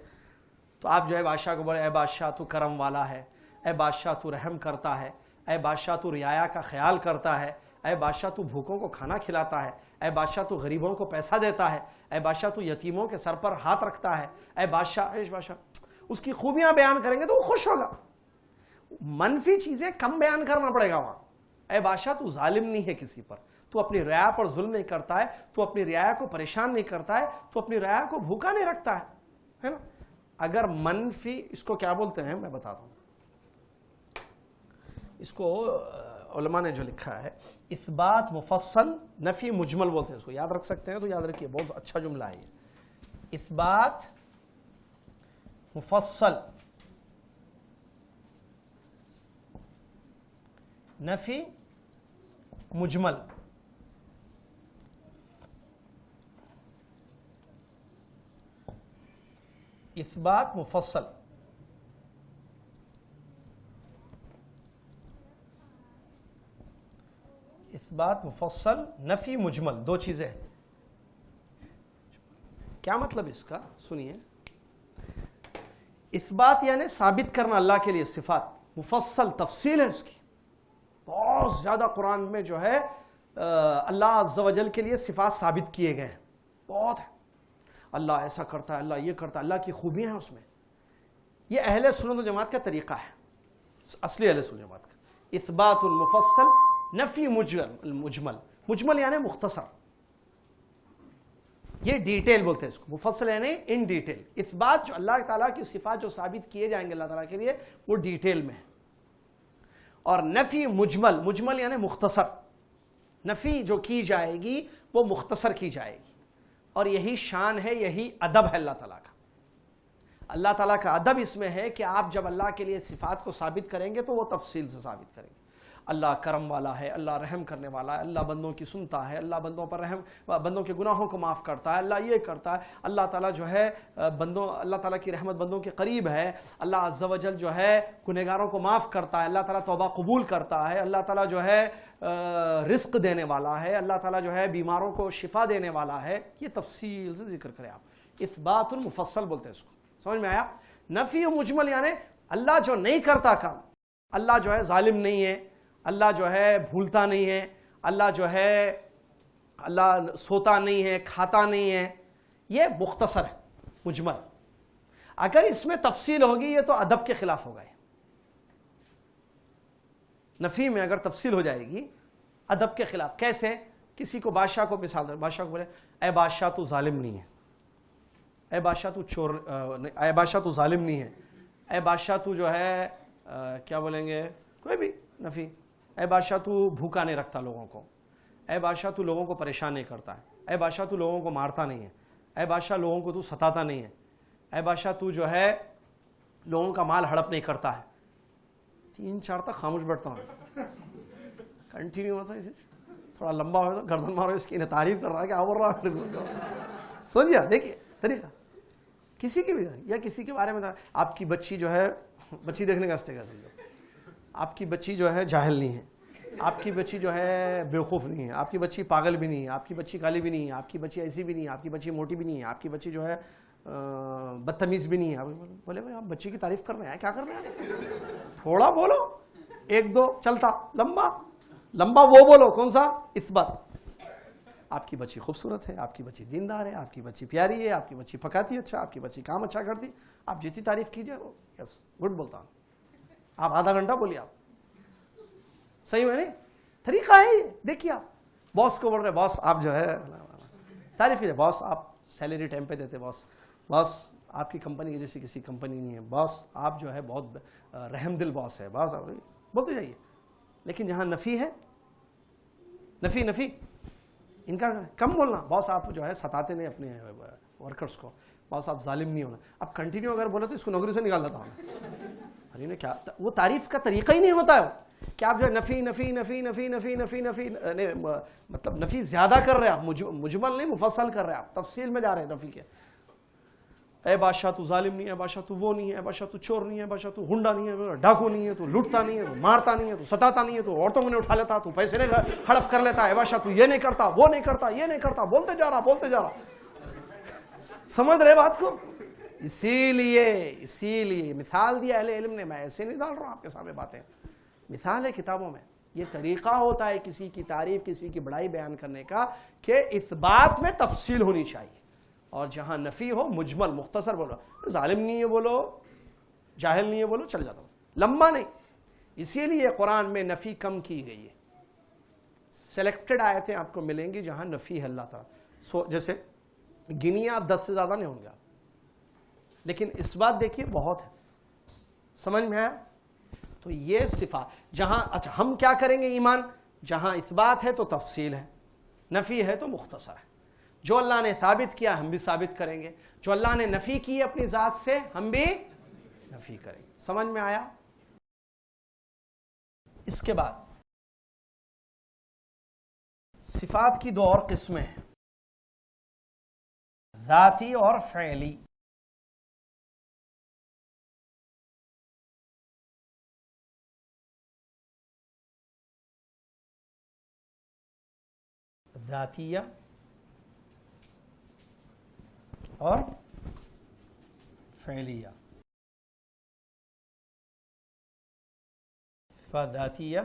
تو آپ جو ہے بادشاہ کو بولے اے بادشاہ تو کرم والا ہے, اے بادشاہ تو رحم کرتا ہے, اے بادشاہ تو رعایا کا خیال کرتا ہے, اے بادشاہ تو بھوکوں کو کھانا کھلاتا ہے, اے بادشاہ تو غریبوں کو پیسہ دیتا ہے, اے بادشاہ تو یتیموں کے سر پر ہاتھ رکھتا ہے, اے بادشاہ اس کی خوبیاں بیان کریں گے تو وہ خوش ہوگا. منفی چیزیں کم بیان کرنا پڑے گا وہاں. اے بادشاہ تو ظالم نہیں ہے کسی پر, تو اپنی رعایا پر ظلم نہیں کرتا ہے, تو اپنی رعایا کو پریشان نہیں کرتا ہے, تو اپنی رعایا کو بھوکا نہیں رکھتا ہے نا. اگر منفی, اس کو کیا بولتے ہیں میں بتاتا ہوں, اس کو علماء نے جو لکھا ہے اثبات مفصل نفی مجمل بولتے ہیں. اس کو یاد رکھ سکتے ہیں تو یاد رکھیے, بہت اچھا جملہ ہے یہ. اثبات مفصل نفی مجمل. اثبات مفصل, اثبات مفصل, نفی مجمل, دو چیزیں ہیں. کیا مطلب اس کا سنیے. اثبات یعنی ثابت کرنا اللہ کے لیے صفات, مفصل تفصیل ہے اس کی, بہت زیادہ قرآن میں جو ہے اللہ عز و جل کے لیے صفات ثابت کیے گئے ہیں, بہت ہے. اللہ ایسا کرتا ہے، اللہ یہ کرتا ہے، اللہ کی خوبیاں ہیں اس میں. یہ اہل سنت و جماعت کا طریقہ ہے، اصلی اہل سنت و جماعت کا. اثبات المفصل، نفی مجمل. مجمل یعنی مختصر، یہ ڈیٹیل بولتے ہیں اس کو. مفصل یعنی ان ڈیٹیل. اثبات جو اللہ تعالیٰ کی صفات جو ثابت کیے جائیں گے اللہ تعالیٰ کے لیے وہ ڈیٹیل میں ہے. اور نفی مجمل، مجمل یعنی مختصر. نفی جو کی جائے گی وہ مختصر کی جائے گی. اور یہی شان ہے، یہی ادب ہے اللہ تعالیٰ کا. اللہ تعالیٰ کا ادب اس میں ہے کہ آپ جب اللہ کے لیے صفات کو ثابت کریں گے تو وہ تفصیل سے ثابت کریں گے. اللہ کرم والا ہے، اللہ رحم کرنے والا ہے، اللہ بندوں کی سنتا ہے، اللہ بندوں پر رحم، بندوں کے گناہوں کو معاف کرتا ہے، اللہ یہ کرتا ہے، اللہ تعالیٰ جو ہے اللہ تعالیٰ کی رحمت بندوں کے قریب ہے، اللہ عز و جل جو ہے گنہگاروں کو معاف کرتا ہے، اللہ تعالیٰ توبہ قبول کرتا ہے، اللہ تعالیٰ جو ہے رزق دینے والا ہے، اللہ تعالیٰ جو ہے بیماروں کو شفا دینے والا ہے. یہ تفصیل سے ذکر کریں آپ. اثبات المفصل بولتے ہیں اس کو. سمجھ میں آیا؟ نفی و مجمل یعنی اللہ جو نہیں کرتا کام، اللہ جو ہے ظالم نہیں ہے، اللہ جو ہے بھولتا نہیں ہے، اللہ جو ہے اللہ سوتا نہیں ہے، کھاتا نہیں ہے، یہ مختصر ہے، مجمل. اگر اس میں تفصیل ہوگی یہ تو ادب کے خلاف ہوگا. نفی میں اگر تفصیل ہو جائے گی ادب کے خلاف. کیسے؟ کسی کو بادشاہ کو مثال دے، بادشاہ کو بولے اے بادشاہ تو ظالم نہیں ہے، اے بادشاہ تو چور، اے بادشاہ تو ظالم نہیں ہے، اے بادشاہ تو جو ہے کیا بولیں گے، کوئی بھی نفی. اے بادشاہ تو بھوکا نہیں رکھتا لوگوں کو، اے بادشاہ تو لوگوں کو پریشان نہیں کرتا ہے، اے بادشاہ تو لوگوں کو مارتا نہیں ہے، اے بادشاہ لوگوں کو تو ستاتا نہیں ہے، اے بادشاہ تو جو ہے لوگوں کا مال ہڑپ نہیں کرتا ہے. 3-4 تک خاموش بیٹھتا ہوں. کنٹینیو ہوتا ہے، تھوڑا لمبا ہو تو گردن مارو اس کی، انہیں تعریف کر رہا ہے کہ آور رہا ہے. سمجھیا؟ دیکھیے طریقہ کسی کی بھی، یا کسی کے بارے میں آپ کی بچی جو ہے، بچی دیکھنے کا استعمال سمجھو، آپ کی بچی جو ہے جاہل نہیں ہے، آپ کی بچی جو ہے بیوقوف نہیں ہے، آپ کی بچی پاگل بھی نہیں ہے، آپ کی بچی کالی بھی نہیں ہے، آپ کی بچی ایسی بھی نہیں ہے، آپ کی بچی موٹی بھی نہیں ہے، آپ کی بچی جو ہے بدتمیز بھی نہیں ہے. بولے بھائی آپ بچی کی تعریف کر رہے ہیں، کیا کر رہے ہیں؟ تھوڑا بولو، 1-2 چلتا، لمبا لمبا وہ بولو. کون سا؟ اثبات. آپ کی بچی خوبصورت ہے، آپ کی بچی دیندار ہے، آپ کی بچی پیاری ہے، آپ کی بچی پکاتی اچھا، آپ کی بچی کام اچھا کرتی، آپ جتنی تعریف کیجئے وہ یس گڈ بولتا ہوں. آپ آدھا گھنٹہ بولیے، آپ صحیح ہے نہیں؟ طریقہ ہے یہ. دیکھیے آپ باس کو بول رہے باس آپ جو ہے تعریف کیجیے، باس آپ سیلری ٹائم پہ دیتے، باس آپ کی کمپنی کی جیسی کسی کمپنی نہیں ہے، باس آپ جو ہے بہت رحم دل باس ہے، باس بولتے جائیے. لیکن جہاں نفی ہے، نفی ان کا کم بولنا. باس آپ جو ہے ستاتے نہیں اپنے ورکرز کو، باس آپ ظالم نہیں ہونا. اب کنٹینیو اگر بولے تو اس کو نوکری سے نکال دیتا ہوں. ارے نے کیا، وہ تعریف کا طریقہ ہی نہیں ہوتا ہے کہ آپ جو ہے نفی مطلب نفی زیادہ کر رہے ہیں آپ، مجمل نہیں مفصل کر رہے ہیں آپ، تفصیل میں جا رہے ہیں نفی کے. اے بادشاہ تو ظالم نہیں ہے، بادشاہ تو وہ نہیں ہے، بادشاہ تو چور نہیں ہے، بادشاہ تو ہنڈا نہیں ہے، ڈاکو نہیں ہے، تو لوٹتا نہیں ہے، تو مارتا نہیں ہے، تو ستاتا نہیں ہے، تو عورتوں کو نہیں اٹھا لیتا، تو پیسے نہیں ہڑپ کر لیتا. اے بادشاہ تو یہ نہیں کرتا، وہ نہیں کرتا، یہ نہیں کرتا، بولتے جا رہا. سمجھ رہے بات کو؟ اسی لیے مثال دیا اہل علم نے. میں ایسے نہیں ڈال رہا ہوں آپ کے سامنے باتیں، مثال ہے کتابوں میں. یہ طریقہ ہوتا ہے کسی کی تعریف، کسی کی بڑائی بیان کرنے کا کہ اس بات میں تفصیل ہونی چاہیے. اور جہاں نفی ہو مجمل مختصر بولو. ظالم نہیں ہے بولو، جاہل نہیں ہے بولو، چل جاتا ہوں، لمبا نہیں. اسی لیے قرآن میں نفی کم کی گئی ہے. سلیکٹڈ آیتیں آپ کو ملیں گی جہاں نفی ہے اللہ تعالیٰ. جیسے گنیے آپ 10 سے زیادہ نہیں ہوں گے آپ، لیکن اس بات دیکھیے بہت ہے. سمجھ میں آیا؟ تو یہ صفات جہاں، اچھا ہم کیا کریں گے؟ ایمان جہاں اس بات ہے تو تفصیل ہے، نفی ہے تو مختصر ہے. جو اللہ نے ثابت کیا ہم بھی ثابت کریں گے، جو اللہ نے نفی کی اپنی ذات سے ہم بھی نفی کریں گے. سمجھ میں آیا؟ اس کے بعد صفات کی 2 اور قسمیں ہیں، ذاتی اور فعلی. ذاتیہ اور فعلیہ. صفات ذاتیہ،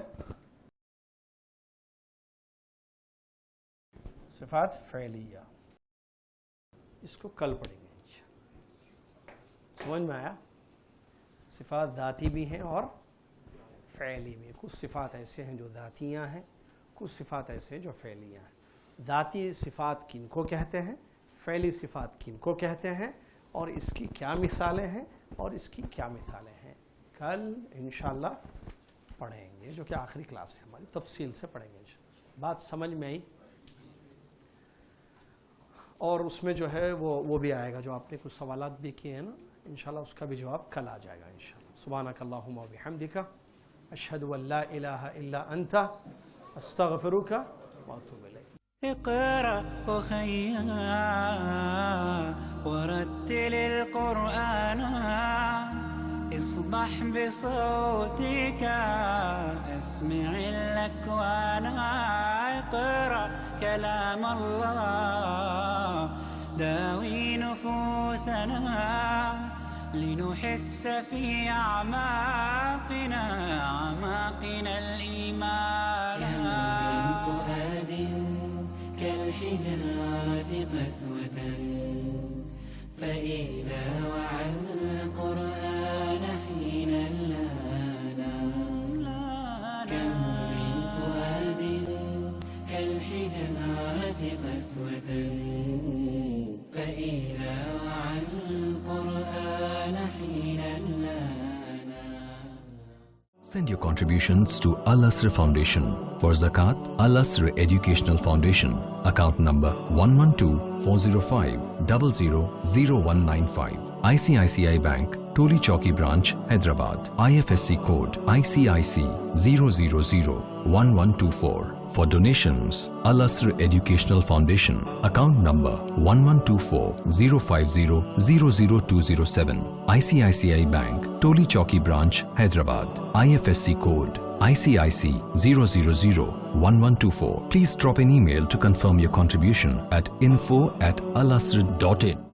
صفات فعلیہ. اس کو کل پڑھیں گے انشاءاللہ. سمجھ میں آیا؟ صفات ذاتی بھی ہیں اور فعلی بھی. کچھ صفات ایسے ہیں جو ذاتیاں ہیں, کچھ صفات ایسے ہیں جو فعلیاں ہیں. ذاتی صفات کن کو کہتے ہیں, فعلی صفات کن کو کہتے ہیں, اور اس کی کیا مثالیں ہیں اور اس کی کیا مثالیں ہیں, کل انشاءاللہ پڑھیں گے, جو کہ آخری کلاس ہے ہماری, تفصیل سے پڑھیں گے انشاءاللہ. بات سمجھ میں آئی؟ اور اس میں جو ہے وہ بھی آئے گا جو آپ نے کچھ سوالات بھی کیے ہیں نا, انشاءاللہ اس کا بھی جواب کل آ جائے گا انشاءاللہ. سبحانک اللہم و بحمدک, اشہد ان لا الہ الا انت, استغفرک و اتوب الیک. اقرأ أخيا ورتل القرآن اصبح بصوتك اسمع الأكوان. اقرأ كلام الله داوي نفوسنا لنحس في أعماقنا الإيمان. من فؤاد كالحجارة قسوة فإذا وعى القرآن حين لانا. كم من فؤاد كالحجارة قسوة فإذا وعى القرآن حين لانا. Send your contributions to Al Asr Foundation. For Zakat, Al Asr Educational Foundation. Account number 112-405-000195. ICICI Bank, Toli Chowki Branch, Hyderabad. IFSC code ICIC 0001124. For donations, Al Asr Educational Foundation. Account number 1124-050-00207. ICICI Bank, Toli Chowki Branch, Hyderabad. IFSC code ICIC 0001124. Please drop an email to confirm your contribution at info@alasr.in.